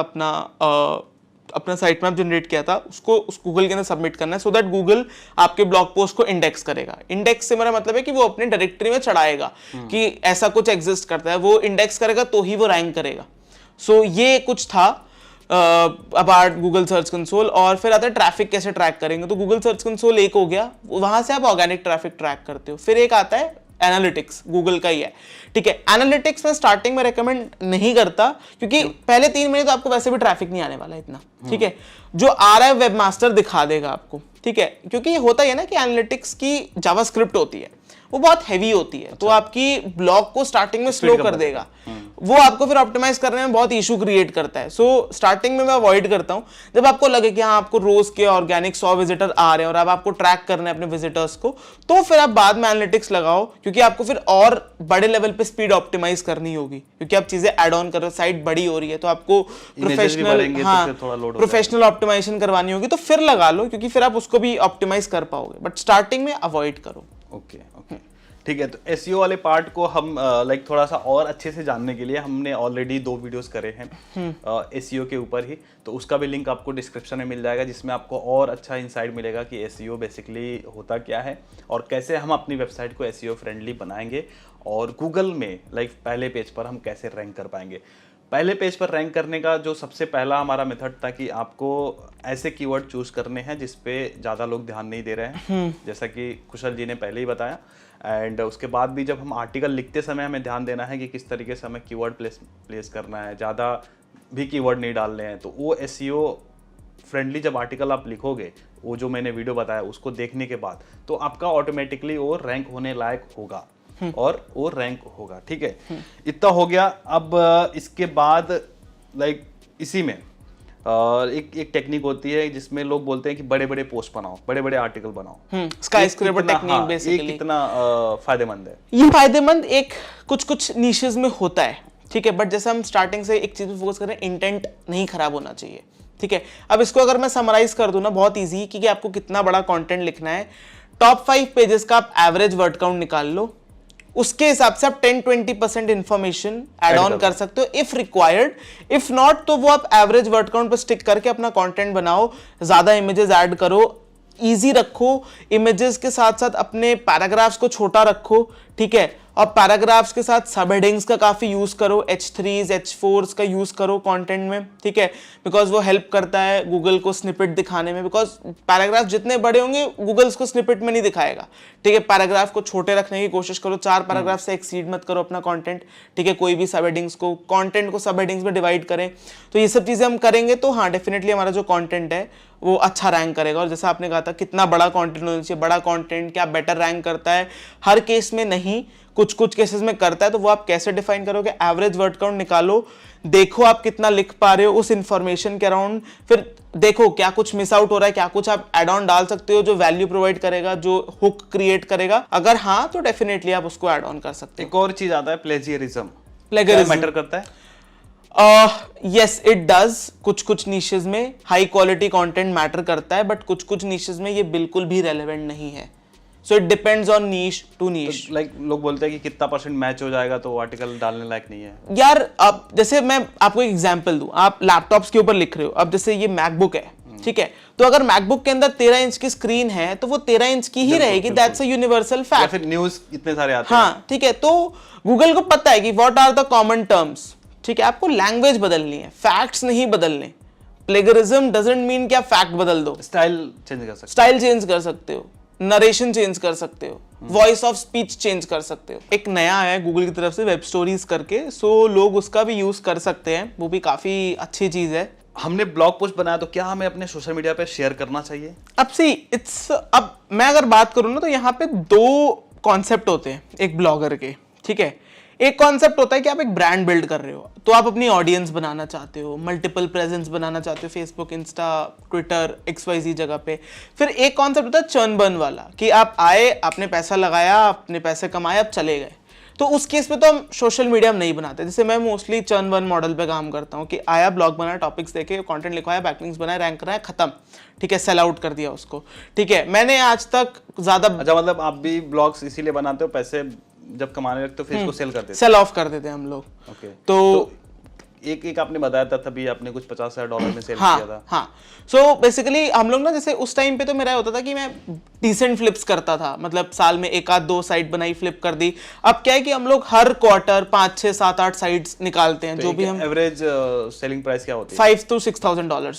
अपना साइट मैप जनरेट किया था, उसको उस गूगल के अंदर सबमिट करना है, सो दैट गूगल आपके ब्लॉग पोस्ट को इंडेक्स करेगा। इंडेक्स से मेरा मतलब है कि वो अपने डायरेक्टरी में चढ़ाएगा कि ऐसा कुछ एग्जिस्ट करता है, वो इंडेक्स करेगा तो ही वो रैंक करेगा। सो ये कुछ था अबाउट गूगल सर्च कंसोल। और फिर आता है ट्रैफिक कैसे ट्रैक करेंगे, तो गूगल सर्च कंसोल एक हो गया, वहां से आप ऑर्गेनिक ट्रैफिक ट्रैक करते हो। फिर एक आता है एनालिटिक्स, गूगल का ही है, ठीक है। एनालिटिक्स में स्टार्टिंग में रेकमेंड नहीं करता, क्योंकि पहले 3 महीने तो आपको वैसे भी ट्रैफिक नहीं आने वाला इतना, ठीक है। जो आ रहा है वेबमास्टर दिखा देगा आपको, ठीक है, क्योंकि ये होता है ना कि एनालिटिक्स की जावास्क्रिप्ट होती है, वो बहुत हैवी होती है, तो आपकी ब्लॉग को स्टार्टिंग में स्लो कर देगा, वो आपको फिर ऑप्टिमाइज करने में बहुत इशू क्रिएट करता है। सो स्टार्टिंग में मैं अवॉइड करता हूं। जब आपको लगे कि हाँ आपको रोज के ऑर्गेनिक 100 विजिटर आ रहे हैं और अब आपको ट्रैक करना है अपने विजिटर्स को, तो फिर आप बाद में एनालिटिक्स लगाओ, क्योंकि आपको फिर और बड़े लेवल पे स्पीड ऑप्टिमाइज करनी होगी, क्योंकि आप चीजें ऐड ऑन कर रहे हो, साइट बड़ी हो रही है, तो आपको प्रोफेशनल ऑप्टिमाइजेशन करवानी होगी, तो फिर लगा लो, क्योंकि फिर आप उसको भी ऑप्टिमाइज कर पाओगे, बट स्टार्टिंग में अवॉइड करो। ओके, ठीक है। तो SEO वाले पार्ट को हम लाइक थोड़ा सा और अच्छे से जानने के लिए हमने ऑलरेडी 2 वीडियोस करे हैं SEO के ऊपर ही, तो उसका भी लिंक आपको डिस्क्रिप्शन में मिल जाएगा, जिसमें आपको और अच्छा इंसाइट मिलेगा कि SEO बेसिकली होता क्या है और कैसे हम अपनी वेबसाइट को SEO फ्रेंडली बनाएंगे और गूगल में लाइक पहले पेज पर हम कैसे रैंक कर पाएंगे। पहले पेज पर रैंक करने का जो सबसे पहला हमारा मेथड था कि आपको ऐसे कीवर्ड चूज करने हैं जिस पे ज़्यादा लोग ध्यान नहीं दे रहे हैं, जैसा कि कुशल जी ने पहले ही बताया। एंड उसके बाद भी जब हम आर्टिकल लिखते समय हमें ध्यान देना है कि किस तरीके से हमें कीवर्ड प्लेस करना है, ज़्यादा भी कीवर्ड नहीं डालने हैं। तो वो एसईओ फ्रेंडली जब आर्टिकल आप लिखोगे, वो जो मैंने वीडियो बताया उसको देखने के बाद, तो आपका ऑटोमेटिकली वो रैंक होने लायक होगा और वो रैंक होगा। ठीक है, इतना हो गया। अब इसके बाद लाइक इसी में एक टेक्निक होती है जिसमें लोग बोलते हैं कि बड़े बड़े पोस्ट बनाओ, बड़े बड़े आर्टिकल बनाओ। स्काईस्क्रेपर टेक्निक ये बेसिकली कितना फायदेमंद है? ये फायदेमंद एक कुछ नीशेस में होता है, ठीक है, बट जैसे हम स्टार्टिंग से एक चीज पे फोकस कर रहे हैं, इंटेंट नहीं खराब होना चाहिए। ठीक है, अब इसको अगर मैं समराइज कर दूं ना, बहुत इजी, कि आपको कितना बड़ा कंटेंट लिखना है। टॉप 5 पेजेस का आप एवरेज वर्ड काउंट निकाल लो, उसके हिसाब से आप 10-20% इंफॉर्मेशन ऐड ऑन कर सकते हो इफ रिक्वायर्ड। इफ नॉट तो वो आप एवरेज वर्ड काउंट पर स्टिक करके अपना कंटेंट बनाओ, ज्यादा इमेजेस ऐड करो, इजी रखो, इमेजेस के साथ साथ अपने पैराग्राफ्स को छोटा रखो। ठीक है, और पैराग्राफ्स के साथ सब हेडिंग्स का काफी यूज करो, H3s H4s का यूज करो कंटेंट में। ठीक है, बिकॉज वो हेल्प करता है गूगल को स्निपेट दिखाने में, बिकॉज पैराग्राफ जितने बड़े होंगे गूगल उसको स्निपेट में नहीं दिखाएगा। ठीक है, पैराग्राफ को छोटे रखने की कोशिश करो, 4 पैराग्राफ से एक्सीड मत करो अपना कंटेंट। ठीक है, कोई भी सब हेडिंग्स को, कंटेंट को सब हेडिंग्स में डिवाइड करें। तो ये सब चीजें हम करेंगे तो हाँ, डेफिनेटली हमारा जो कंटेंट है वो अच्छा रैंक करेगा। और जैसा आपने कहा था, कितना बड़ा कंटेंट होना चाहिए, बड़ा कंटेंट क्या बेटर रैंक करता है, हर केस में नहीं, कुछ केसेस में करता है। तो वो आप कैसे डिफाइन करोगे? एवरेज वर्ड काउंट निकालो, देखो आप कितना लिख पा रहे हो उस इंफॉर्मेशन के अराउंड, फिर देखो क्या कुछ मिस आउट हो रहा है, क्या कुछ आप एड ऑन डाल सकते हो जो वैल्यू प्रोवाइड करेगा, जो हुक क्रिएट करेगा। अगर हाँ, तो डेफिनेटली आप उसको एड ऑन कर सकते हो। एक और चीज आता है प्लेजियरिज्म। प्लेगरिज्म मैटर करता है? Yes it does. कुछ नीशेस में हाई क्वालिटी कंटेंट मैटर करता है, बट कुछ नीशेस में ये बिल्कुल भी रेलेवेंट नहीं है। So it depends on niche to niche. Like लोग बोलते हैं कि कितना % मैच हो जाएगा तो आर्टिकल डालने लायक नहीं है। यार अब जैसे मैं आपको एक एग्जांपल दूं, आप लैपटॉप्स के ऊपर लिख रहे हो, अब जैसे ये मैकबुक है, ठीक है, तो अगर मैकबुक के अंदर 13 इंच की स्क्रीन है तो वो 13 इंच की ही रहेगी, दैट्स अ यूनिवर्सल फैक्ट। फिर न्यूज़ इतने सारे आते हैं। हाँ ठीक है, तो गूगल को पता है कि what are the common terms. ठीक है, आपको लैंग्वेज बदलनी है, फैक्ट्स नहीं बदलने। प्लेगरिज्म डजंट मीन कि आप फैक्ट बदल दो, स्टाइल चेंज कर सकते स्टाइल चेंज कर सकते हो, नरेशन चेंज कर सकते हो, वॉइस ऑफ स्पीच चेंज कर सकते हो। एक नया है गूगल की तरफ से वेब स्टोरीज करके, सो लोग उसका भी यूज कर सकते हैं, वो भी काफी अच्छी चीज है। हमने ब्लॉग पोस्ट बनाया तो क्या हमें अपने सोशल मीडिया पे शेयर करना चाहिए? अब सी इट्स, अब मैं अगर बात करूं ना तो यहाँ पे 2 कॉन्सेप्ट होते हैं एक ब्लॉगर के। ठीक है, एक कॉन्सेप्ट होता है कि आप एक ब्रांड बिल्ड कर रहे हो, तो आप अपनी ऑडियंस बनाना चाहते हो, मल्टीपल प्रेजेंस बनाना चाहते हो, फेसबुक, इंस्टा, ट्विटर, XYZ जगह पे। फिर एक कॉन्सेप्ट होता है चर्न बर्न वाला, कि आप आए, आपने पैसा लगाया, आपने पैसे कमाए, आप चले गए। तो उस केस में तो हम सोशल मीडिया हम नहीं बनाते। जैसे मैं मोस्टली चर्न बर्न मॉडल पे काम करता हूँ कि आया, ब्लॉग बनाया, टॉपिक्स देखे, कंटेंट लिखवाया, बैकलिंक्स बनाया, रैंक कराया, खत्म। ठीक है, सेल आउट कर दिया उसको। ठीक है, मैंने आज तक ज्यादा, अच्छा, मतलब आप भी ब्लॉग्स इसीलिए बनाते हो, पैसे जब कमाने लगते हो फिर इसको सेल कर देते हो? सेल ऑफ कर देते हैं हम लोग। ओके, तो एक आपने बताया था तभी आपने कुछ $50,000 में सेल हाँ, किया था। हाँ, सो बेसिकली हम लोग ना, जैसे उस टाइम पे तो मेरा होता था कि मैं डिसेंट फ्लिप्स करता था, मतलब साल में 1-2 साइट बनाई, फ्लिप कर दी। अब क्या है कि हम लोग हर क्वार्टर 5, 6, 7, 8 साइट्स निकालते हैं, जो भी हम। एवरेज सेलिंग प्राइस क्या होती है? $5,000 to $6,000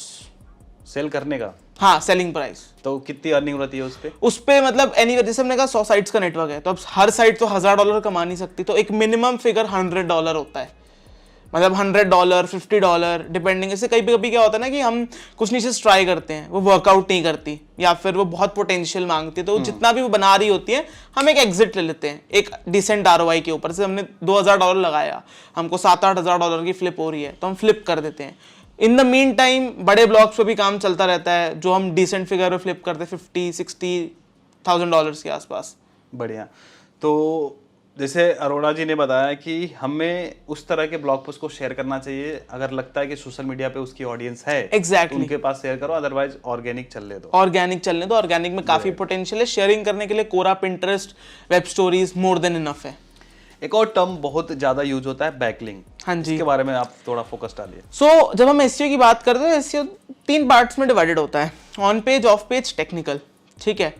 सेल करने का? हाँ, सेलिंग प्राइस। तो कितनी अर्निंग होती है उस पे मतलब एनीवे, जैसे हमने कहा 100 साइट्स का नेटवर्क है, तो अब हर साइट तो $1,000 कमा नहीं सकती, तो एक मिनिमम फिगर $100 होता है। मतलब $100, $50 डिपेंडिंग। इससे कभी क्या होता है ना कि हम कुछ नीचे ट्राई करते हैं, वो वर्कआउट नहीं करती, या फिर वो बहुत पोटेंशियल मांगती है, तो जितना भी वो बना रही होती है, हम एक एग्जिट ले लेते हैं एक डिसेंट ROI के ऊपर से। हमने $2,000 लगाया, हमको $7-8,000 की फ्लिप हो रही है, तो हम फ्लिप कर देते हैं। इन द मीन टाइम बड़े ब्लॉग्स पे भी काम चलता रहता है, जो हम डिसेंट फिगर पे फ्लिप करते हैं $50,000-60,000 के आसपास। बढ़िया। तो जैसे अरोड़ा जी ने बताया कि हमें उस तरह के ब्लॉग पोस्ट को शेयर करना चाहिए अगर लगता है कि सोशल मीडिया पे उसकी ऑडियंस है। एग्जैक्टली, उनके पास शेयर करो, अदरवाइज ऑर्गेनिक चलने दो। ऑर्गेनिक में काफी पोटेंशियल है। शेयरिंग करने के लिए Quora, Pinterest, web stories more than enough है। एक और टर्म बहुत ज्यादा यूज होता है, बैकलिंक। हाँ जी, इसके बारे में आप थोड़ा फोकस डालिए। सो जब हम एसईओ की बात करते हैं, एसईओ 3 पार्ट्स में डिवाइडेड होता है, on page, of page, technical. ठीक है,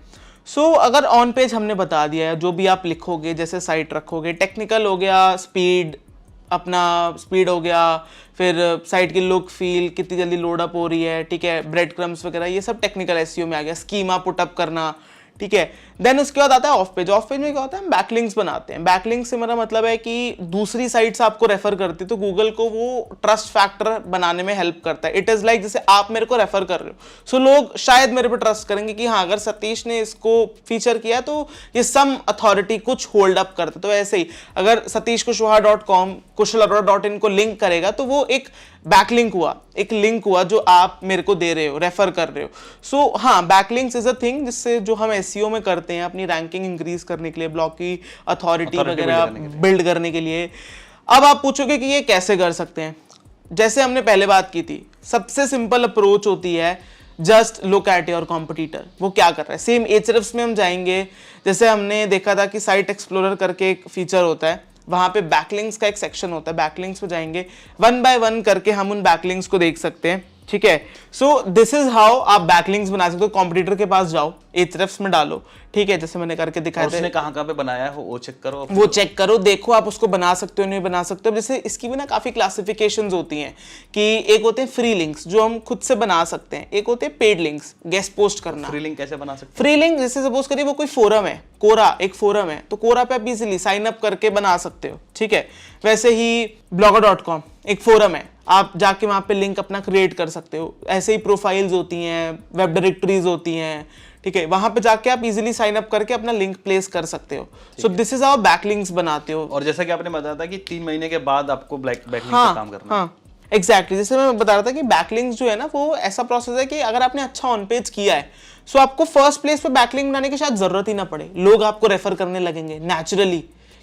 सो अगर ऑन पेज हमने बता दिया है, जो भी आप लिखोगे, जैसे साइट रखोगे, टेक्निकल हो गया स्पीड, अपना स्पीड हो गया, फिर साइट की लुक फील कितनी जल्दी लोड अप हो रही है, ठीक है, ब्रेड क्रम्स वगैरह, ये सब टेक्निकल एसईओ में आ गया, स्कीमा पुटअप करना, ठीक है। देन उसके बाद आता है ऑफ पेज। ऑफ पेज में क्या होता है, हम बैकलिंक्स बनाते हैं। बैकलिंक से मेरा मतलब है कि दूसरी साइट्स आपको रेफर करती है तो गूगल को वो ट्रस्ट फैक्टर बनाने में हेल्प करता है। इट इज लाइक जैसे आप मेरे को रेफर कर रहे हो, सो लोग शायद मेरे पे ट्रस्ट करेंगे कि हाँ अगर सतीश ने इसको फीचर किया तो ये सम अथॉरिटी कुछ होल्ड अप करता है। तो ऐसे ही अगर satishkushwaha.com kushalarora.in को लिंक करेगा तो वो एक बैकलिंक हुआ, एक लिंक हुआ जो आप मेरे को दे रहे हो, रेफर कर रहे हो। सो हाँ, बैकलिंक्स इज अ थिंग जिससे जो हम एसईओ में करते हैं अपनी रैंकिंग इंक्रीज करने के लिए, ब्लॉग की अथॉरिटी वगैरह बिल्ड करने के लिए। अब आप पूछोगे कि ये कैसे कर सकते हैं। जैसे हमने पहले बात की थी, सबसे सिंपल अप्रोच होती है just look at your competitor, वो क्या कर रहा है। सेम एचरेफ्स में हम जाएंगे, जैसे हमने देखा था कि साइट एक्सप्लोरर करके एक फीचर होता है, वहां पे बैकलिंक्स का एक सेक्शन होता है। बैकलिंक्स पे जाएंगे, वन बाय वन करके हम उन बैकलिंक्स को देख सकते हैं, ठीक है। सो दिस इज हाउ आप बैकलिंक्स बना सकते हो। कॉम्पिटिटर के पास जाओ, एचरेफ्स में डालो, ठीक है, जैसे मैंने करके दिखाया था। उसने कहाँ पे बनाया है वो चेक करो, वो चेक करो, देखो आप उसको बना सकते हो नहीं बना सकते हो। जैसे इसकी भी ना काफी क्लासिफिकेशंस होती हैं कि एक होते हैं फ्री लिंक्स जो हम खुद से बना सकते हैं, एक होते हैं पेड लिंक्स, गेस्ट पोस्ट करना। फ्री लिंक कैसे बना सकते फ्री लिंक जैसे सपोज करिए वो कोई फोरम है, कोरा एक फोरम है, तो कोरा पे आप इजीली साइन अप करके बना सकते हो, ठीक है। वैसे ही blogger.com एक फोरम है, आप जाके वहां पे लिंक अपना क्रिएट कर सकते हो। ऐसे ही प्रोफाइल्स होती हैं, वेब डायरेक्टरीज होती हैं, ठीक है, वहां पे जाके आप इजीली साइन अप करके अपना लिंक प्लेस कर सकते हो। सो दिस इज हाउ बैकलिंक्स बनाते हो। और जैसा कि आपने बताया था कि 3 महीने के बाद आपको बैकलिंक पे काम करना है। हाँ एग्जैक्टली, जैसे मैं बता रहा था कि बैकलिंक्स जो है ना वो ऐसा प्रोसेस है कि अगर आपने अच्छा ऑन पेज किया है सो आपको फर्स्ट प्लेस पे बैकलिंक बनाने की शायद जरूरत ही ना पड़े, लोग आपको रेफर करने लगेंगे नेचुरली,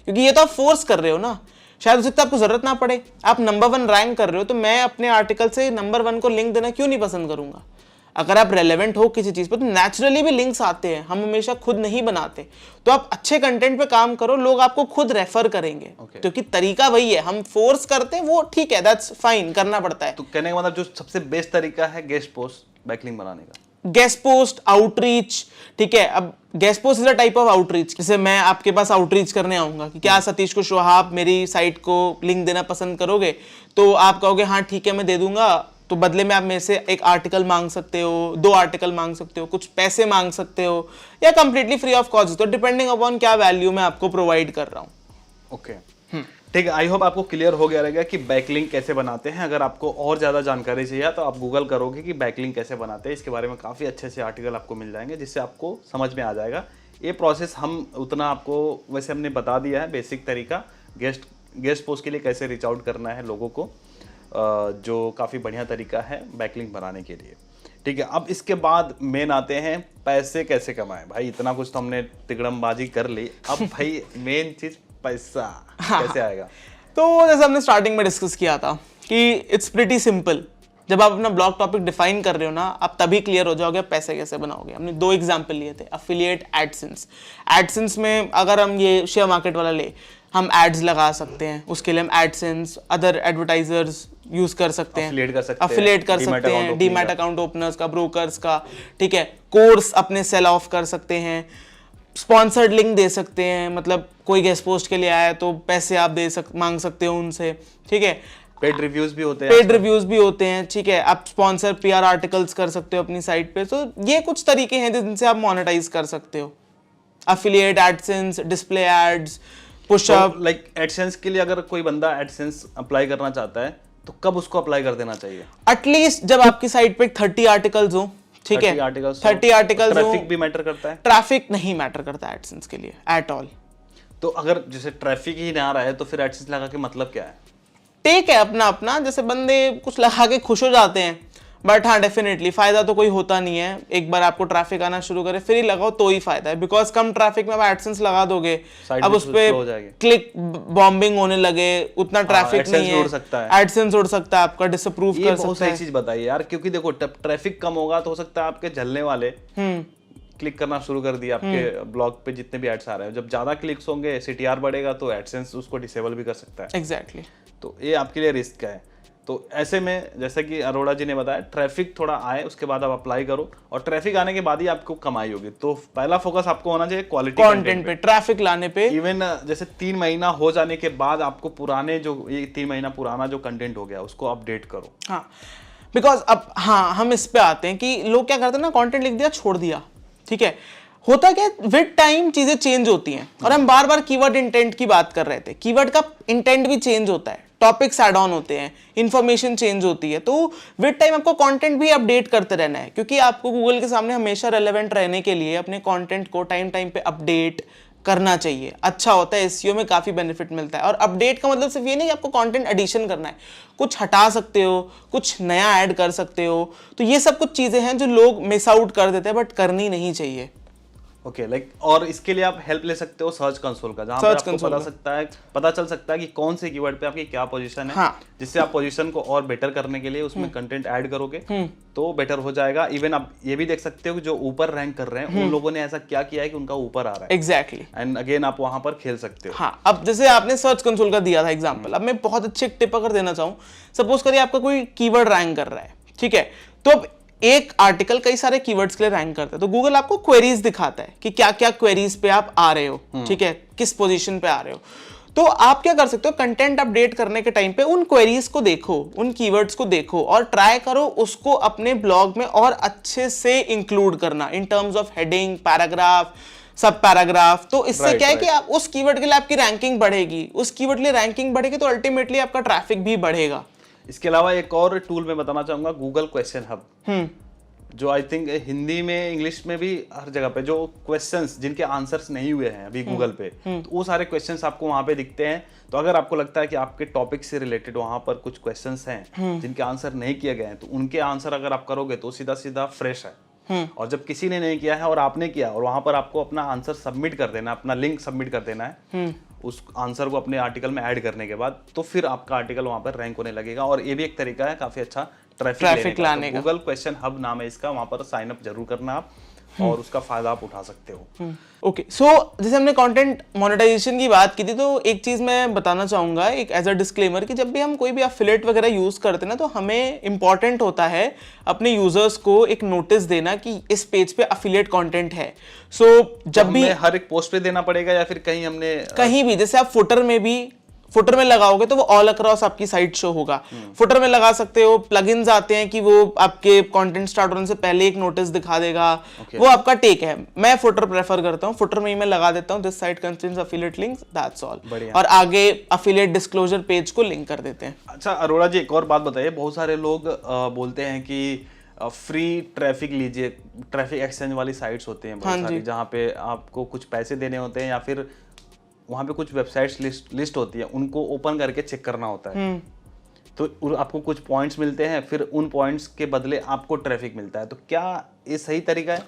क्योंकि ये तो आप फोर्स कर रहे हो ना। शायद उसे तो आपको जरूरत ना पड़े, आप नंबर 1 रैंक कर रहे हो, तो मैं अपने आर्टिकल से नंबर 1 को लिंक देना क्यों नहीं पसंद करूंगा। अगर आप रेलेवेंट हो किसी चीज पे तो नेचुरली भी लिंक्स आते हैं, हम हमेशा खुद नहीं बनाते। तो आप अच्छे कंटेंट पे काम करो, लोग आपको खुद रेफर करेंगे, क्योंकि तरीका वही है। हम फोर्स करते हैं वो ठीक है, दैट्स फाइन, करना पड़ता है। तो कहने का मतलब जो सबसे बेस्ट तरीका है गेस्ट पोस्ट बैकलिंक बनाने का, गेस्ट पोस्ट, आउटरीच, ठीक है। अब guest post is a type of outreach. जैसे मैं आपके पास आउटरीच करने आऊंगा कि क्या सतीश कुशवाहा आप मेरी साइट को लिंक देना पसंद करोगे, तो आप कहोगे हाँ ठीक है मैं दे दूंगा, तो बदले में आप मेरे से एक आर्टिकल मांग सकते हो, 2 आर्टिकल मांग सकते हो, कुछ पैसे मांग सकते हो, या कंप्लीटली फ्री ऑफ कॉस्ट, तो डिपेंडिंग अपॉन क्या वैल्यू मैं आपको प्रोवाइड कर रहा हूँ। ओके ठीक है। आई होप आपको क्लियर हो गया रहेगा कि बैकलिंक कैसे बनाते हैं। अगर आपको और ज़्यादा जानकारी चाहिए तो आप गूगल करोगे कि बैकलिंक कैसे बनाते हैं, इसके बारे में काफ़ी अच्छे से आर्टिकल आपको मिल जाएंगे जिससे आपको समझ में आ जाएगा। ये प्रोसेस हम उतना आपको वैसे हमने बता दिया है, बेसिक तरीका गेस्ट पोस्ट के लिए कैसे रीच आउट करना है लोगों को, जो काफ़ी बढ़िया तरीका है बैकलिंक बनाने के लिए, ठीक है। अब इसके बाद मेन आते हैं पैसे कैसे कमाएं। भाई इतना कुछ तो हमने तिकड़मबाजी कर ली, अब भाई मेन चीज़ पैसा कैसे आएगा। तो जैसे हमने स्टार्टिंग में डिस्कस किया था कि इट्स प्रीटी सिंपल। जब आप अपना ब्लॉग टॉपिक डिफाइन कर रहे हो ना, आप तभी क्लियर हो जाओगे आप पैसे कैसे बनाओगे। हमने 2 एग्जांपल लिए थे, अफिलिएट, एडसेंस। एडसेंस में अगर हम ये शेयर मार्केट वाला ले, हम एड्स लगा सकते हैं, उसके लिए हम एडसेंस, अदर एडवर्टाइजर्स यूज कर सकते हैं, अफिलिएट कर सकते हैं, डीमैट अकाउंट ओपनर्स का, ब्रोकर्स का, ठीक है, कोर्स अपने सेल ऑफ कर सकते हैं, स्पॉन्सर्ड लिंक दे सकते हैं, मतलब कोई गेस्ट पोस्ट के लिए आया तो पैसे आप मांग सकते हो उनसे, ठीक है। पेड रिव्यूज भी होते हैं, ठीक है। आप स्पॉन्सर पीआर आर्टिकल्स कर सकते हो अपनी साइट पे। तो ये कुछ तरीके हैं जिनसे आप मोनेटाइज कर सकते हो, affiliate, AdSense, display ads, pushup. Like AdSense के लिए अगर कोई बंदा एडसेंस अप्लाई करना चाहता है तो कब उसको अप्लाई कर देना चाहिए? एटलीस्ट जब आपकी साइट पे 30 आर्टिकल्स हो, ठीक है, 30 आर्टिकल्स। ट्रैफिक भी मैटर करता है? ट्रैफिक नहीं मैटर करता एडसेंस के लिए एट ऑल। तो अगर जैसे ट्रैफिक ही ना आ रहा है तो फिर एडसेंस लगा के मतलब क्या है? टेक है अपना अपना, जैसे बंदे कुछ लगा के खुश हो जाते हैं, बट हाँ डेफिनेटली फायदा तो कोई होता नहीं है। एक बार आपको ट्रैफिक आना शुरू करे फिर ही लगाओ तो ही फायदा है, बिकॉज कम ट्रैफिक में आप एडसेंस लगा दोगे, अब उस पे क्लिक बॉम्बिंग होने लगे, उतना ट्रैफिक नहीं है, एडसेंस उड़ सकता है आपका, डिसअप्रूव कर सकता है। बहुत सही चीज बताइए यार, क्योंकि देखो ट्रैफिक कम होगा तो हो सकता है आपके झलने वाले क्लिक करना शुरू कर दिया आपके ब्लॉग पे जितने भी एड्स आ रहे हैं। जब ज्यादा क्लिक्स होंगे, सीटीआर बढ़ेगा तो एडसेंस उसको डिसेबल भी कर सकता है। एग्जैक्टली। तो ये आपके लिए रिस्क है। तो ऐसे में जैसे कि अरोड़ा जी ने बताया, ट्रैफिक थोड़ा आए उसके बाद आप अप्लाई करो, और ट्रैफिक आने के बाद ही आपको कमाई होगी। तो पहला फोकस आपको होना चाहिए क्वालिटी कंटेंट पे, ट्रैफिक लाने पे। इवन जैसे 3 महीना हो जाने के बाद आपको पुराने जो ये 3 महीना पुराना जो कंटेंट हो गया उसको अपडेट करो। हाँ, बिकॉज अब हाँ हम इस पे आते हैं कि लोग क्या करते हैं ना, कंटेंट लिख दिया छोड़ दिया, ठीक है। होता क्या, विद टाइम चीजें चेंज होती हैं, और हम बार बार कीवर्ड इंटेंट की बात कर रहे थे। कीवर्ड का इंटेंट भी चेंज होता है, टॉपिक्स ऐड ऑन होते हैं, इंफॉर्मेशन चेंज होती है। तो विद टाइम आपको कंटेंट भी अपडेट करते रहना है, क्योंकि आपको गूगल के सामने हमेशा रेलेवेंट रहने के लिए अपने कंटेंट को टाइम टाइम पे अपडेट करना चाहिए। अच्छा होता है, एसईओ में काफी बेनिफिट मिलता है। और अपडेट का मतलब सिर्फ ये नहीं कि आपको कंटेंट एडिशन करना है, कुछ हटा सकते हो, कुछ नया ऐड कर सकते हो। तो ये सब कुछ चीजें हैं जो लोग मिस आउट कर देते हैं, बट करनी नहीं चाहिए। ओके, लाइक और इसके लिए आप हेल्प ले सकते हो सर्च कंसोल का, जहाँ पर आपको पता चल सकता है कि कौन से कीवर्ड पे आपकी क्या पोजीशन है। हाँ। जिससे आप पोजीशन को और बेटर करने के लिए उसमें कंटेंट ऐड करोगे तो बेटर हो जाएगा। इवन आप ये भी देख सकते हो कि जो ऊपर रैंक कर रहे हैं उन लोगों ने ऐसा क्या किया है कि उनका ऊपर आ रहा है। एग्जैक्टली। एंड अगेन आप वहां पर खेल सकते हो। हाँ, अब जैसे आपने सर्च कंसोल का दिया था एग्जांपल, अब मैं बहुत अच्छी एक टिप अगर देना चाहूँ, सपोज करिए आपका कोई कीवर्ड रैंक कर रहा है, ठीक है। तो अब एक आर्टिकल कई सारे कीवर्ड्स के लिए रैंक करता है, तो गूगल आपको क्वेरीज दिखाता है कि क्या क्या क्वेरीज पे आप आ रहे हो, ठीक है, किस पोजीशन पे आ रहे हो। तो आप क्या कर सकते हो, कंटेंट अपडेट करने के टाइम पे उन क्वेरीज को देखो, उन कीवर्ड्स को देखो, और ट्राई करो उसको अपने ब्लॉग में और अच्छे से इंक्लूड करना in terms of heading, paragraph, सब पैराग्राफ। तो इससे क्या है कि आप उस कीवर्ड के लिए आपकी रैंकिंग बढ़ेगी, उस कीवर्ड के लिए रैंकिंग बढ़ेगी तो अल्टीमेटली आपका ट्रैफिक भी बढ़ेगा। इसके अलावा एक और टूल मैं बताना चाहूंगा, गूगल क्वेश्चन हब, जो आई थिंक हिंदी में, इंग्लिश में भी हर जगह पे जो क्वेश्चंस जिनके आंसर्स नहीं हुए हैं अभी गूगल पे, तो वो सारे क्वेश्चंस आपको वहां पे दिखते हैं। तो अगर आपको लगता है कि आपके टॉपिक से रिलेटेड वहां पर कुछ क्वेश्चंस हैं जिनके आंसर नहीं किए गए हैं, तो उनके आंसर अगर आप करोगे तो सीधा सीधा फ्रेश है। और जब किसी ने नहीं किया है और आपने किया, और वहां पर आपको अपना आंसर सबमिट कर देना, अपना लिंक सबमिट कर देना है उस आंसर को अपने आर्टिकल में ऐड करने के बाद, तो फिर आपका आर्टिकल वहां पर रैंक होने लगेगा। और ये भी एक तरीका है काफी अच्छा ट्रैफिक लाने का। गूगल क्वेश्चन हब नाम है इसका, वहां पर साइन अप जरूर करना आप, और उसका फायदा आप उठा सकते हो। ओके, सो जैसे हमने कंटेंट मोनेटाइजेशन की बात की थी, तो एक चीज मैं बताना चाहूंगा एक एज अ डिस्क्लेमर कि जब भी हम कोई भी एफिलिएट वगैरह यूज करते हैं ना, तो हमें इंपॉर्टेंट होता है अपने यूजर्स को एक नोटिस देना कि इस पेज पे एफिलिएट कंटेंट है। सो जब भी हर एक पोस्ट पे देना पड़ेगा, या फिर कहीं हमने कहीं भी, जैसे आप फुटर में भी, फुटर में लगाओगे तो वो ऑल अक्रॉस आपकी साइट शो होगा। फुटर में लगा सकते हो, प्लगइन्स आते हैं कि वो आपके कंटेंट स्टार्ट होने से पहले एक नोटिस दिखा देगा। वो आपका टेक है, मैं फुटर प्रेफर करता हूँ, फुटर में ही मैं लगा देता हूँ this site contains affiliate links, that's all, और आगे एफिलिएट डिस्क्लोजर पेज को लिंक कर देते हैं। अच्छा अरोड़ा जी, एक और बात बताइए, बहुत सारे लोग बोलते हैं कि फ्री ट्रैफिक लीजिए, ट्रैफिक एक्सचेंज वाली साइट्स होती हैं बहुत सारी, जहाँ पे आपको कुछ पैसे देने होते हैं, या फिर वहाँ पे कुछ वेबसाइट्स लिस्ट होती है, उनको ओपन करके चेक करना होता है। तो आपको कुछ पॉइंट्स मिलते हैं, फिर उन पॉइंट्स के बदले आपको ट्रैफिक मिलता है। तो क्या ये सही तरीका है?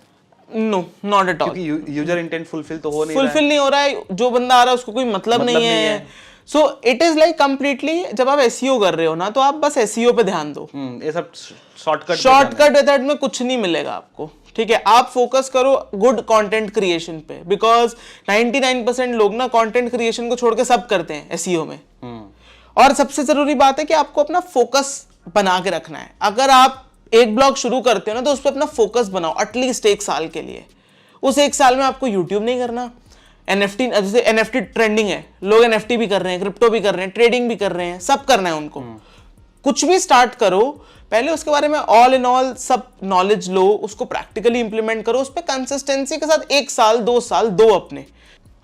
नो, नॉट एट ऑल, क्योंकि यूजर इंटेंट फुलफिल तो हो नहीं रहा है, जो बंदा आ रहा है उसको कोई मतलब नहीं है। So it is like completely, जब आप एसईओ कर रहे हो ना, तो आप बस एसईओ पे ध्यान दो। ये सब शॉर्टकट मेथड में कुछ नहीं मिलेगा आपको, ठीक है। आप फोकस करो गुड कंटेंट क्रिएशन पे, बिकॉज 99% लोग ना कंटेंट क्रिएशन को छोड़ के सब करते हैं एसईओ में। और सबसे जरूरी बात है कि आपको अपना फोकस बना के रखना है। अगर आप एक ब्लॉग शुरू करते हो ना, तो उस पर अपना फोकस बनाओ एटलीस्ट 1 साल के लिए। उस 1 साल में आपको यूट्यूब नहीं करना, एनएफटी, जैसे एनएफटी ट्रेंडिंग है, लोग एनएफटी भी कर रहे हैं, क्रिप्टो भी कर रहे हैं, ट्रेडिंग भी कर रहे हैं, सब करना है उनको। कुछ भी स्टार्ट करो, पहले उसके बारे में ऑल इन ऑल सब नॉलेज लो, उसको प्रैक्टिकली इंप्लीमेंट करो, उस पर कंसिस्टेंसी के साथ 1 साल 2 साल दो अपने।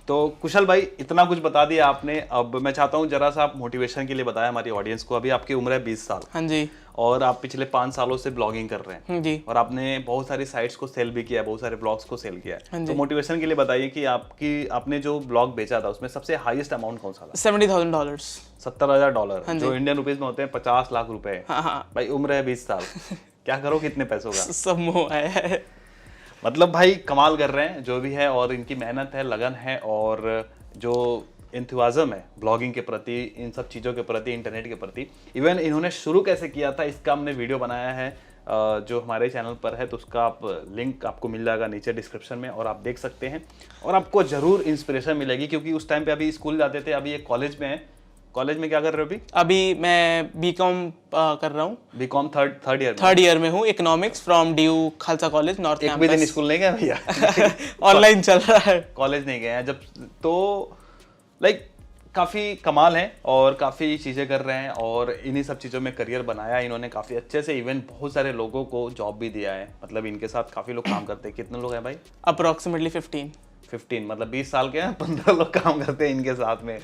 तो कुशल भाई, इतना कुछ बता दिया आपने, अब मैं चाहता हूँ जरा सा आप मोटिवेशन के लिए बताया हमारी ऑडियंस को। अभी आपकी उम्र है 20 साल। हाँ जी। और आप पिछले 5 सालों से ब्लॉगिंग कर रहे हैं जी। और आपने बहुत सारी साइट्स को सेल भी किया है, बहुत सारे ब्लॉग्स को सेल किया है। तो मोटिवेशन के लिए बताइए कि आपने जो ब्लॉग बेचा था उसमें सबसे हाईएस्ट अमाउंट कौन सा था? $70,000। $70,000, जो इंडियन रुपीज में होते हैं 50 लाख रुपए। हाँ। भाई उम्र है 20 साल, क्या करो कितने पैसों का? सब मोह है। मतलब भाई कमाल कर रहे हैं जो भी है, और इनकी मेहनत है, लगन है, और जो एंथुसियाज्म है ब्लॉगिंग के प्रति, इन सब चीज़ों के प्रति, इंटरनेट के प्रति। इवन इन्होंने शुरू कैसे किया था इसका हमने वीडियो बनाया है जो हमारे चैनल पर है, तो उसका आप लिंक आपको मिल जाएगा नीचे डिस्क्रिप्शन में, और आप देख सकते हैं। और आपको ज़रूर इंस्पिरेशन मिलेगी, क्योंकि उस टाइम पे अभी स्कूल जाते थे, अभी ये कॉलेज में है, कॉलेज में क्या कर रहे हो अभी? अभी मैं बीकॉम कर रहा हूँ, बीकॉम थर्ड ईयर में। थर्ड ईयर में हूँ, economics from DU Khalsa college north एक भी दिन स्कूल नहीं गए भैया? ऑनलाइन चल रहा है, कॉलेज नहीं गए हैं जब तो लाइक काफ़ी कमाल है और काफ़ी चीज़ें कर रहे हैं और इन्हीं सब चीज़ों में करियर बनाया है इन्होंने काफ़ी अच्छे से। इवन बहुत सारे लोगों को जॉब भी दिया है, मतलब इनके साथ काफ़ी लोग काम करते हैं। कितने लोग हैं भाई? अप्रोक्सीमेटली 15 मतलब 20 साल के हैं, 15 लोग काम करते हैं इनके साथ में।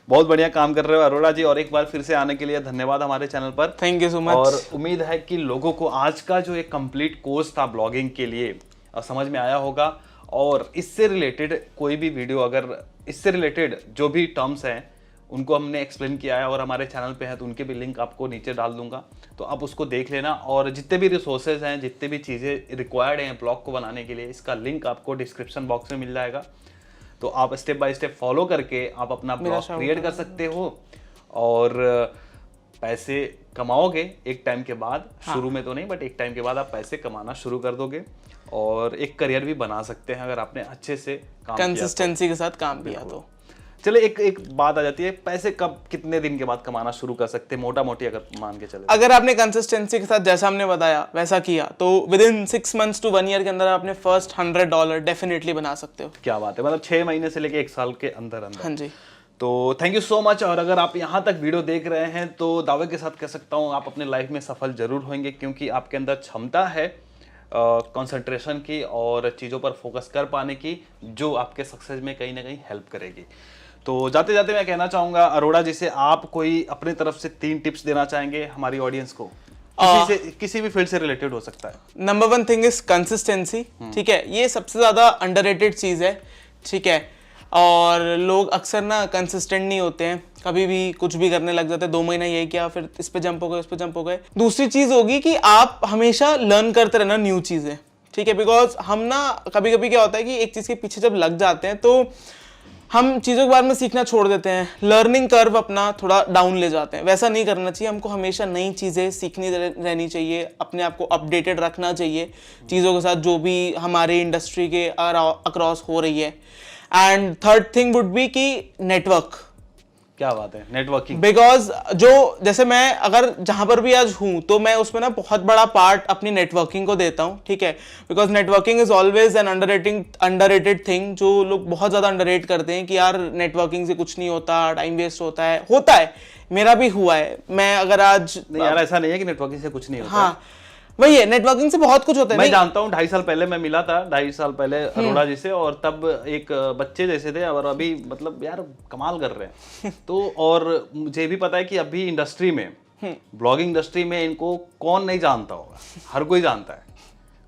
बहुत बढ़िया काम कर रहे हो अरोड़ा जी, और एक बार फिर से आने के लिए धन्यवाद हमारे चैनल पर। Thank you so much. और उम्मीद है कि लोगों को आज का जो एक कंप्लीट कोर्स था ब्लॉगिंग के लिए समझ में आया होगा, और इससे रिलेटेड कोई भी वीडियो, अगर इससे रिलेटेड जो भी टर्म्स हैं उनको हमने एक्सप्लेन किया है और हमारे चैनल पे है तो उनके भी लिंक आपको नीचे डाल दूंगा, तो आप उसको देख लेना। और जितने भी रिसोर्सेज हैं, जितने भी चीज़ें रिक्वायर्ड हैं ब्लॉग को बनाने के लिए, इसका लिंक आपको डिस्क्रिप्शन बॉक्स में मिल जाएगा। तो आप स्टेप बाय स्टेप फॉलो करके आप अपना ब्लॉग क्रिएट कर सकते हो और पैसे कमाओगे एक टाइम के बाद। शुरू में तो नहीं, बट एक टाइम के बाद आप पैसे कमाना शुरू कर दोगे और एक करियर भी बना सकते हैं अगर आपने अच्छे से काम किया, कंसिस्टेंसी के साथ काम किया तो। चले एक बात आ जाती है, पैसे कब कितने दिन के बाद कमाना शुरू कर सकते हैं मोटा मोटी अगर मान के चले? अगर आपने कंसिस्टेंसी के साथ जैसा हमने बताया वैसा किया तो with in 6 months to 1 year के अंदर आपने फर्स्ट $100 डेफिनेटली बना सकते हो। क्या बात है, मतलब 6 महीने से लेके 1 साल के अंदर अंदर। हाँ जी। तो थैंक यू सो मच। और अगर आप यहाँ तक वीडियो देख रहे हैं तो दावे के साथ कह सकता हूँ आप अपने लाइफ में सफल जरूर होंगे, क्योंकि आपके अंदर क्षमता है कंसंट्रेशन की और चीज़ों पर फोकस कर पाने की, जो आपके सक्सेस में कहीं ना कहीं हेल्प करेगी। तो जाते जाते मैं कहना चाहूँगा अरोड़ा जी से, आप कोई अपने तरफ से 3 टिप्स देना चाहेंगे हमारी ऑडियंस को? किसी भी फील्ड से रिलेटेड हो सकता है। Number 1 thing is consistency. ठीक है, ये सबसे ज़्यादा अंडररेटेड चीज़ है। ठीक है, और लोग अक्सर ना कंसिस्टेंट नहीं होते हैं, कभी भी कुछ भी करने लग जाते हैं, 2 महीना यही किया, फिर इस पे जंप हो गए, उस पे जंप हो गए। दूसरी चीज़ होगी कि आप हमेशा लर्न करते रहना न्यू चीज़ें। ठीक है, बिकॉज हम ना कभी कभी क्या होता है कि एक चीज़ के पीछे जब लग जाते हैं तो हम चीज़ों के बारे में सीखना छोड़ देते हैं, लर्निंग कर्व अपना थोड़ा डाउन ले जाते हैं। वैसा नहीं करना चाहिए, हमको हमेशा नई चीज़ें सीखनी रहनी चाहिए, अपने आप को अपडेटेड रखना चाहिए चीज़ों के साथ जो भी हमारे इंडस्ट्री के अक्रॉस हो रही है। And third thing would be कि नेटवर्क। क्या बात है, नेटवर्किंग। बिकॉज जो जैसे मैं अगर जहां पर भी आज हूं तो मैं उसमें ना बहुत बड़ा पार्ट अपनी नेटवर्किंग को देता हूं। ठीक है, because networking is always an underrated thing, जो लोग बहुत ज्यादा अंडररेट करते हैं कि यार नेटवर्किंग से कुछ नहीं होता, टाइम वेस्ट होता है, मेरा भी हुआ है। मैं अगर आज नहीं यार, ऐसा नहीं है कि नेटवर्किंग से कुछ नहीं होता। हाँ, वही है, नेटवर्किंग से बहुत कुछ होता है। मैं जानता हूँ, 2.5 साल पहले मैं मिला था, 2.5 साल पहले अरोड़ा जी से, और तब एक बच्चे जैसे थे और अभी मतलब यार कमाल कर रहे हैं। तो और मुझे भी पता है कि अभी इंडस्ट्री में, ब्लॉगिंग इंडस्ट्री में इनको कौन नहीं जानता होगा, हर कोई जानता है।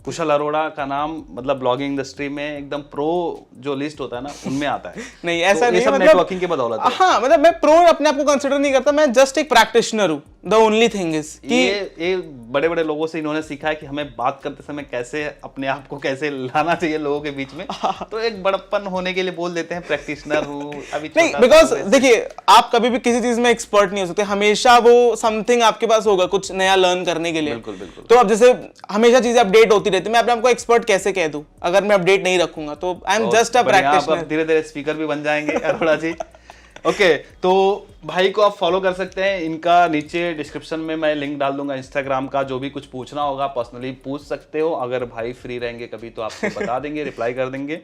कुशल अरोड़ा का नाम मतलब ब्लॉगिंग इंडस्ट्री में एकदम प्रो जो लिस्ट होता है ना, उनमें आता है। नहीं ऐसा तो नहीं, सब मतलब नेटवर्किंग के बदौलत है। हाँ, मतलब मैं प्रो अपने आप को कंसिडर नहीं करता, मैं जस्ट एक प्रैक्टिशनर हूँ। द ओनली थिंग इज कि ये बड़े बड़े लोगों से इन्होंने सीखा है कि हमें बात करते समय कैसे अपने आप को कैसे लाना चाहिए लोगों के बीच में। तो एक बड़प्पन होने के लिए बोल देते हैं प्रैक्टिशनर हूँ अभी। नहीं, बिकॉज देखिए, आप कभी भी किसी चीज में एक्सपर्ट नहीं हो सकते, हमेशा वो समथिंग आपके पास होगा कुछ नया लर्न करने के लिए। बिल्कुल बिल्कुल। तो अब जैसे हमेशा चीजें अपडेट होती रहती है, मैं अपने आप को एक्सपर्ट कैसे कह दूं अगर मैं अपडेट नहीं रखूंगा? तो I am just a practitioner. धीरे धीरे स्पीकर भी बन जाएंगे अरोड़ा जी। ओके, तो भाई को आप फॉलो कर सकते हैं, इनका नीचे डिस्क्रिप्शन में मैं लिंक डाल दूंगा इंस्टाग्राम का। जो भी कुछ पूछना होगा पर्सनली पूछ सकते हो, अगर भाई फ्री रहेंगे कभी तो आपको बता देंगे, रिप्लाई कर देंगे।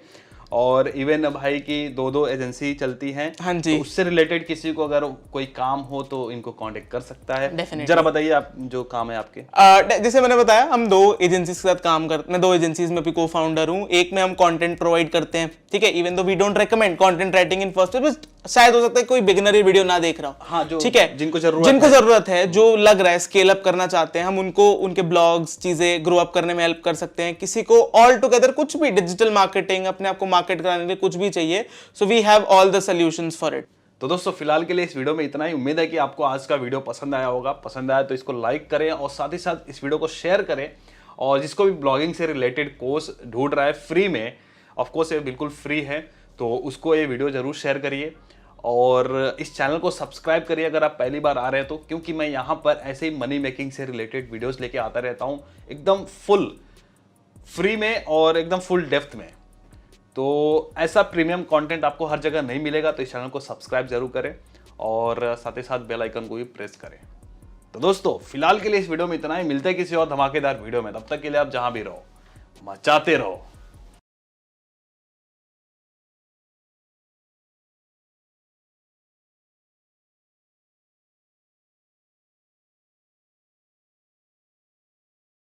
और इवन भाई की 2 एजेंसी चलती हैं। हाँ जी। तो उससे रिलेटेड किसी को अगर कोई काम हो तो इनको कांटेक्ट कर सकता है। Definitely। जरा बताइए आप जो काम है आपके। जैसे मैंने बताया, हम 2 एजेंसीज के साथ काम करते हैं। मैं 2 एजेंसीज में भी को फाउंडर हूँ। एक में हम कंटेंट प्रोवाइड करते हैं, ठीक है, even though we don't recommend content writing in first place. शायद हो सकता है कोई बिगिनर ये वीडियो ना देख रहा हो, हाँ, जो ठीक है, जिनको जरूरत है, जो लग रहा है स्केल अप करना चाहते हैं, हम उनको उनके ब्लॉग्स चीजें ग्रो अप करने में हेल्प कर सकते हैं। किसी को ऑल टुगेदर कुछ भी डिजिटल मार्केटिंग, अपने आप को मार्केट कराने के लिए कुछ भी चाहिए, so we have all the solutions for it. तो दोस्तों फिलहाल के लिए इस वीडियो में इतना ही। उम्मीद है कि आपको आज का वीडियो पसंद आया होगा। पसंद आया तो इसको लाइक करें और साथ ही साथ इस वीडियो को शेयर करें। और जिसको भी ब्लॉगिंग से रिलेटेड कोर्स ढूंढ रहा है फ्री में, ऑफ कोर्स ये बिल्कुल फ्री है, तो उसको ये वीडियो जरूर शेयर करिए। और इस चैनल को सब्सक्राइब करिए अगर आप पहली बार आ रहे हैं तो, क्योंकि मैं यहाँ पर ऐसे ही मनी मेकिंग से रिलेटेड वीडियोस लेके आता रहता हूँ, एकदम फुल फ्री में और एकदम फुल डेप्थ में। तो ऐसा प्रीमियम कंटेंट आपको हर जगह नहीं मिलेगा, तो इस चैनल को सब्सक्राइब जरूर करें। और साथ ही साथ बेल आइकन को भी प्रेस करें। तो दोस्तों फिलहाल के लिए इस वीडियो में इतना ही, मिलते हैं किसी और धमाकेदार वीडियो में। तब तक के लिए आप जहां भी रहो मचाते रहो।